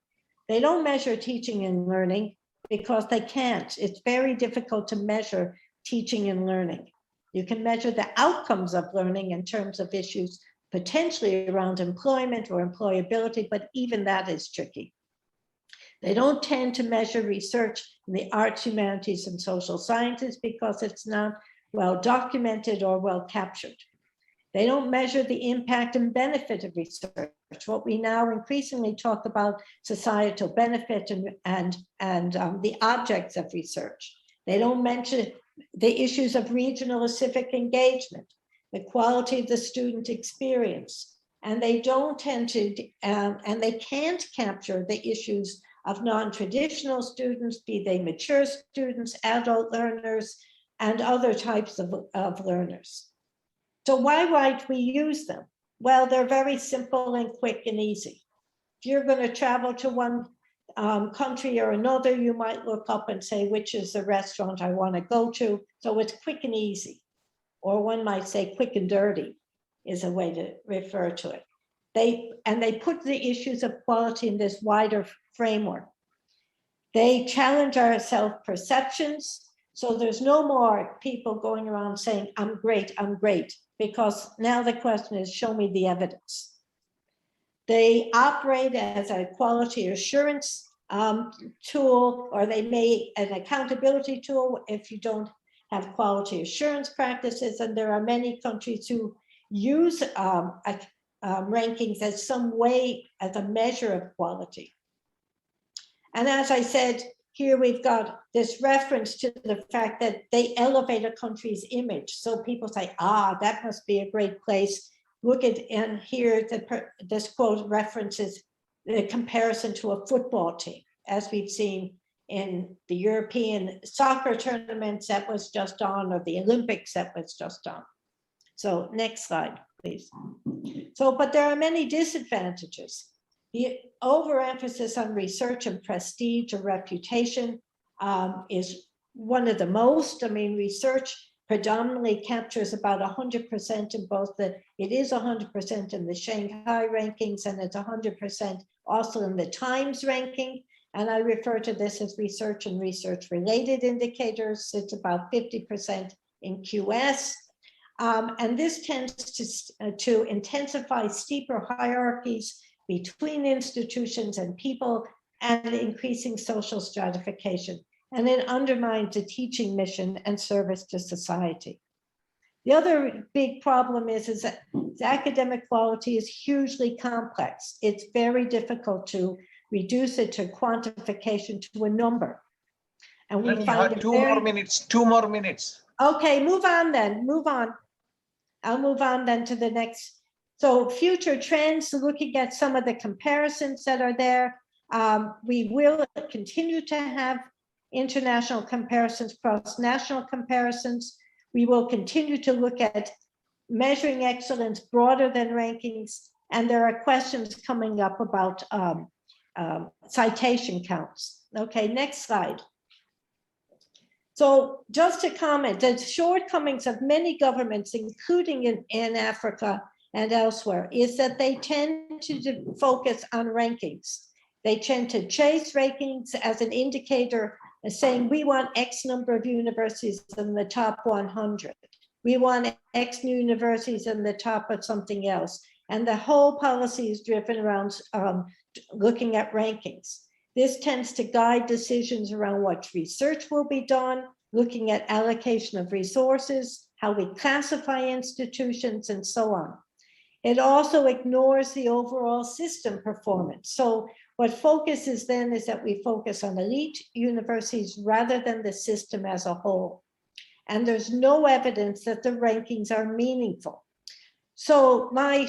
They don't measure teaching and learning because they can't. It's very difficult to measure teaching and learning. You can measure the outcomes of learning in terms of issues potentially around employment or employability, but even that is tricky. They don't tend to measure research in the arts, humanities, and social sciences because it's not well documented or well captured. They don't measure the impact and benefit of research. What we now increasingly talk about societal benefit and the objects of research. They don't mention the issues of regional or civic engagement, the quality of the student experience, and they don't tend to, and they can't capture the issues of non-traditional students, be they mature students, adult learners, and other types of learners. So why might we use them? Well, they're very simple and quick and easy. If you're going to travel to one country or another, you might look up and say, which is the restaurant I want to go to? So it's quick and easy. Or one might say quick and dirty is a way to refer to it. They put the issues of quality in this wider framework. They challenge our self-perceptions. So there's no more people going around saying, I'm great, because now the question is, show me the evidence. They operate as a quality assurance tool, or they may an accountability tool if you don't have quality assurance practices. And there are many countries who use rankings as some way, as a measure of quality. And as I said, here we've got this reference to the fact that they elevate a country's image. So people say, that must be a great place. Look at, and here this quote references the comparison to a football team, as we've seen in the European soccer tournaments that was just on, or the Olympics that was just on. So next slide, please. So, but there are many disadvantages. The overemphasis on research and prestige or reputation is one of the most. I mean, research predominantly captures about 100% in both it is 100% in the Shanghai rankings, and it's 100% also in the Times ranking. And I refer to this as research and research-related indicators. It's about 50% in QS. And this tends to intensify steeper hierarchies between institutions and people, and increasing social stratification. And it undermines the teaching mission and service to society. The other big problem is that academic quality is hugely complex. It's very difficult to reduce it to quantification to a number. And we find it 2 more minutes, 2 more minutes. Okay, move on then, move on. I'll move on then to the next. So future trends, looking at some of the comparisons that are there. We will continue to have international comparisons, cross-national comparisons. We will continue to look at measuring excellence broader than rankings. And there are questions coming up about citation counts. Okay, next slide. So just to comment, the shortcomings of many governments, including in Africa and elsewhere, is that they tend to focus on rankings. They tend to chase rankings as an indicator, saying we want X number of universities in the top 100. We want X new universities in the top of something else. And the whole policy is driven around looking at rankings. This tends to guide decisions around what research will be done, looking at allocation of resources, how we classify institutions, and so on. It also ignores the overall system performance. So what focuses then is that we focus on elite universities rather than the system as a whole. And there's no evidence that the rankings are meaningful. So my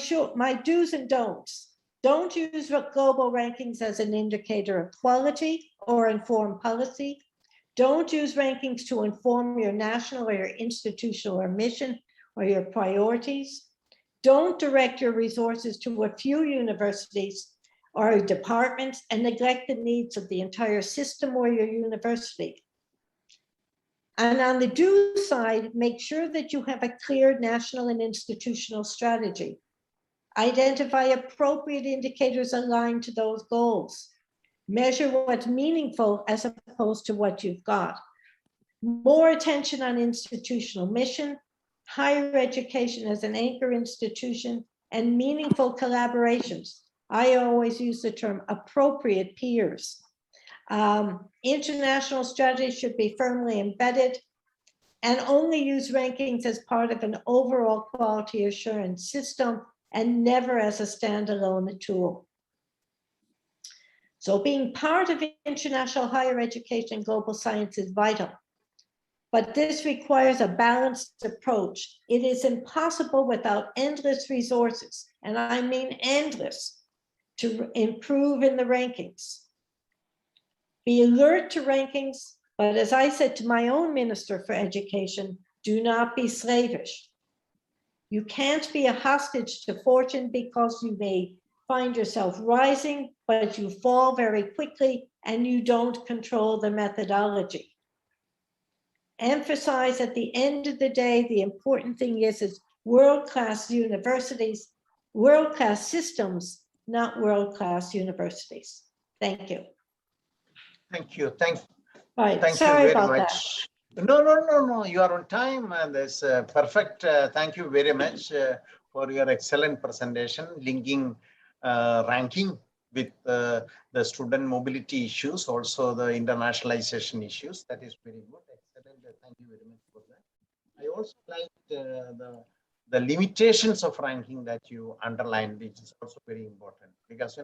do's and don'ts. Don't use global rankings as an indicator of quality or inform policy. Don't use rankings to inform your national or your institutional or mission or your priorities. Don't direct your resources to a few universities or departments and neglect the needs of the entire system or your university. And on the do side, make sure that you have a clear national and institutional strategy. Identify appropriate indicators aligned to those goals. Measure what's meaningful as opposed to what you've got. More attention on institutional mission, higher education as an anchor institution, and meaningful collaborations. I always use the term appropriate peers. International strategy should be firmly embedded, and only use rankings as part of an overall quality assurance system and never as a standalone tool. So being part of international higher education and global science is vital, but this requires a balanced approach. It is impossible without endless resources, and I mean endless, to improve in the rankings. Be alert to rankings, but as I said to my own Minister for Education, do not be slavish. You can't be a hostage to fortune because you may find yourself rising, but you fall very quickly and you don't control the methodology. Emphasize at the end of the day, the important thing is world-class universities, world-class systems, not world-class universities. Thank you. Thank you. Right, Thank you sorry very about much. No. You are on time, and it's perfect. Thank you very much for your excellent presentation, linking ranking with the student mobility issues, also the internationalization issues. That is very good. Excellent. Thank you very much for that. I also like the limitations of ranking that you underlined, which is also very important, because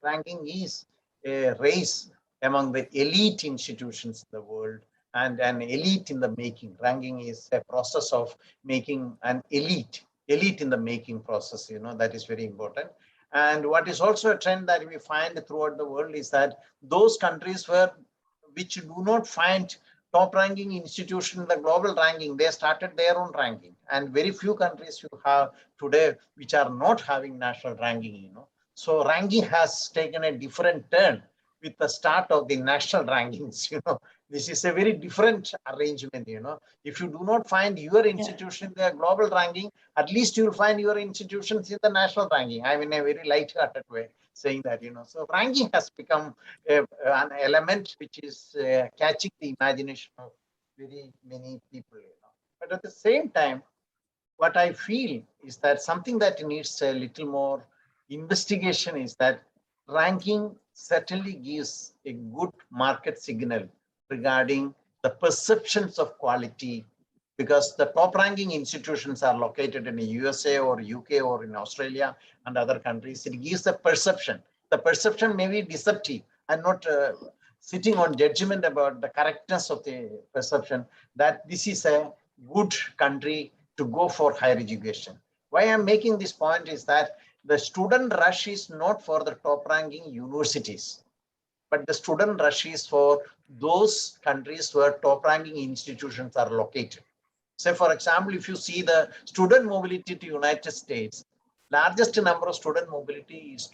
ranking is a race among the elite institutions in the world and an elite in the making. Ranking is a process of making an elite in the making process, that is very important. And what is also a trend that we find throughout the world is that those countries which do not find top ranking institution in the global ranking, they started their own ranking. And very few countries you have today which are not having national ranking, So ranking has taken a different turn with the start of the national rankings. This is a very different arrangement. If you do not find your institution in the global ranking, at least you'll find your institutions in the national ranking. I'm in a very light-hearted way saying that. So ranking has become an element which is catching the imagination of very many people. But at the same time, what I feel is that something that needs a little more investigation is that ranking certainly gives a good market signal regarding the perceptions of quality, because the top ranking institutions are located in the USA or UK or in Australia and other countries. It gives a perception. The perception may be deceptive. I'm not sitting on judgment about the correctness of the perception that this is a good country to go for higher education. Why I'm making this point is that the student rush is not for the top ranking universities, but the student rush is for those countries where top ranking institutions are located. Say, for example, if you see the student mobility to United States, largest number of student mobility is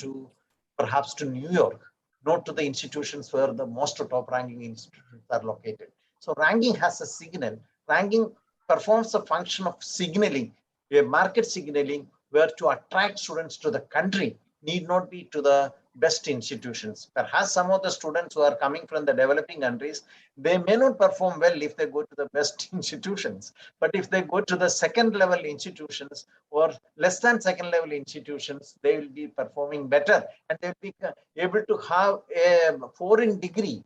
perhaps to New York, not to the institutions where the most top ranking institutions are located. So ranking has a signal. Ranking performs a function of signaling, a market signaling, where to attract students to the country need not be to the best institutions. Perhaps some of the students who are coming from the developing countries, they may not perform well if they go to the best institutions. But if they go to the second level institutions or less than second level institutions, they will be performing better and they'll be able to have a foreign degree,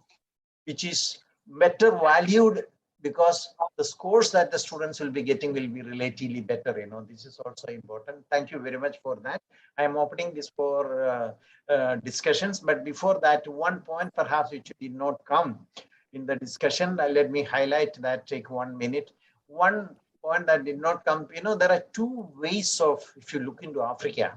which is better valued because the scores that the students will be getting will be relatively better. This is also important. Thank you very much for that. I am opening this for discussions, but before that, one point perhaps which did not come in the discussion, let me highlight that, take 1 minute. One point that did not come, there are two ways of, if you look into Africa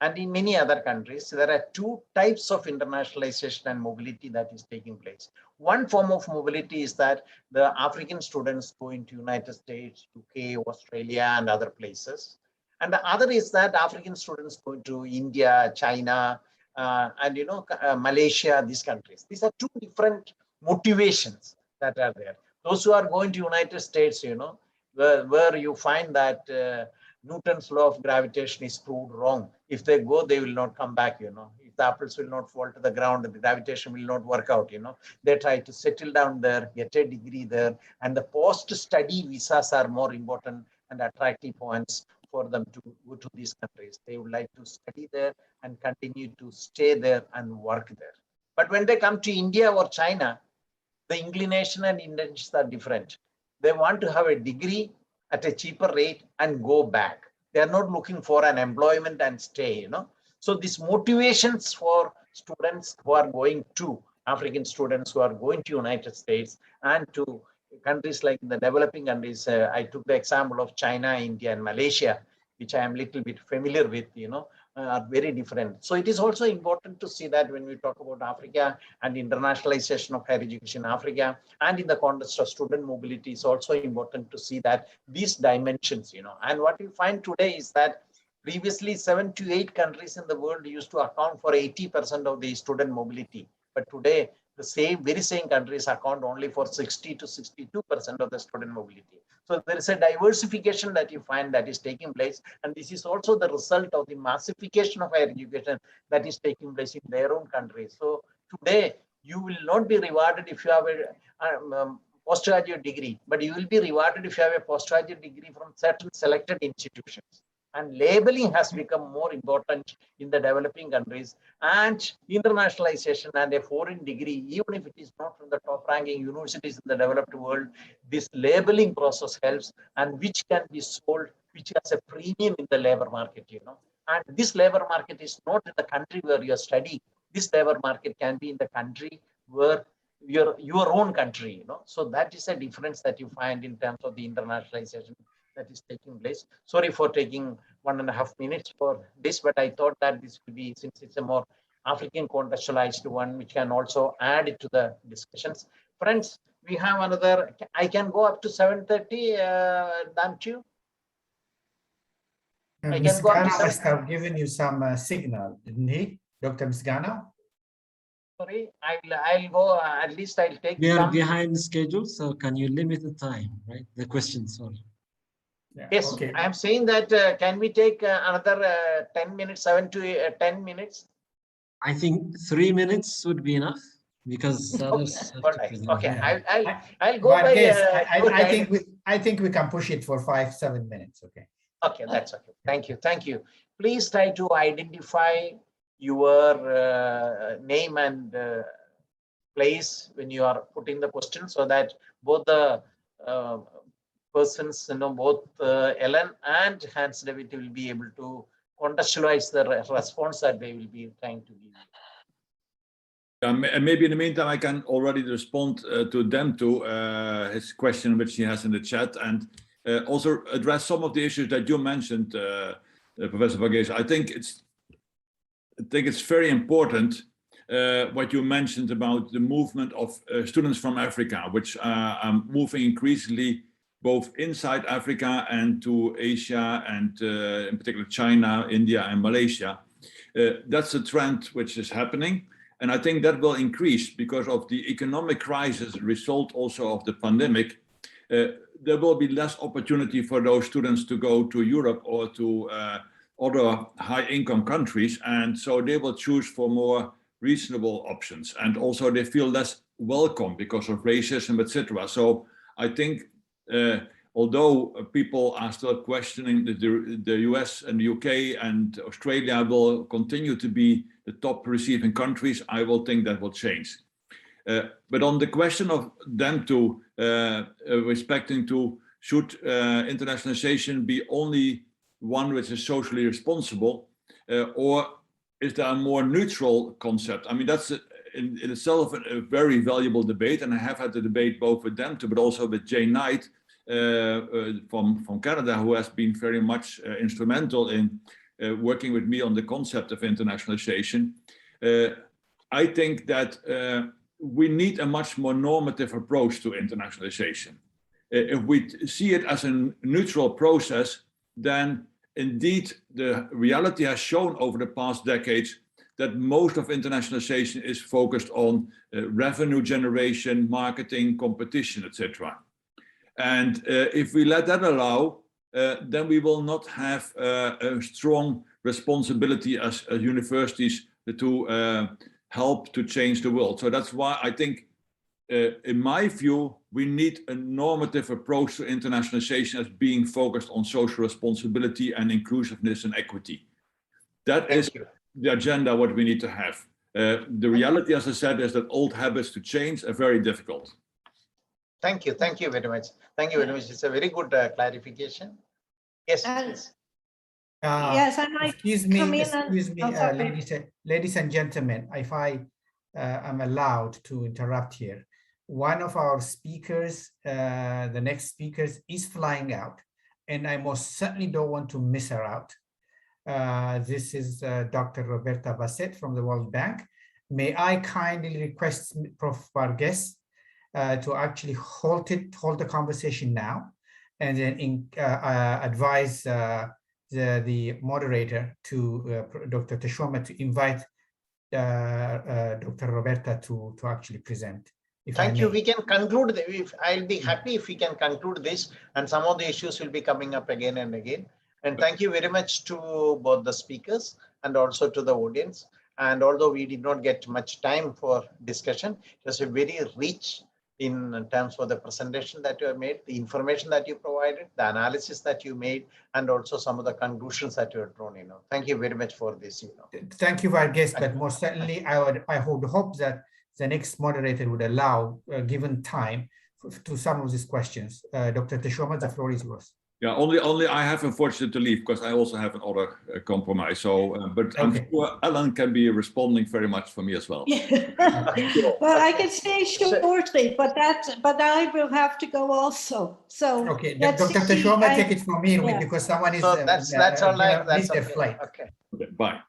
and in many other countries, there are two types of internationalization and mobility that is taking place. One form of mobility is that the African students go into United States, UK, Australia, and other places. And the other is that African students go to India, China, and Malaysia, these countries. These are two different motivations that are there. Those who are going to United States, where you find that Newton's law of gravitation is proved wrong. If they go, they will not come back, If the apples will not fall to the ground, the gravitation will not work out, They try to settle down there, get a degree there, and the post-study visas are more important and attractive points for them to go to these countries. They would like to study there and continue to stay there and work there. But when they come to India or China, the inclination and intentions are different. They want to have a degree at a cheaper rate and go back. They are not looking for an employment and stay, So these motivations for students who are going to, African students who are going to United States and to countries like the developing countries, I took the example of China, India, and Malaysia, which I am a little bit familiar with, are very different. So it is also important to see that when we talk about Africa and internationalization of higher education in Africa, and in the context of student mobility, it's also important to see that these dimensions, and what we find today is that previously 7 to 8 countries in the world used to account for 80% of the student mobility. But today, the very same countries account only for 60 to 62% of the student mobility. So there is a diversification that you find that is taking place. And this is also the result of the massification of higher education that is taking place in their own countries. So today, you will not be rewarded if you have a postgraduate degree, but you will be rewarded if you have a postgraduate degree from certain selected institutions. And labeling has become more important in the developing countries, and internationalization and a foreign degree, even if it is not from the top ranking universities in the developed world, this labeling process helps, and which can be sold, which has a premium in the labor market, And this labor market is not in the country where you are studying. This labor market can be in the country where your own country, So that is a difference that you find in terms of the internationalization that is taking place. Sorry for taking 1.5 minutes for this, but I thought that this will be, since it's a more African contextualized one, which can also add it to the discussions. Friends, we have another, I can go up to 7:30, don't you? Ms. Ghana must have given you some signal, didn't he? Dr. Ms. Ghana? Sorry, I'll go, at least I'll take We are some. behind schedule, so can you limit the time, right? The questions, sorry. Yeah, yes, okay. I am saying that can we take another 10 minutes, 7 to 10 minutes? I think 3 minutes would be enough because others have to present. Okay, Yeah. I'll go by. I think we can push it for 5-7 minutes. Okay. Okay, that's okay. Thank you. Please try to identify your name and place when you are putting the question, so that both the persons, both Ellen and Hans David will be able to contextualize the response that they will be trying to give. And maybe in the meantime, I can already respond to them to his question, which he has in the chat, and also address some of the issues that you mentioned, Professor Varghese. I think it's very important what you mentioned about the movement of students from Africa, which are moving increasingly both inside Africa and to Asia, and in particular China, India, and Malaysia. That's a trend which is happening. And I think that will increase because of the economic crisis, result also of the pandemic. There will be less opportunity for those students to go to Europe or to other high-income countries. And so they will choose for more reasonable options. And also they feel less welcome because of racism, etc. So I think although people are still questioning the US and the UK and Australia will continue to be the top receiving countries, I will think that will change. But on the question of them to respecting to should internationalization be only one which is socially responsible, or is there a more neutral concept? I mean, that's in itself a very valuable debate, and I have had the debate both with them, but also with Jay Knight from Canada, who has been very much instrumental in working with me on the concept of internationalization. I think that we need a much more normative approach to internationalization. If we see it as a neutral process, then indeed the reality has shown over the past decades that most of internationalization is focused on revenue generation, marketing, competition, etc. And if we let that allow, then we will not have a strong responsibility as universities to help to change the world. So that's why I think, in my view, we need a normative approach to internationalization as being focused on social responsibility and inclusiveness and equity. That is the agenda, what we need to have. The reality, as I said, is that old habits to change are very difficult. Thank you very much. It's a very good clarification. Yes, please. Yes, I might excuse me, and, ladies and gentlemen, if I am allowed to interrupt here. One of our speakers, the next speakers, is flying out, and I most certainly don't want to miss her out. This is Dr. Roberta Bassett from the World Bank. May I kindly request Prof. Varghese to actually hold the conversation now, and then advise the moderator to Dr. Teshome to invite Dr. Roberta to actually present. Thank you. We can conclude. I'll be happy if we can conclude this, and some of the issues will be coming up again and again. And thank you very much to both the speakers and also to the audience. And although we did not get much time for discussion, it was a very rich in terms of the presentation that you have made, the information that you provided, the analysis that you made, and also some of the conclusions that you have drawn. Thank you very much for this. Thank you, Varghese. But most certainly, I would hope that the next moderator would allow, given time, to some of these questions. Dr. Teshome, the floor is yours. Yeah, only I have unfortunately to leave because I also have another compromise. So, but okay. I'm sure Ellen can be responding very much for me as well. Well, I can say shortly, but I will have to go also. So okay, Dr. Teshome, take it from me because someone is. So that's all right. That's their flight. Okay. Okay. Bye.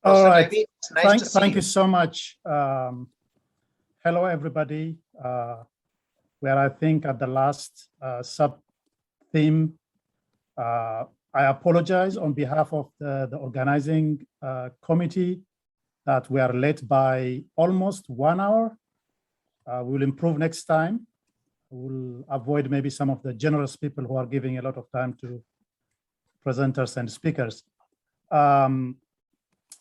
All right. Thank you so much. Hello, everybody. We are, I think, at the last sub-theme. I apologize on behalf of the organizing committee that we are late by almost 1 hour. We'll improve next time. We'll avoid maybe some of the generous people who are giving a lot of time to presenters and speakers.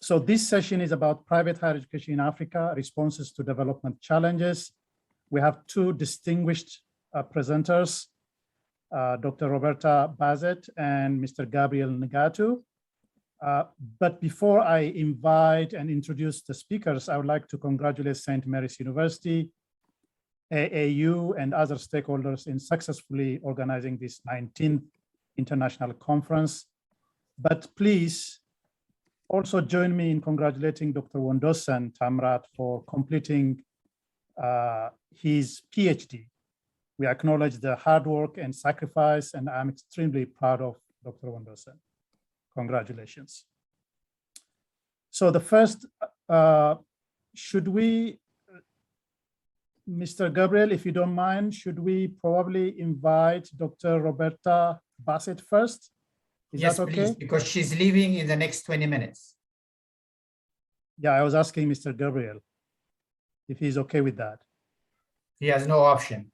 So this session is about private higher education in Africa, responses to development challenges. We have two distinguished presenters, Dr. Roberta Bassett and Mr. Gabriel Ngatu. But before I invite and introduce the speakers, I would like to congratulate St. Mary's University, AAU, and other stakeholders in successfully organizing this 19th international conference. But please also join me in congratulating Dr. Wondosen Tamrat for completing his PhD. We acknowledge the hard work and sacrifice, and I'm extremely proud of Dr. Wondosen. Congratulations. So the first, should we, Mr. Gabriel, if you don't mind, should we probably invite Dr. Roberta Bassett first? Is yes, that okay? please, because she's leaving in the next 20 minutes. Yeah, I was asking Mr. Gabriel if he's okay with that. He has no option.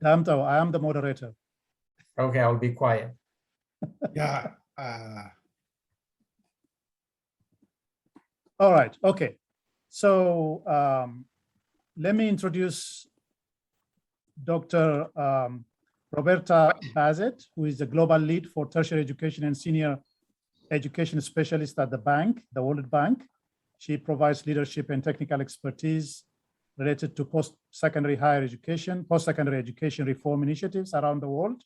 Damto, I am the moderator. Okay, I'll be quiet. Yeah. All right, okay. So let me introduce Dr. Roberta Bassett, who is the global lead for tertiary education and senior education specialist at the bank, the World Bank. She provides leadership and technical expertise related to post-secondary education reform initiatives around the world.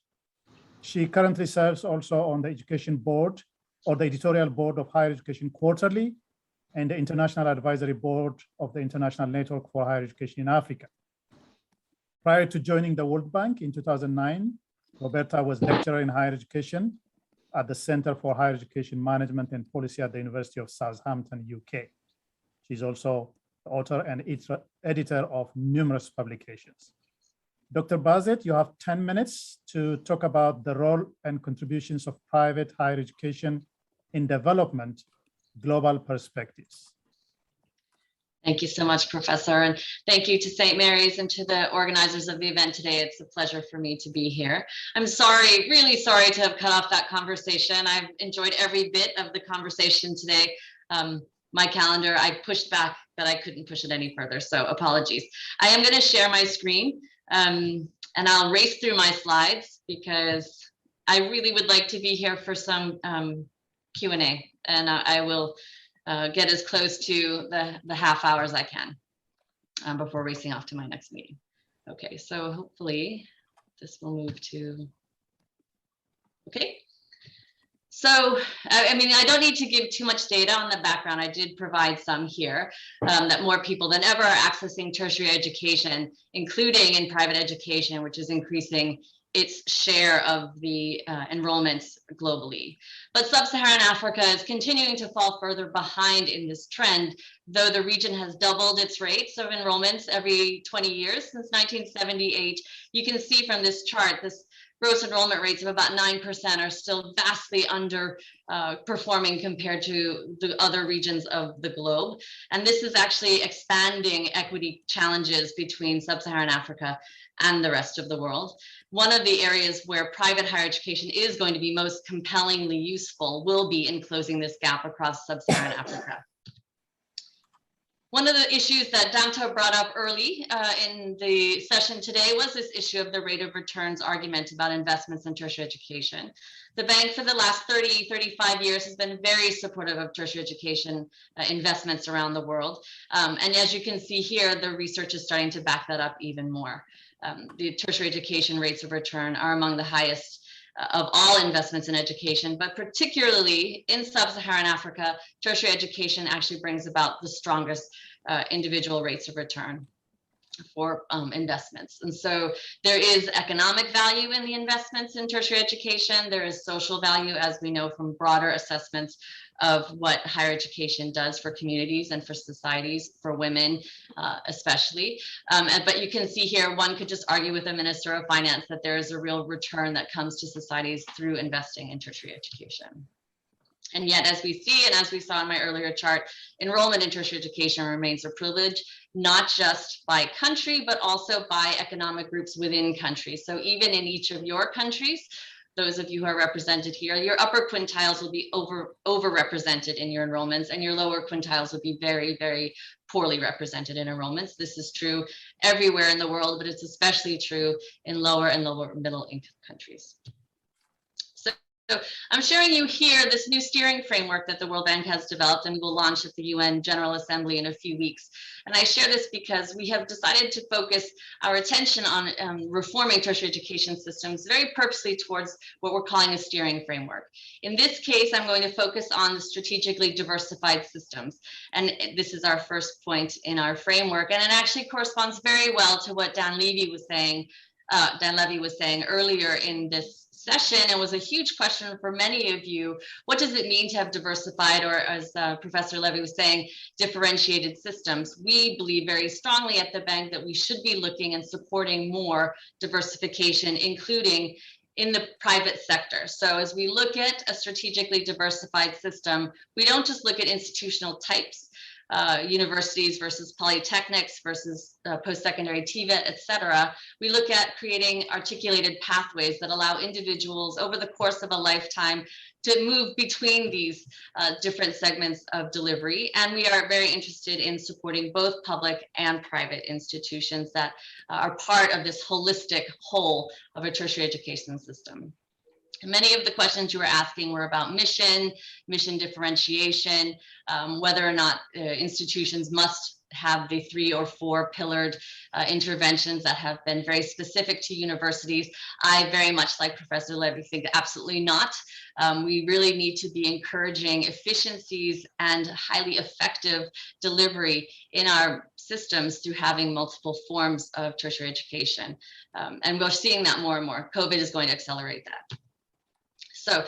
She currently serves also on the education board or the editorial board of Higher Education Quarterly and the international advisory board of the International Network for Higher Education in Africa. Prior to joining the World Bank in 2009, Roberta was lecturer in higher education at the Center for Higher Education Management and Policy at the University of Southampton, UK. She's also the author and editor of numerous publications. Dr. Bassett, you have 10 minutes to talk about the role and contributions of private higher education in development, global perspectives. Thank you so much, Professor. And thank you to St. Mary's and to the organizers of the event today. It's a pleasure for me to be here. I'm sorry, really sorry to have cut off that conversation. I've enjoyed every bit of the conversation today. My calendar, I pushed back, but I couldn't push it any further, so apologies. I am going to share my screen and I'll race through my slides because I really would like to be here for some Q&A, and I will get as close to the half hour as I can before racing off to my next meeting. Okay, so hopefully this will move to, okay. So, I mean, I don't need to give too much data on the background. I did provide some here, that more people than ever are accessing tertiary education, including in private education, which is increasing its share of the enrollments globally. But sub-Saharan Africa is continuing to fall further behind in this trend, though the region has doubled its rates of enrollments every 20 years since 1978. You can see from this chart, this gross enrollment rates of about 9% are still vastly under performing compared to the other regions of the globe. And this is actually expanding equity challenges between sub-Saharan Africa and the rest of the world. One of the areas where private higher education is going to be most compellingly useful will be in closing this gap across sub-Saharan Africa. One of the issues that Damto brought up early in the session today was this issue of the rate of returns argument about investments in tertiary education. The bank for the last 30, 35 years has been very supportive of tertiary education investments around the world. And as you can see here, the research is starting to back that up even more. The tertiary education rates of return are among the highest of all investments in education, but particularly in sub-Saharan Africa, tertiary education actually brings about the strongest individual rates of return for investments. And so there is economic value in the investments in tertiary education. There is social value, as we know from broader assessments of what higher education does for communities and for societies, for women especially. But you can see here, one could just argue with the Minister of Finance that there is a real return that comes to societies through investing in tertiary education. And yet, as we see, and as we saw in my earlier chart, enrollment in tertiary education remains a privilege, not just by country, but also by economic groups within countries. So even in each of your countries, those of you who are represented here, your upper quintiles will be overrepresented in your enrollments, and your lower quintiles will be very, very poorly represented in enrollments. This is true everywhere in the world, but it's especially true in lower and lower middle income countries. So I'm sharing you here this new steering framework that the World Bank has developed and will launch at the UN General Assembly in a few weeks. And I share this because we have decided to focus our attention on reforming tertiary education systems very purposely towards what we're calling a steering framework. In this case, I'm going to focus on the strategically diversified systems. And this is our first point in our framework. And it actually corresponds very well to what Dan Levy was saying earlier in this session. It was a huge question for many of you. What does it mean to have diversified, or as Professor Levy was saying, differentiated systems? We believe very strongly at the bank that we should be looking and supporting more diversification, including in the private sector. So as we look at a strategically diversified system, we don't just look at institutional types, universities versus polytechnics versus post-secondary TVET, et cetera. We look at creating articulated pathways that allow individuals over the course of a lifetime to move between these different segments of delivery. And we are very interested in supporting both public and private institutions that are part of this holistic whole of a tertiary education system. Many of the questions you were asking were about mission differentiation, whether or not institutions must have the 3 or 4 pillared interventions that have been very specific to universities. I very much like Professor Levy think absolutely not. We really need to be encouraging efficiencies and highly effective delivery in our systems through having multiple forms of tertiary education. And we're seeing that more and more. COVID is going to accelerate that. So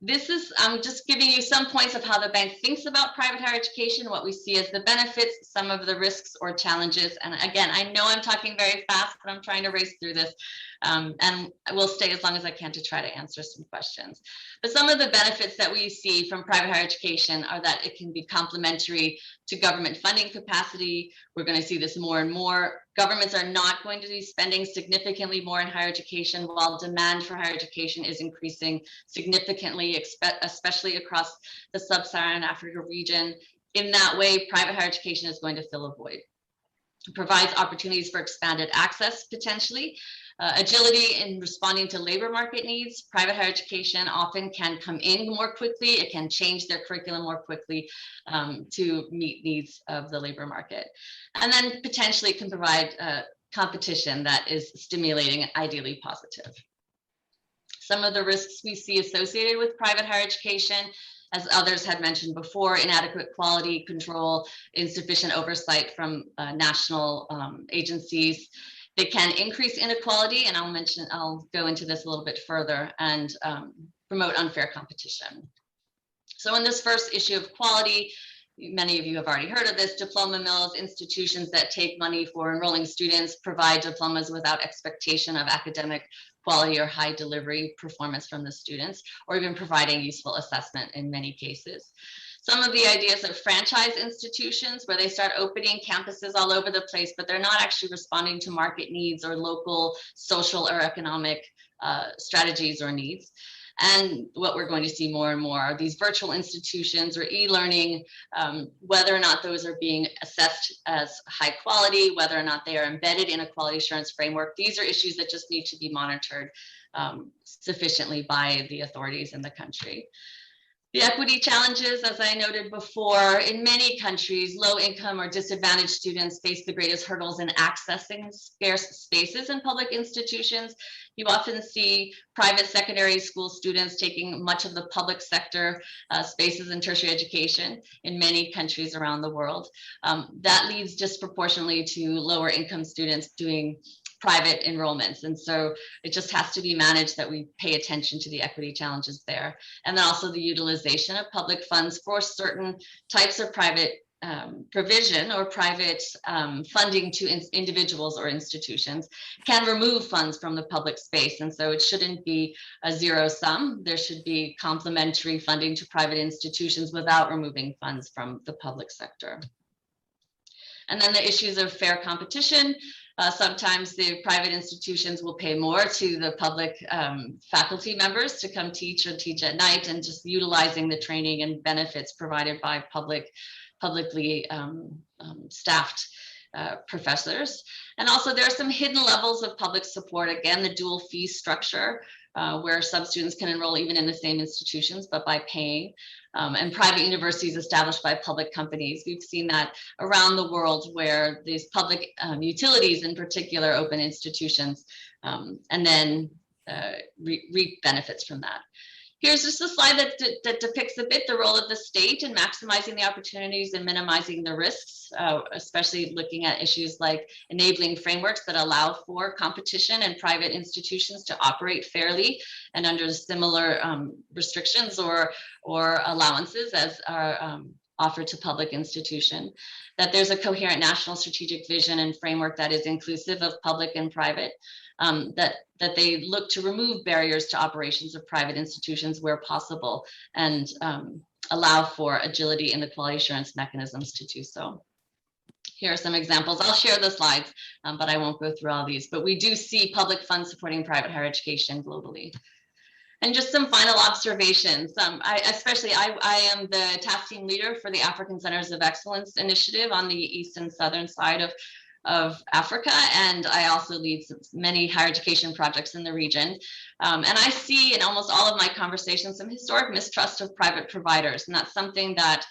this is, I'm just giving you some points of how the bank thinks about private higher education, what we see as the benefits, some of the risks or challenges. And again, I know I'm talking very fast, but I'm trying to race through this. And I will stay as long as I can to try to answer some questions. But some of the benefits that we see from private higher education are that it can be complementary to government funding capacity. We're going to see this more and more. Governments are not going to be spending significantly more in higher education, while demand for higher education is increasing significantly, especially across the sub-Saharan Africa region. In that way, private higher education is going to fill a void. It provides opportunities for expanded access, potentially. Agility in responding to labor market needs. Private higher education often can come in more quickly. It can change their curriculum more quickly to meet needs of the labor market. And then potentially can provide competition that is stimulating and ideally positive. Some of the risks we see associated with private higher education, as others had mentioned before, inadequate quality control, insufficient oversight from national agencies, They can increase inequality, and I'll go into this a little bit further, and promote unfair competition. So in this first issue of quality, many of you have already heard of this, diploma mills, institutions that take money for enrolling students, provide diplomas without expectation of academic quality or high delivery performance from the students, or even providing useful assessment in many cases. Some of the ideas of franchise institutions, where they start opening campuses all over the place, but they're not actually responding to market needs or local social or economic strategies or needs. And what we're going to see more and more are these virtual institutions or e-learning, whether or not those are being assessed as high quality, whether or not they are embedded in a quality assurance framework. These are issues that just need to be monitored sufficiently by the authorities in the country. The equity challenges, as I noted before, in many countries, low income or disadvantaged students face the greatest hurdles in accessing scarce spaces in public institutions. You often see private secondary school students taking much of the public sector spaces in tertiary education in many countries around the world. That leads disproportionately to lower income students doing private enrollments. And so it just has to be managed that we pay attention to the equity challenges there. And then also the utilization of public funds for certain types of private provision or private funding to individuals or institutions can remove funds from the public space. And so it shouldn't be a zero sum. There should be complementary funding to private institutions without removing funds from the public sector. And then the issues of fair competition. Sometimes the private institutions will pay more to the public faculty members to come teach or teach at night, and just utilizing the training and benefits provided by publicly staffed professors. And also there are some hidden levels of public support. Again, the dual fee structure, where some students can enroll even in the same institutions, but by paying, and private universities established by public companies. We've seen that around the world, where these public utilities in particular open institutions and then reap benefits from that. Here's just a slide that depicts a bit the role of the state in maximizing the opportunities and minimizing the risks, especially looking at issues like enabling frameworks that allow for competition and private institutions to operate fairly and under similar restrictions or allowances as are offered to public institution. That there's a coherent national strategic vision and framework that is inclusive of public and private. That they look to remove barriers to operations of private institutions where possible, and allow for agility in the quality assurance mechanisms to do so. Here are some examples. I'll share the slides, but I won't go through all these, but we do see public funds supporting private higher education globally. And just some final observations. I am the task team leader for the African Centers of Excellence initiative on the east and southern side of Africa, and I also lead many higher education projects in the region. And I see in almost all of my conversations some historic mistrust of private providers, and that's something that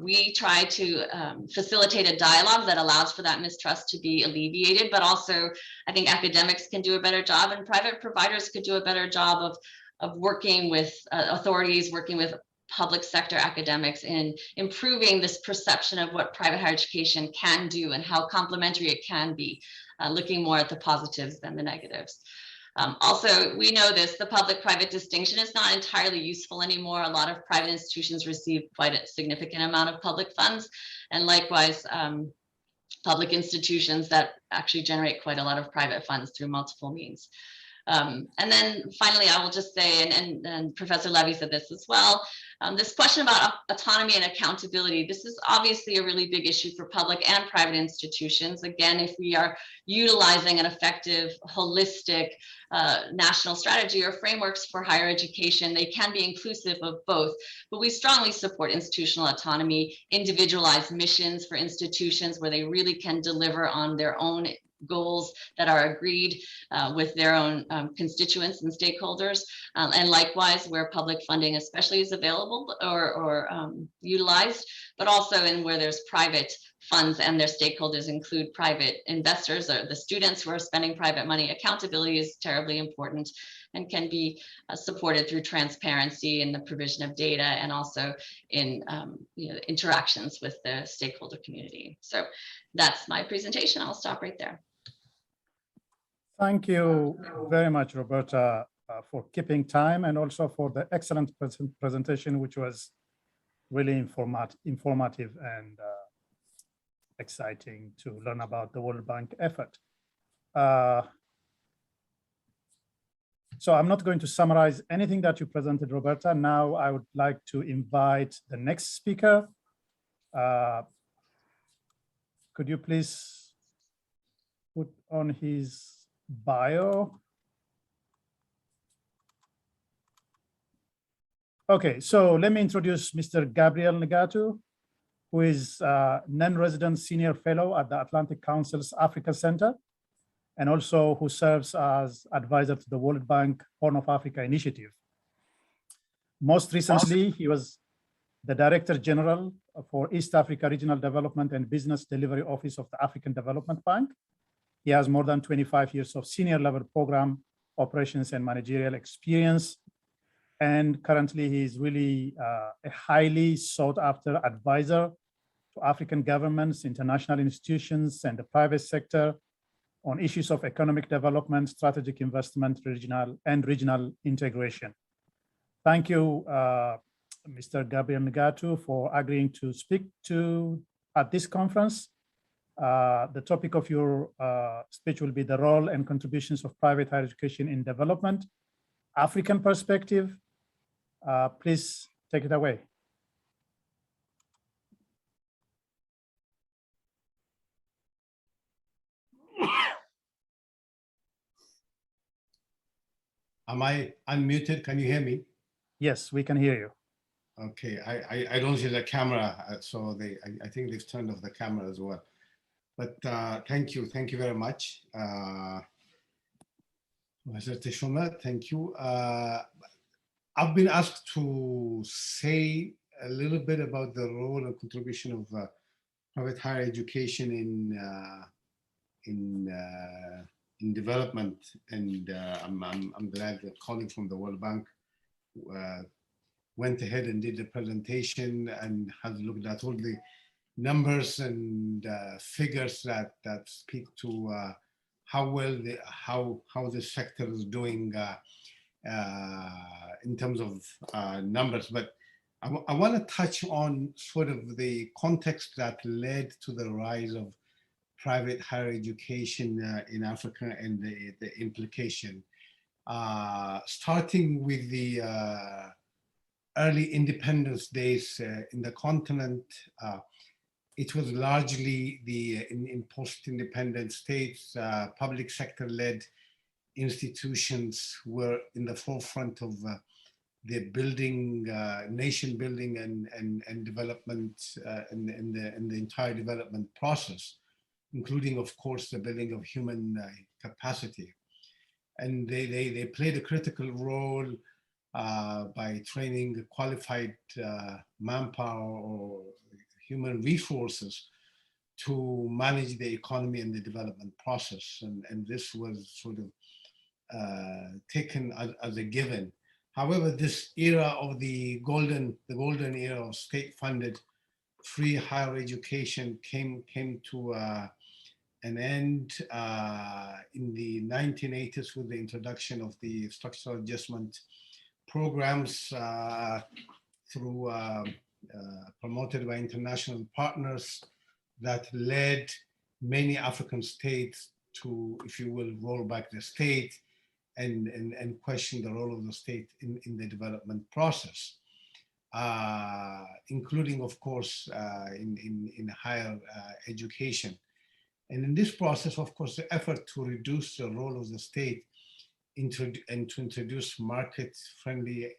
we try to facilitate a dialogue that allows for that mistrust to be alleviated, but also I think academics can do a better job, and private providers could do a better job of working with authorities, working with public sector academics in improving this perception of what private higher education can do and how complementary it can be, looking more at the positives than the negatives. Also, we know this, the public-private distinction is not entirely useful anymore. A lot of private institutions receive quite a significant amount of public funds, and likewise, public institutions that actually generate quite a lot of private funds through multiple means. And then finally, I will just say, and Professor Levy said this as well, this question about autonomy and accountability, this is obviously a really big issue for public and private institutions. Again, if we are utilizing an effective, holistic national strategy or frameworks for higher education, they can be inclusive of both, but we strongly support institutional autonomy, individualized missions for institutions where they really can deliver on their own goals that are agreed with their own constituents and stakeholders, and likewise where public funding especially is available or utilized, but also in where there's private funds and their stakeholders include private investors or the students who are spending private money. Accountability is terribly important and can be supported through transparency in the provision of data and also in interactions with the stakeholder community. So that's my presentation. I'll stop right there. Thank you very much, Roberta, for keeping time and also for the excellent presentation, which was really informative and exciting to learn about the World Bank effort. So I'm not going to summarize anything that you presented, Roberta. Now I would like to invite the next speaker. Could you please put on his bio? Okay, so let me introduce Mr. Gabriel Nagatu, who is a non-resident senior fellow at the Atlantic Council's Africa Center, and also who serves as advisor to the World Bank Horn of Africa Initiative. Most recently, he was the Director General for East Africa Regional Development and Business Delivery Office of the African Development Bank. He has more than 25 years of senior level program operations and managerial experience. And currently he is really a highly sought after advisor to African governments, international institutions, and the private sector on issues of economic development, strategic investment, regional integration. Thank you, Mr. Gabriel Nagatu, for agreeing to speak at this conference. The topic of your speech will be the role and contributions of private higher education in development, African perspective. Please take it away. Am I unmuted? Can you hear me? Yes, we can hear you. Okay, I don't see the camera, so I think they've turned off the camera as well. But thank you very much. Mr. Teshoma, thank you. I've been asked to say a little bit about the role and contribution of private higher education in development, and I'm glad that colleague from the World Bank went ahead and did the presentation and has looked at all the numbers and figures that speak to how well how the sector is doing in terms of numbers. But I want to touch on sort of the context that led to the rise of private higher education in Africa and the implication. Starting with the early independence days in the continent, it was largely in post-independent states, public sector-led institutions were in the forefront of the building, nation building and development and the entire development process, including, of course, the building of human capacity. And they played a critical role by training qualified manpower or human resources to manage the economy and the development process. And this was sort of taken as a given. However, this era of the golden era of state-funded free higher education came to an end in the 1980s with the introduction of the structural adjustment programs through promoted by international partners that led many African states to, if you will, roll back the state and question the role of the state in the development process, including, of course, in higher education. And in this process, of course, the effort to reduce the role of the state and to introduce market-friendly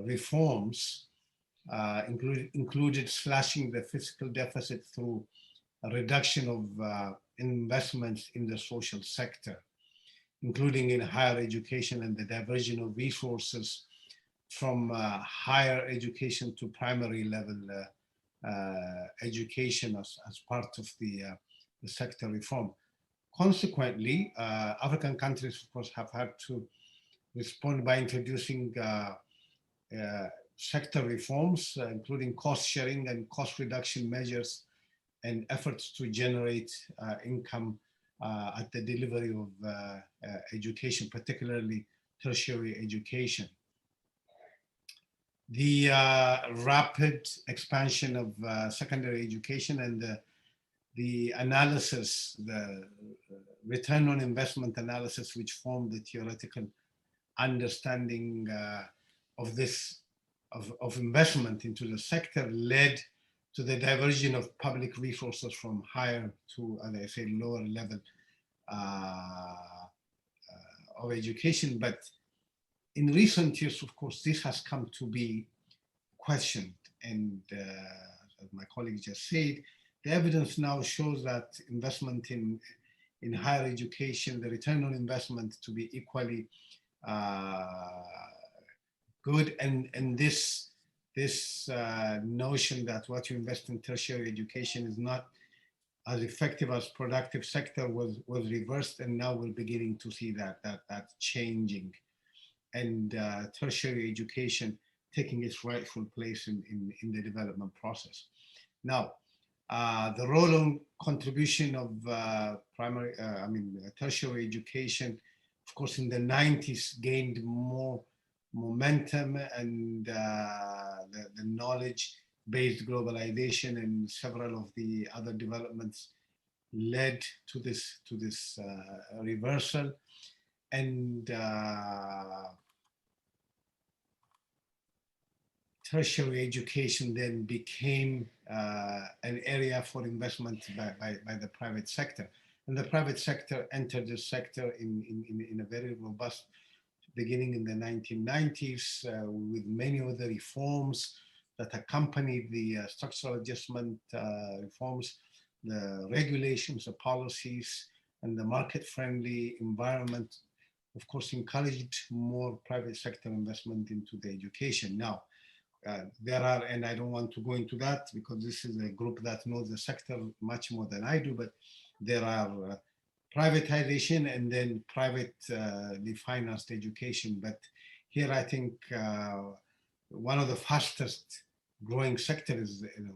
reforms included slashing the fiscal deficit through a reduction of investments in the social sector, including in higher education and the diversion of resources from higher education to primary level education as part of the sector reform. Consequently, African countries, of course, have had to respond by introducing sector reforms, including cost sharing and cost reduction measures and efforts to generate income at the delivery of education, particularly tertiary education. The rapid expansion of secondary education and the analysis, the return on investment analysis, which formed the theoretical understanding of this, of investment into the sector, led to the diversion of public resources from higher to, as I say, lower level of education. But in recent years, of course, this has come to be questioned. And as my colleague just said, the evidence now shows that investment in higher education, the return on investment to be equally good. And this notion that what you invest in tertiary education is not as effective as productive sector was reversed, and now we're beginning to see that changing, and tertiary education taking its rightful place in the development process. Now, the role and contribution of tertiary education, of course, in the 90s gained more momentum, and the knowledge-based globalization and several of the other developments led to this reversal. And tertiary education then became an area for investment by the private sector. And the private sector entered the sector in a very robust beginning in the 1990s with many other reforms that accompanied the structural adjustment reforms, the regulations, the policies, and the market-friendly environment, of course, encouraged more private sector investment into the education. Now, there are, and I don't want to go into that because this is a group that knows the sector much more than I do, but there are privatization and then privately financed education. But here I think one of the fastest growing sectors is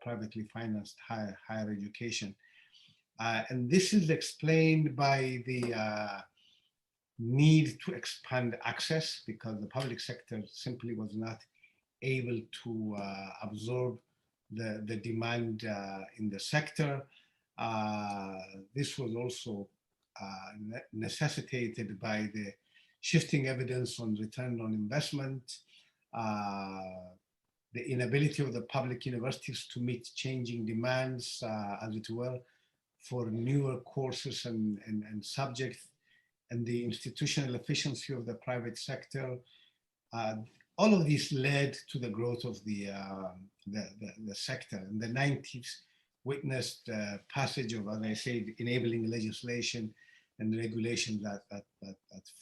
privately financed higher education. And this is explained by the need to expand access, because the public sector simply was not able to absorb the demand in the sector. This was also necessitated by the shifting evidence on return on investment, the inability of the public universities to meet changing demands, as it were, for newer courses and subjects, and the institutional efficiency of the private sector. All of these led to the growth of the sector. In the 90s, witnessed passage of, as I said, enabling legislation and regulation that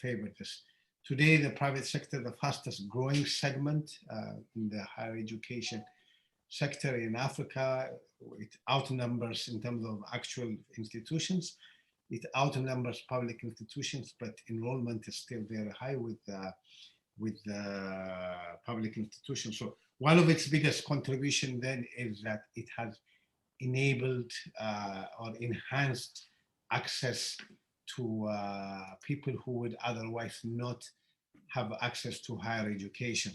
favored this. Today, the private sector, the fastest growing segment in the higher education sector in Africa, it outnumbers in terms of actual institutions. It outnumbers public institutions, but enrollment is still very high with public institutions. So one of its biggest contribution then is that it has enabled or enhanced access to people who would otherwise not have access to higher education.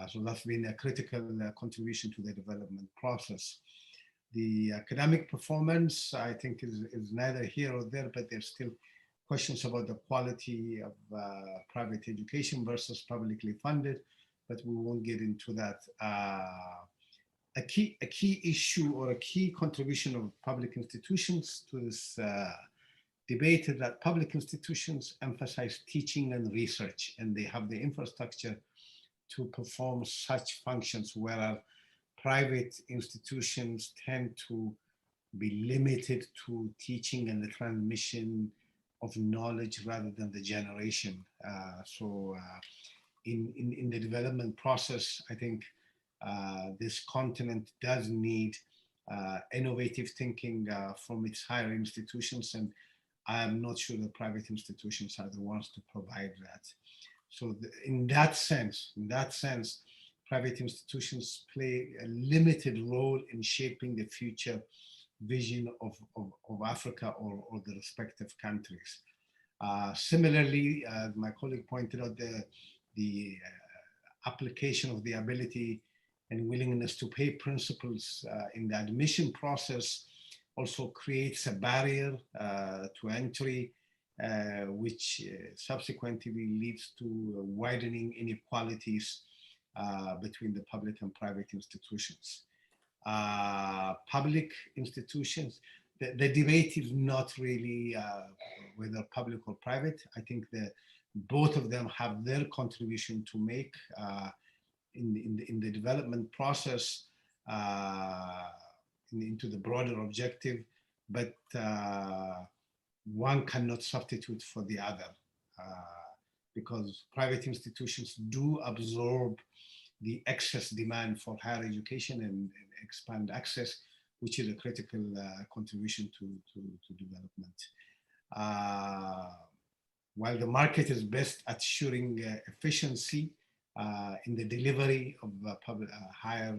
So that's been a critical contribution to the development process. The academic performance, I think, is neither here or there, but there's still questions about the quality of private education versus publicly funded, but we won't get into that. A key issue or a key contribution of public institutions to this debate is that public institutions emphasize teaching and research, and they have the infrastructure to perform such functions, whereas private institutions tend to be limited to teaching and the transmission of knowledge rather than the generation. In the development process, I think this continent does need innovative thinking from its higher institutions, and I am not sure the private institutions are the ones to provide that. So in that sense, private institutions play a limited role in shaping the future vision of Africa or the respective countries. Similarly, my colleague pointed out the application of the ability and willingness to pay principles in the admission process also creates a barrier to entry, which subsequently leads to widening inequalities between the public and private institutions. Public institutions, the debate is not really whether public or private. I think that both of them have their contribution to make in the development process into the broader objective, but one cannot substitute for the other because private institutions do absorb the excess demand for higher education and expand access, which is a critical contribution to development. While the market is best at ensuring efficiency in the delivery of public, higher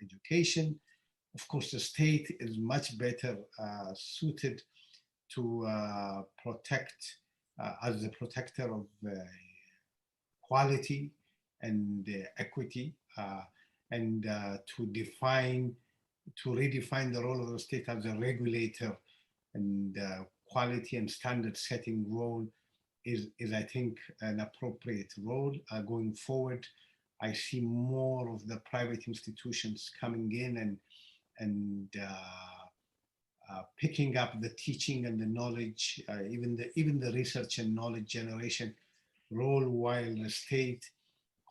education, of course, the state is much better suited to protect, as the protector of quality and equity, and to redefine the role of the state as a regulator, and quality and standard setting role is I think an appropriate role going forward. I see more of the private institutions coming in and picking up the teaching and the knowledge, even the research and knowledge generation role, while the state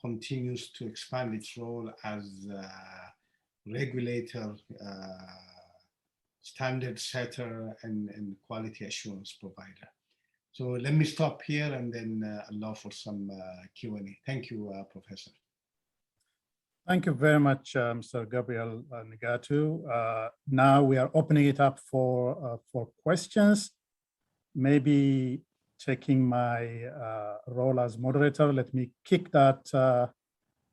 continues to expand its role as regulator, standard setter, and quality assurance provider. So let me stop here and then allow for some Q&A. Thank you, Professor. Thank you very much, Mr. Gabriel Nagatu. Now we are opening it up for questions. Maybe taking my role as moderator, let me kick that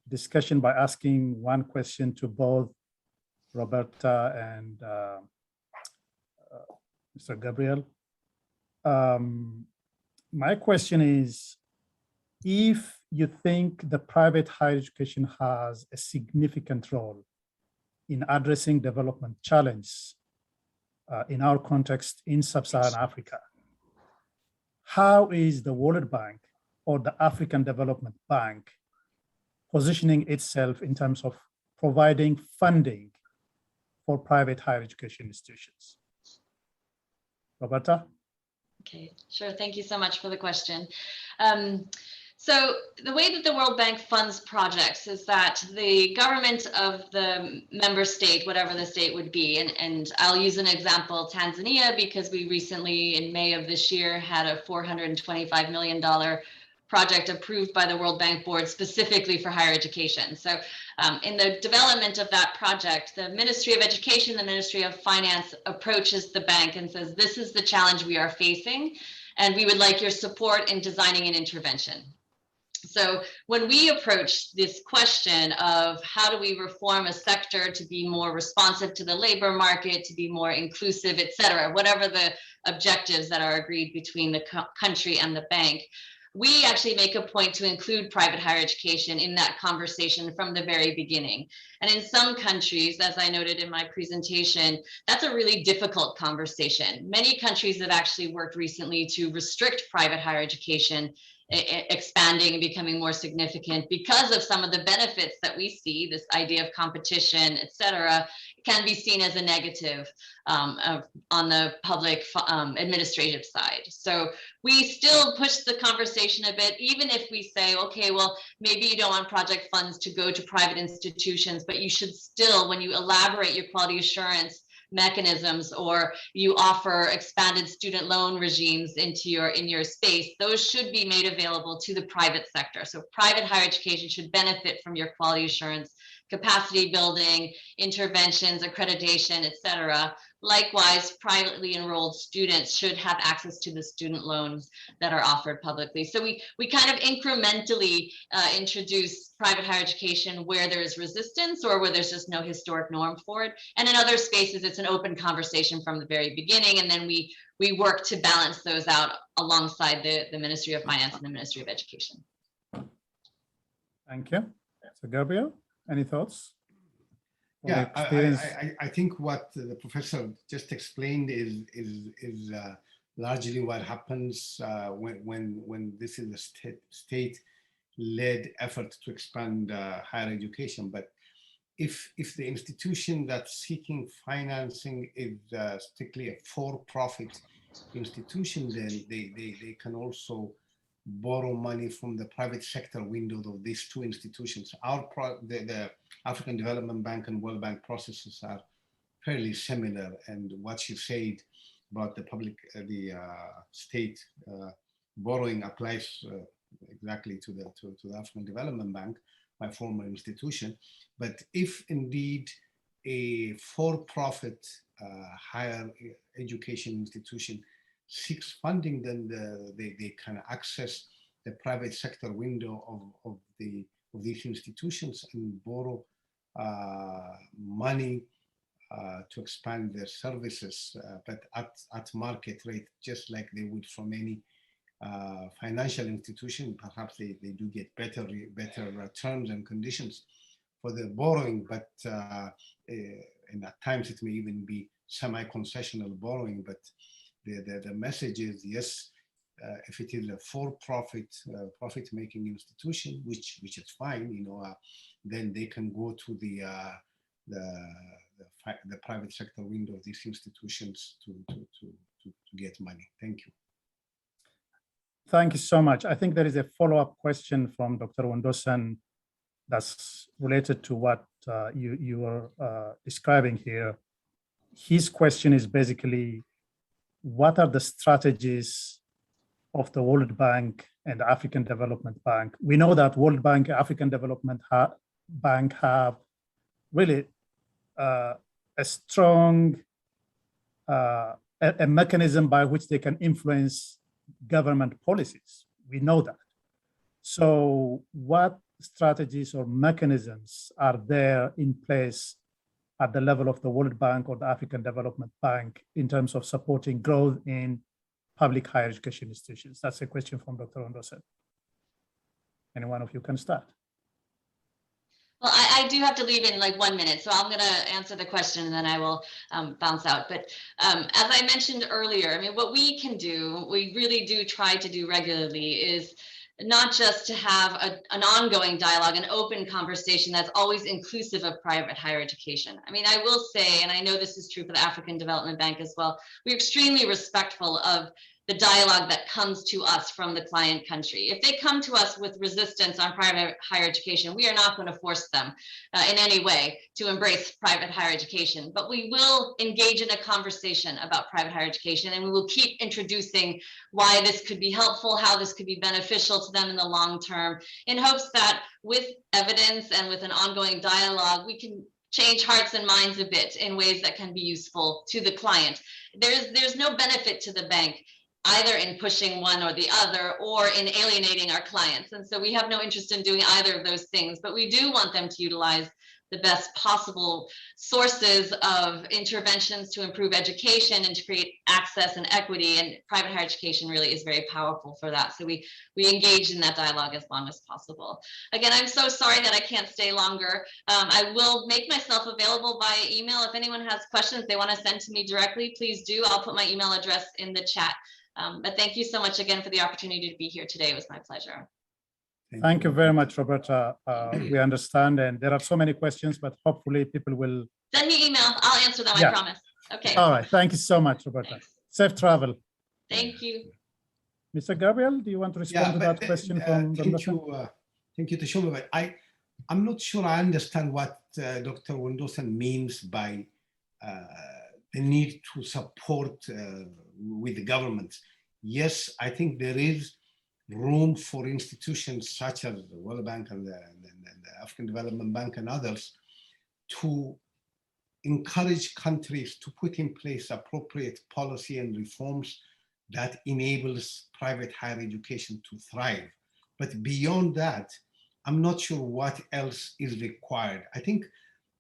discussion by asking one question to both Roberta and Mr. Gabriel. My question is, if you think the private higher education has a significant role in addressing development challenges in our context in sub-Saharan Africa, how is the World Bank or the African Development Bank positioning itself in terms of providing funding for private higher education institutions? Roberta? Okay, sure. Thank you so much for the question. So the way that the World Bank funds projects is that the government of the member state, whatever the state would be, and I'll use an example, Tanzania, because we recently in May of this year had a $425 million project approved by the World Bank Board specifically for higher education. So in the development of that project, the Ministry of Education, the Ministry of Finance approaches the bank and says, this is the challenge we are facing, and we would like your support in designing an intervention. So when we approach this question of how do we reform a sector to be more responsive to the labor market, to be more inclusive, et cetera, whatever the objectives that are agreed between the country and the bank, we actually make a point to include private higher education in that conversation from the very beginning. And in some countries, as I noted in my presentation, that's a really difficult conversation. Many countries have actually worked recently to restrict private higher education expanding and becoming more significant because of some of the benefits that we see. This idea of competition, et cetera, can be seen as a negative on the public administrative side. So we still push the conversation a bit, even if we say, okay, well, maybe you don't want project funds to go to private institutions, but you should still, when you elaborate your quality assurance mechanisms or you offer expanded student loan regimes into in your space, those should be made available to the private sector. So private higher education should benefit from your quality assurance, capacity building, interventions, accreditation, et cetera, Likewise, privately enrolled students should have access to the student loans that are offered publicly. So we kind of incrementally introduce private higher education where there is resistance or where there's just no historic norm for it. And in other spaces, it's an open conversation from the very beginning. And then we work to balance those out alongside the Ministry of Finance and the Ministry of Education. Thank you. So Gabriel, any thoughts? Yeah, I think what the professor just explained is largely what happens when this is a state-led effort to expand higher education. But if the institution that's seeking financing is strictly a for-profit institution, then they can also borrow money from the private sector window of these two institutions. The African Development Bank and World Bank processes are fairly similar, and what you said about the state borrowing applies exactly to the African Development Bank, my former institution. But if indeed a for-profit higher education institution seeks funding, then they can access the private sector window of these institutions and borrow money to expand their services, but at market rate, just like they would from any financial institution. Perhaps they do get better terms and conditions for the borrowing, but and at times it may even be semi-concessional borrowing. But the message is, yes, if it is a for-profit, profit-making institution, which is fine, then they can go to the private sector window of these institutions to get money. Thank you. Thank you so much. I think there is a follow-up question from Dr. Wondosan that's related to what you were describing here. His question is basically, what are the strategies of the World Bank and the African Development Bank? We know that World Bank, African Development Bank have really a strong a mechanism by which they can influence government policies. We know that. So what strategies or mechanisms are there in place at the level of the World Bank or the African Development Bank in terms of supporting growth in public higher education institutions? That's a question from Dr. Wondosan. Any one of you can start. Well, I do have to leave in like 1 minute, so I'm going to answer the question and then I will bounce out. But as I mentioned earlier, I mean, what we can do, we really do try to do regularly, is not just to have an ongoing dialogue, an open conversation that's always inclusive of private higher education. I mean, I will say, and I know this is true for the African Development Bank as well, we're extremely respectful of the dialogue that comes to us from the client country. If they come to us with resistance on private higher education, we are not going to force them in any way to embrace private higher education, but we will engage in a conversation about private higher education, and we will keep introducing why this could be helpful, how this could be beneficial to them in the long term, in hopes that with evidence and with an ongoing dialogue, we can change hearts and minds a bit in ways that can be useful to the client. There's no benefit to the bank either in pushing one or the other or in alienating our clients. And so we have no interest in doing either of those things, but we do want them to utilize the best possible sources of interventions to improve education and to create access and equity. And private higher education really is very powerful for that. So we engage in that dialogue as long as possible. Again, I'm so sorry that I can't stay longer. I will make myself available via email. If anyone has questions they want to send to me directly, please do. I'll put my email address in the chat. But thank you so much again for the opportunity to be here today. It was my pleasure. Thank you very much, Roberta. We understand, and there are so many questions, but hopefully people will send me email. I'll answer them. I promise. Okay. All right. Thank you so much, Roberta. Thanks. Safe travel. Thank you. Mr. Gabriel, do you want to respond to that question from thank you, Teshome, but I'm not sure I understand what Dr. Wondosan means by the need to support with the government. Yes, I think there is room for institutions such as the World Bank and the African Development Bank and others to encourage countries to put in place appropriate policy and reforms that enables private higher education to thrive. But beyond that, I'm not sure what else is required. I think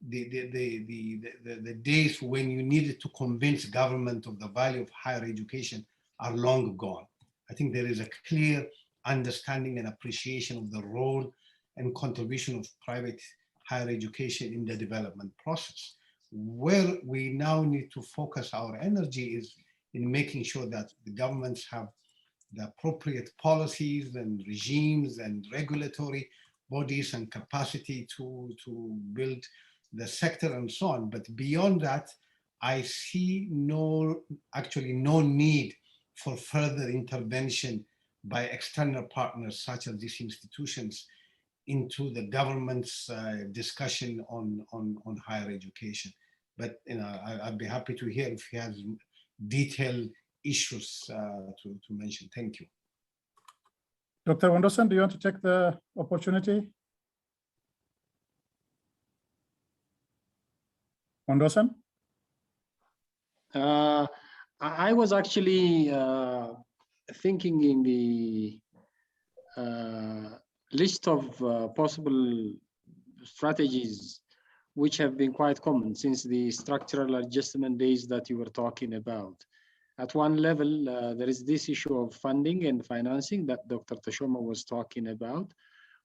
the days when you needed to convince government of the value of higher education are long gone. I think there is a clear understanding and appreciation of the role and contribution of private higher education in the development process. Where we now need to focus our energy is in making sure that the governments have the appropriate policies and regimes and regulatory bodies and capacity to build the sector and so on. But beyond that, I see actually no need for further intervention by external partners such as these institutions into the government's discussion on higher education. But I'd be happy to hear if he has detailed issues to mention. Thank you. Dr. Wonderson, do you want to take the opportunity? Wonderson? I was actually thinking in the list of possible strategies which have been quite common since the structural adjustment days that you were talking about. At one level, there is this issue of funding and financing that Dr. Tashoma was talking about,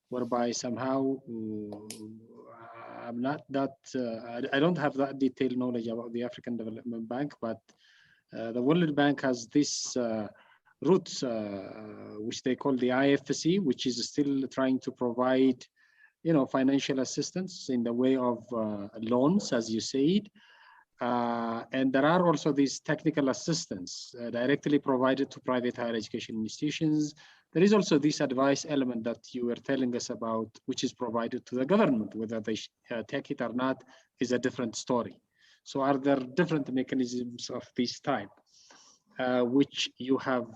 whereby somehow I'm not that, I don't have that detailed knowledge about the African Development Bank, but the World Bank has this route, which they call the IFC, which is still trying to provide, financial assistance in the way of loans, as you said. And there are also these technical assistance directly provided to private higher education institutions. There is also this advice element that you were telling us about, which is provided to the government. Whether they take it or not is a different story. So are there different mechanisms of this type, which you have,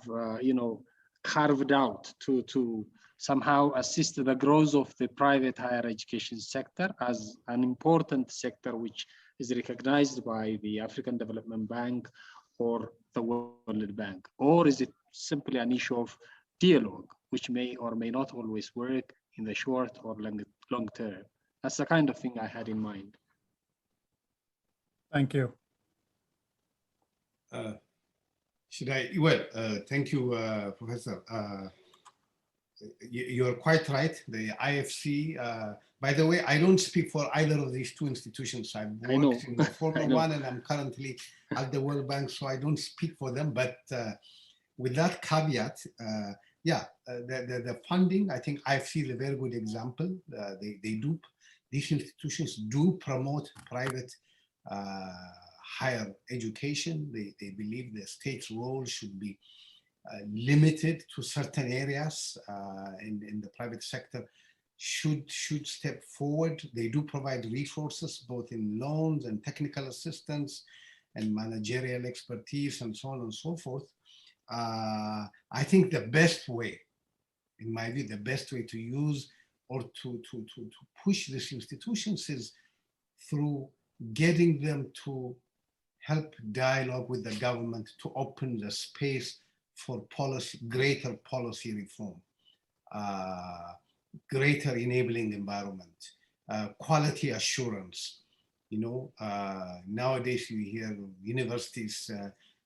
carved out to somehow assist the growth of the private higher education sector as an important sector which is recognized by the African Development Bank or the World Bank? Or is it simply an issue of dialogue, which may or may not always work in the short or long term? That's the kind of thing I had in mind. Thank you. Should I? Well, thank you, Professor. You're quite right. The IFC, by the way, I don't speak for either of these two institutions. I've worked in the former one and I'm currently at the World Bank, so I don't speak for them. But with that caveat, the funding, I think IFC is a very good example. These institutions do promote private higher education. They believe the state's role should be limited to certain areas, in the private sector should step forward. They do provide resources both in loans and technical assistance and managerial expertise and so on and so forth. I think the best way, in my view, the best way to use or to push these institutions is through getting them to help dialogue with the government to open the space for greater policy reform, greater enabling environment, quality assurance. Nowadays you hear universities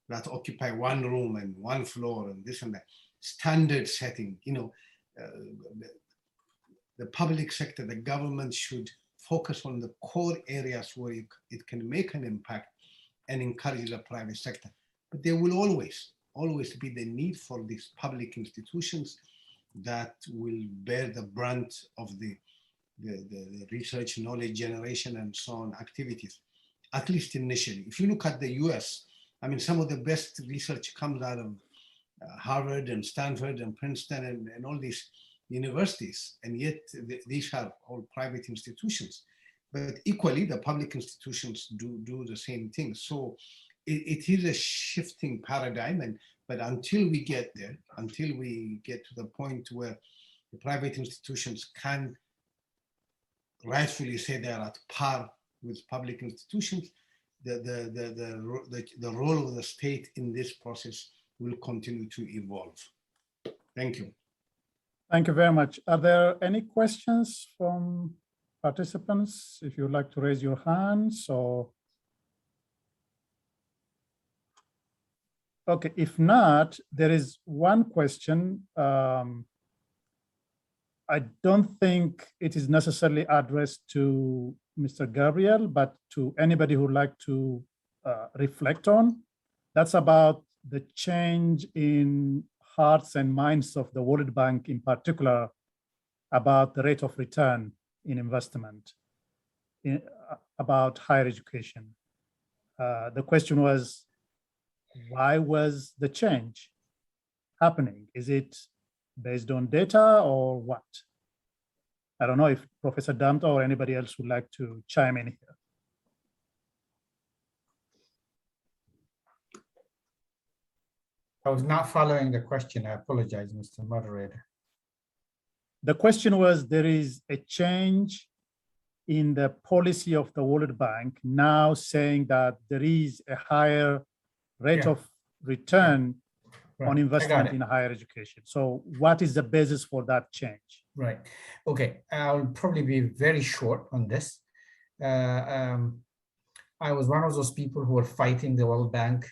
that occupy one room and one floor and this and that. Standard setting, the public sector, the government should focus on the core areas where it can make an impact and encourage the private sector. But there will always be the need for these public institutions that will bear the brunt of the research, knowledge generation, and so on activities, at least initially. If you look at the US, I mean, some of the best research comes out of Harvard and Stanford and Princeton and all these universities, and yet these are all private institutions. But equally, the public institutions do the same thing. So it is a shifting paradigm, but until we get there, until we get to the point where the private institutions can rightfully say they are at par with public institutions, the role of the state in this process will continue to evolve. Thank you. Thank you very much. Are there any questions from participants? If you would like to raise your hands or. Okay, if not, there is one question. I don't think it is necessarily addressed to Mr. Gabriel, but to anybody who would like to reflect on. That's about the change in hearts and minds of the World Bank in particular about the rate of return in investment, about higher education. The question was, why was the change happening? Is it based on data or what? I don't know if Professor Damta or anybody else would like to chime in here. I was not following the question. I apologize, Mr. Moderator. The question was, there is a change in the policy of the World Bank now saying that there is a higher rate of return on investment in higher education. So what is the basis for that change? Right. Okay. I'll probably be very short on this. I was one of those people who were fighting the World Bank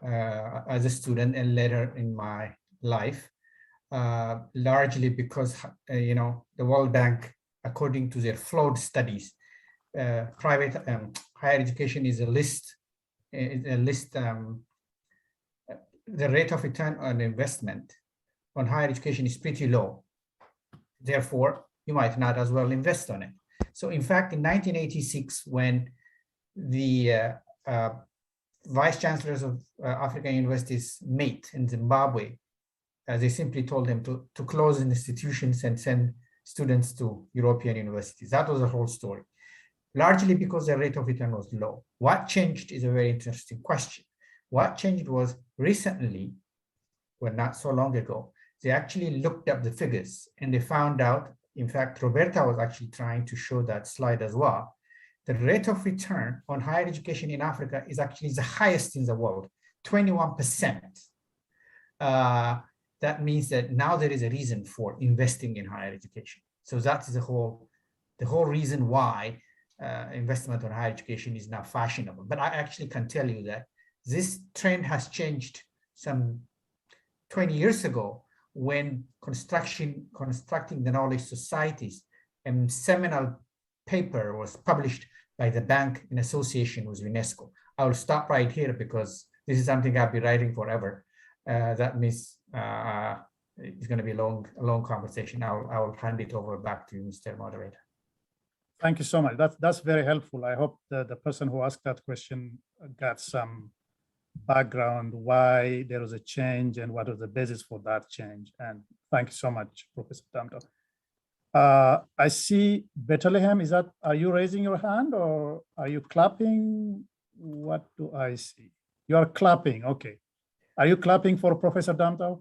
as a student and later in my life, largely because, the World Bank, according to their flawed studies, private higher education is a list, the rate of return on investment on higher education is pretty low. Therefore, you might not as well invest on it. So in fact, in 1986, when the vice chancellors of African universities met in Zimbabwe, they simply told them to close institutions and send students to European universities. That was the whole story, largely because the rate of return was low. What changed is a very interesting question. What changed was recently, well, not so long ago, they actually looked up the figures and they found out, in fact, Roberta was actually trying to show that slide as well. The rate of return on higher education in Africa is actually the highest in the world, 21%. That means that now there is a reason for investing in higher education. So that's the whole reason why investment on higher education is now fashionable. But I actually can tell you that this trend has changed some 20 years ago when constructing the knowledge societies, a seminal paper was published by the bank in association with UNESCO. I will stop right here because this is something I'll be writing forever. That means it's going to be a long conversation. I will hand it over back to you, Mr. Moderator. Thank you so much. That's very helpful. I hope the person who asked that question got some background why there was a change and what was the basis for that change. And thank you so much, Professor Damta. I see Bethlehem. Are you raising your hand or are you clapping? What do I see? You are clapping. Okay. Are you clapping for Professor Damta?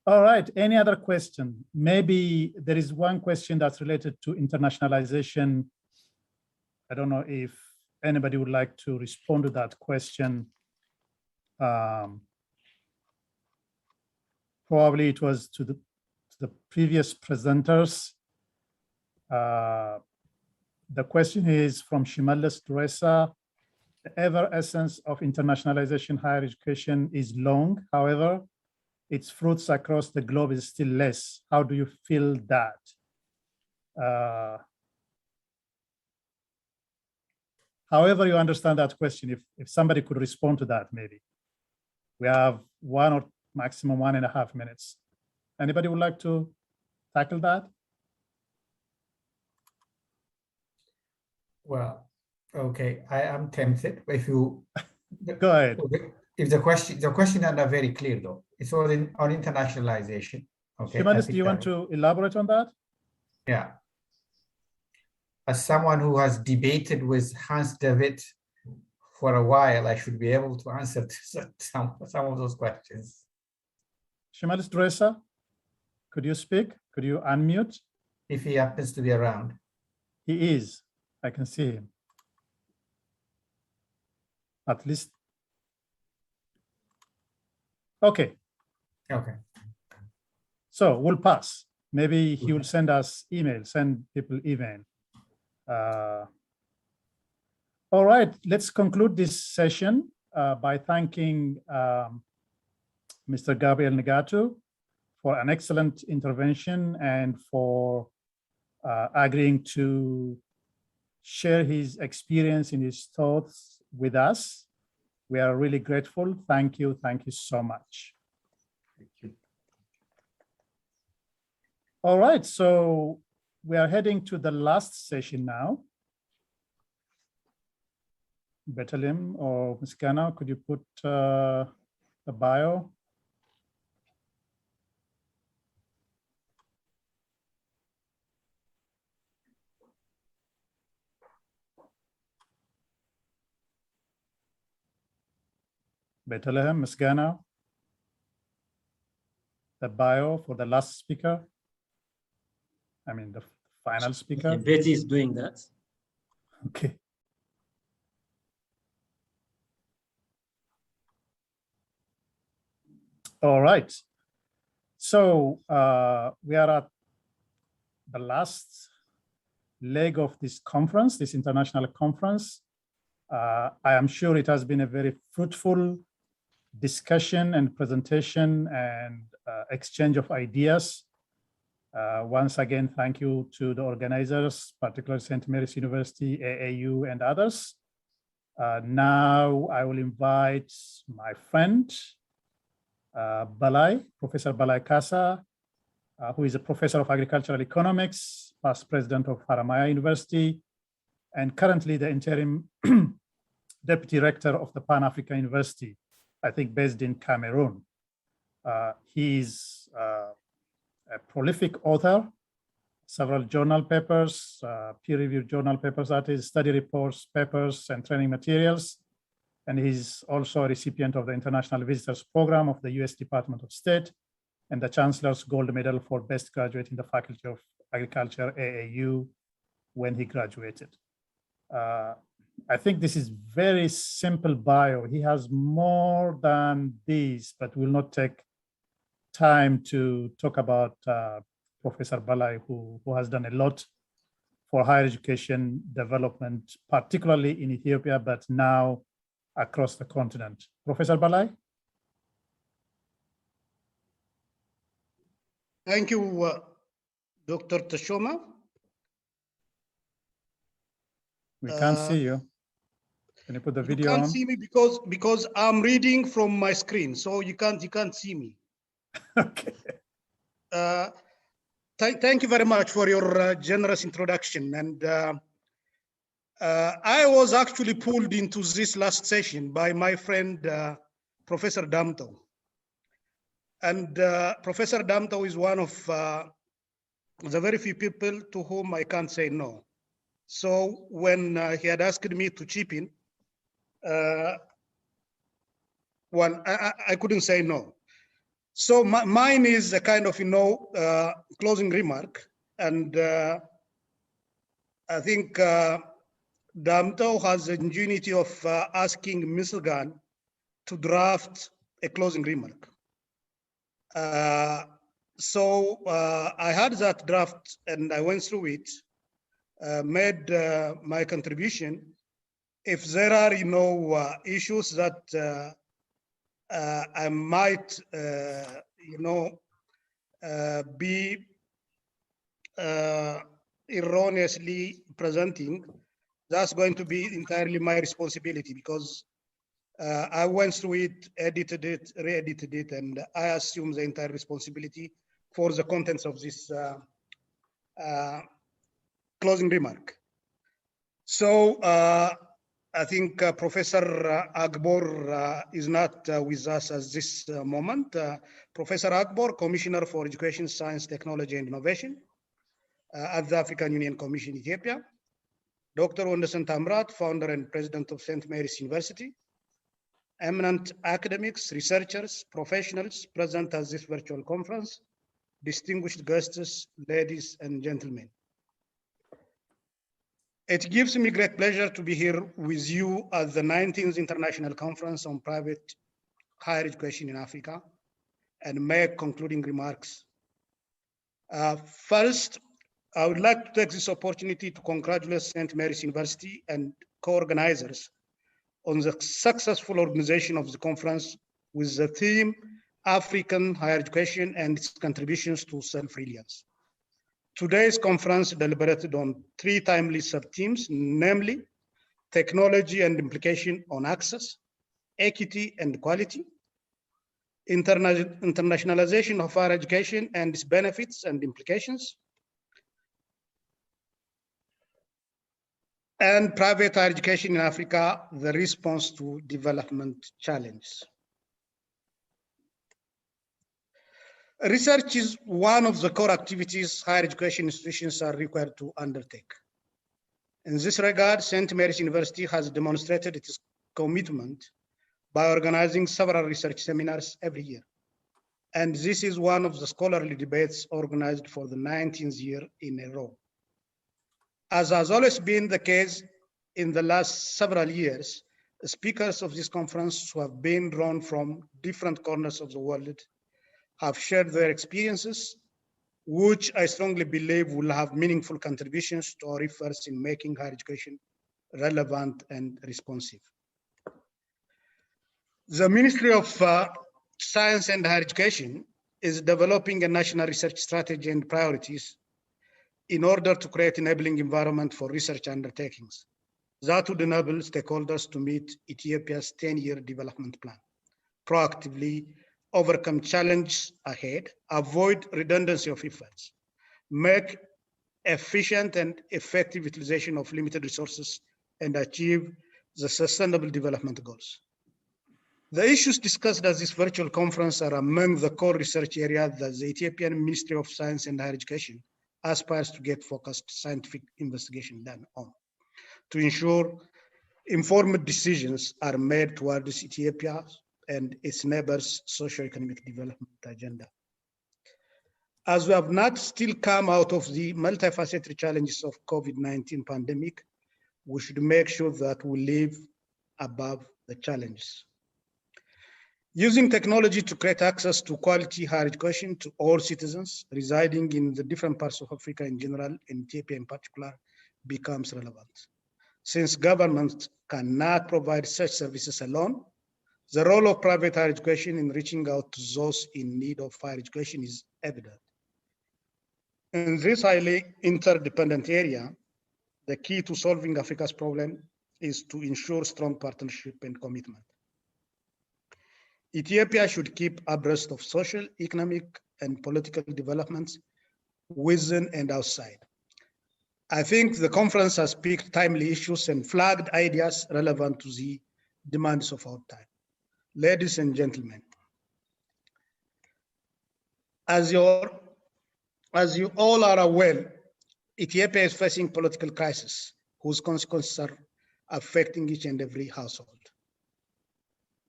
All right. Any other question? Maybe there is one question that's related to internationalization. I don't know if anybody would like to respond to that question. Probably it was to the previous presenters. The question is from Shimalis Teresa. The ever essence of internationalization higher education is long. However, its fruits across the globe is still less. How do you feel that? However you understand that question, if somebody could respond to that, maybe. We have 1 or maximum 1.5 minutes. Anybody would like to tackle that? Well, okay, I am tempted. If you go ahead. If the question are very clear though, it's on internationalization. Okay. Shimalis, do you want to elaborate on that? Yeah. As someone who has debated with Hans David for a while, I should be able to answer some of those questions. Shimalis Teresa, could you speak? Could you unmute? If he happens to be around. He is. I can see him. At least. Okay. Okay. So we'll pass. Maybe he will send us email, send people email. All right, let's conclude this session by thanking Mr. Gabriel Nagatu for an excellent intervention and for agreeing to share his experience and his thoughts with us. We are really grateful. Thank you so much. Thank you. All right, so we are heading to the last session now. Bethlehem or Ms. Ghana, could you put the bio? Bethlehem, Ms. Ghana, the bio for the last speaker. I mean, the final speaker. Betty is doing that. Okay. All right. So we are at the last leg of this conference, this international conference. I am sure it has been a very fruitful discussion and presentation and exchange of ideas. Once again, thank you to the organizers, particularly St. Mary's University, AAU, and others. Now I will invite my friend, Balai, Professor Balai Kasa, who is a professor of agricultural economics, past president of Haramaya University, and currently the interim deputy rector of the Pan-African University, I think based in Cameroon. He's a prolific author, several journal papers, peer-reviewed journal papers, that is study reports, papers, and training materials. And he's also a recipient of the International Visitors Program of the US Department of State and the Chancellor's Gold Medal for Best Graduate in the Faculty of Agriculture, AAU, when he graduated. I think this is very simple bio. He has more than these, but will not take time to talk about Professor Balai, who has done a lot for higher education development, particularly in Ethiopia, but now across the continent. Professor Balai? Thank you, Dr. Tashoma. We can't see you. Can you put the video on? You can't see me because I'm reading from my screen, so you can't see me. Okay. Thank you very much for your generous introduction. And I was actually pulled into this last session by my friend, Professor Damto. And Professor Damto is one of the very few people to whom I can't say no. So when he had asked me to chip in, I couldn't say no. So mine is a kind of, closing remark. And I think Damto has the ingenuity of asking Mr. Gan to draft a closing remark. So I had that draft and I went through it, made my contribution. If there are, issues that I might, be erroneously presenting, that's going to be entirely my responsibility because I went through it, edited it, re-edited it, and I assume the entire responsibility for the contents of this closing remark. So I think Professor Agbor is not with us at this moment. Professor Agbor, Commissioner for Education, Science, Technology, and Innovation at the African Union Commission, Ethiopia. Dr. Wondersen Tamrat, founder and president of St. Mary's University. Eminent academics, researchers, professionals present at this virtual conference, distinguished guests, ladies and gentlemen. It gives me great pleasure to be here with you at the 19th International Conference on Private Higher Education in Africa and make concluding remarks. First, I would like to take this opportunity to congratulate St. Mary's University and co-organizers on the successful organization of the conference with the theme African Higher Education and its contributions to self-reliance. Today's conference deliberated on 3 timely sub-themes, namely technology and implication on access, equity and quality, internationalization of higher education and its benefits and implications, and private higher education in Africa, the response to development challenges. Research is one of the core activities higher education institutions are required to undertake. In this regard, St. Mary's University has demonstrated its commitment by organizing several research seminars every year. And this is one of the scholarly debates organized for the 19th year in a row. As has always been the case in the last several years, the speakers of this conference who have been drawn from different corners of the world have shared their experiences, which I strongly believe will have meaningful contributions to our efforts in making higher education relevant and responsive. The Ministry of Science and Higher Education is developing a national research strategy and priorities in order to create an enabling environment for research undertakings that would enable stakeholders to meet Ethiopia's 10-year development plan, proactively overcome challenges ahead, avoid redundancy of efforts, make efficient and effective utilization of limited resources, and achieve the sustainable development goals. The issues discussed at this virtual conference are among the core research areas that the Ethiopian Ministry of Science and Higher Education aspires to get focused scientific investigation done on, to ensure informed decisions are made towards Ethiopia and its neighbors' socio-economic development agenda. As we have not still come out of the multifaceted challenges of COVID-19 pandemic, we should make sure that we live above the challenges. Using technology to create access to quality higher education to all citizens residing in the different parts of Africa in general, and Ethiopia in particular, becomes relevant. Since governments cannot provide such services alone, the role of private higher education in reaching out to those in need of higher education is evident. In this highly interdependent area, the key to solving Africa's problem is to ensure strong partnership and commitment. Ethiopia should keep abreast of social, economic, and political developments within and outside. I think the conference has picked timely issues and flagged ideas relevant to the demands of our time. Ladies and gentlemen, as you all are aware, Ethiopia is facing political crisis whose consequences are affecting each and every household.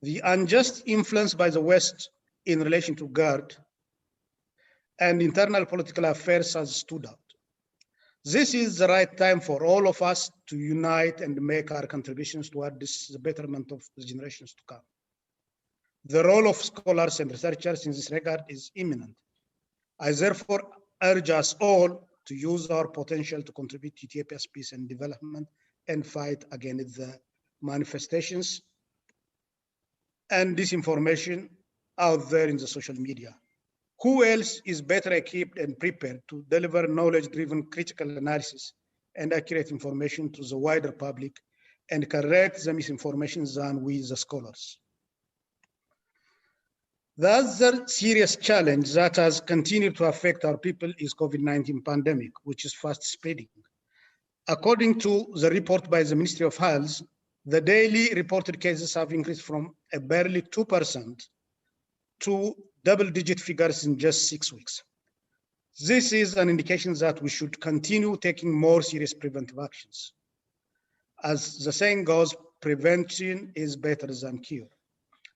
The unjust influence by the West in relation to GERD and internal political affairs has stood out. This is the right time for all of us to unite and make our contributions toward the betterment of the generations to come. The role of scholars and researchers in this regard is imminent. I therefore urge us all to use our potential to contribute to Ethiopia's peace and development and fight against the manifestations and disinformation out there in the social media. Who else is better equipped and prepared to deliver knowledge-driven critical analysis and accurate information to the wider public and correct the misinformation than we, the scholars? The other serious challenge that has continued to affect our people is COVID-19 pandemic, which is fast spreading. According to the report by the Ministry of Health, the daily reported cases have increased from a barely 2% to double-digit figures in just 6 weeks. This is an indication that we should continue taking more serious preventive actions. As the saying goes, prevention is better than cure.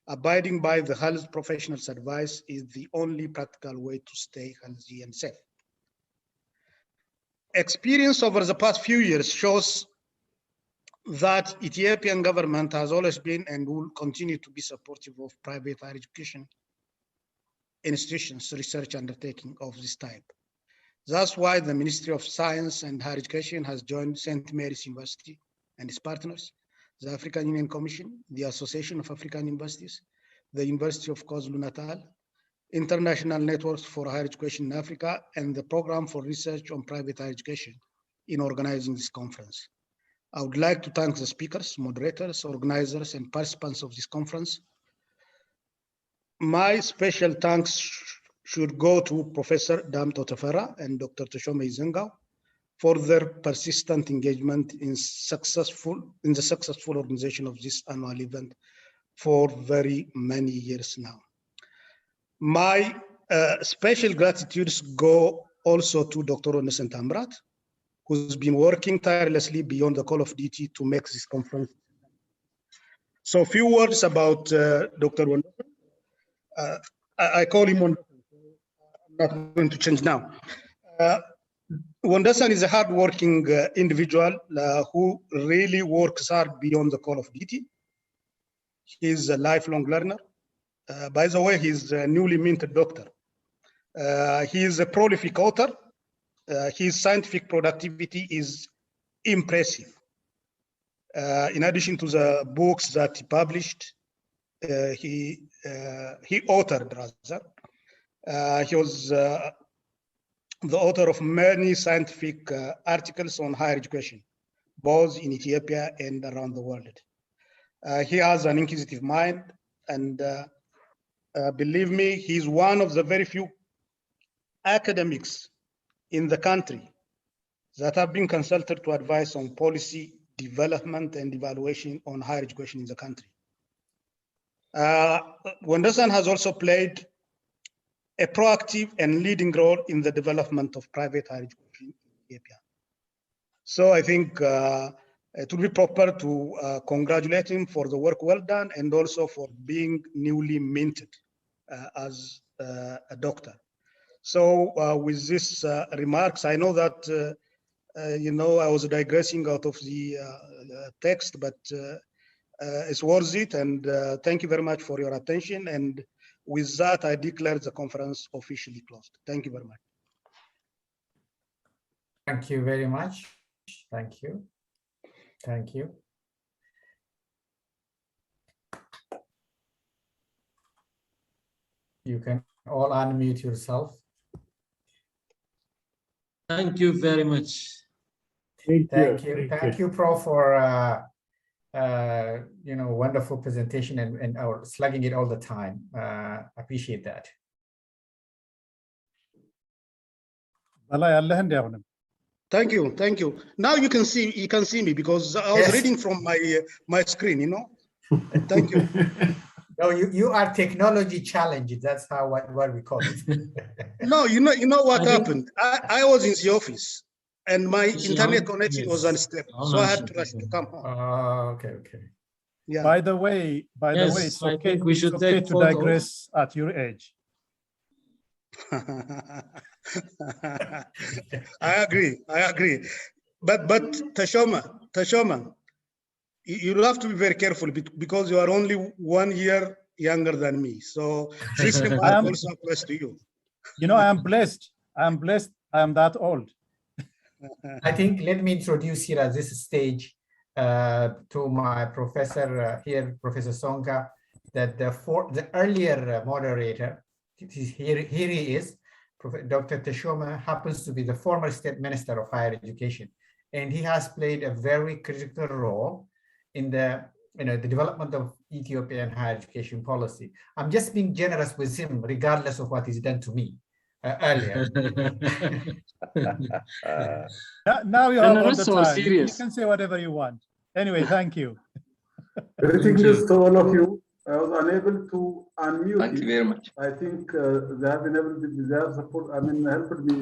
Abiding by the health professionals' advice is the only practical way to stay healthy and safe. Experience over the past few years shows that Ethiopian government has always been and will continue to be supportive of private higher education institutions, research undertaking of this type. That's why the Ministry of Science and Higher Education has joined St. Mary's University and its partners, the African Union Commission, the Association of African Universities, the University of KwaZulu-Natal, International Networks for Higher Education in Africa, and the Program for Research on Private Higher Education in organizing this conference. I would like to thank the speakers, moderators, organizers, and participants of this conference. My special thanks should go to Professor Dam Totafera and Dr. Teshome Izengao for their persistent engagement in the successful organization of this annual event for very many years now. My special gratitudes go also to Dr. Onesent Amrat, who's been working tirelessly beyond the call of duty to make this conference. So a few words about Dr. Wondersen. I call him Wondersen. I'm not going to change now. Wondersen is a hardworking individual who really works hard beyond the call of duty. He's a lifelong learner. By the way, he's a newly minted doctor. He is a prolific author. His scientific productivity is impressive. In addition to the books that he published, he authored rather. He was the author of many scientific articles on higher education, both in Ethiopia and around the world. He has an inquisitive mind, and believe me, he's one of the very few academics in the country that have been consulted to advise on policy development and evaluation on higher education in the country. Wondersen has also played a proactive and leading role in the development of private higher education in Ethiopia. So I think it would be proper to congratulate him for the work well done and also for being newly minted as a doctor. So with these remarks, I know that, I was digressing out of the text, but it's worth it. And thank you very much for your attention. And with that, I declare the conference officially closed. Thank you very much. Thank you very much. Thank you. Thank you. You can all unmute yourself. Thank you very much. Thank you, Prof, for wonderful presentation and our slugging it all the time. Appreciate that. Thank you, thank you. Now you can see me because I was reading from my screen. Thank you. No, you are technology challenged. That's what we call it. No, you know what happened. I was in the office and my internet connection was unstable, so I had to rush to come home. Okay. Yeah. By the way, it's okay. We should it's okay take to photos. digress at your age. I agree. But Teshome, you have to be very careful because you are only 1 year younger than me. So this remark also applies to you. I am blessed. I am that old. I think let me introduce here at this stage to my professor here, Professor Songa, that the earlier moderator, here he is, Dr. Teshome happens to be the former State Minister of Higher Education, and he has played a very critical role in the development of Ethiopian higher education policy. I'm just being generous with him, regardless of what he's done to me earlier. Now you have all the so time. serious. You can say whatever you want. Anyway, thank you. Greetings to all of you. I was unable to unmute. Thank you very much. I think they have helped me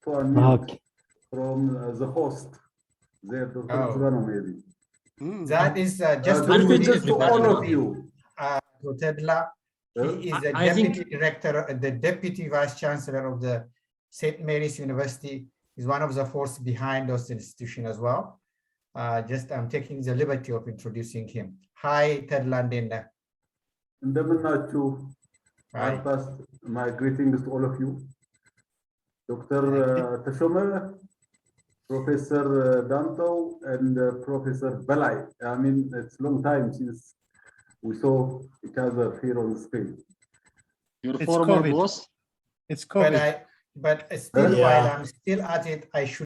to unmute from the host. There, Dr. Zubano, maybe. That is just to all of you. Tedla. He is the deputy vice chancellor of the St. Mary's University. He's one of the forces behind those institutions as well. I'm taking the liberty of introducing him. Hi, Tedlandina. እንደምናችሁ Hi. I pass my greetings to all of you. Dr. Tashome, Professor Danto, and Professor Belai. I mean, it's a long time since we saw each other here on the screen. Your It's former COVID. boss? It's COVID. But still, Yeah. while I'm still at it, I should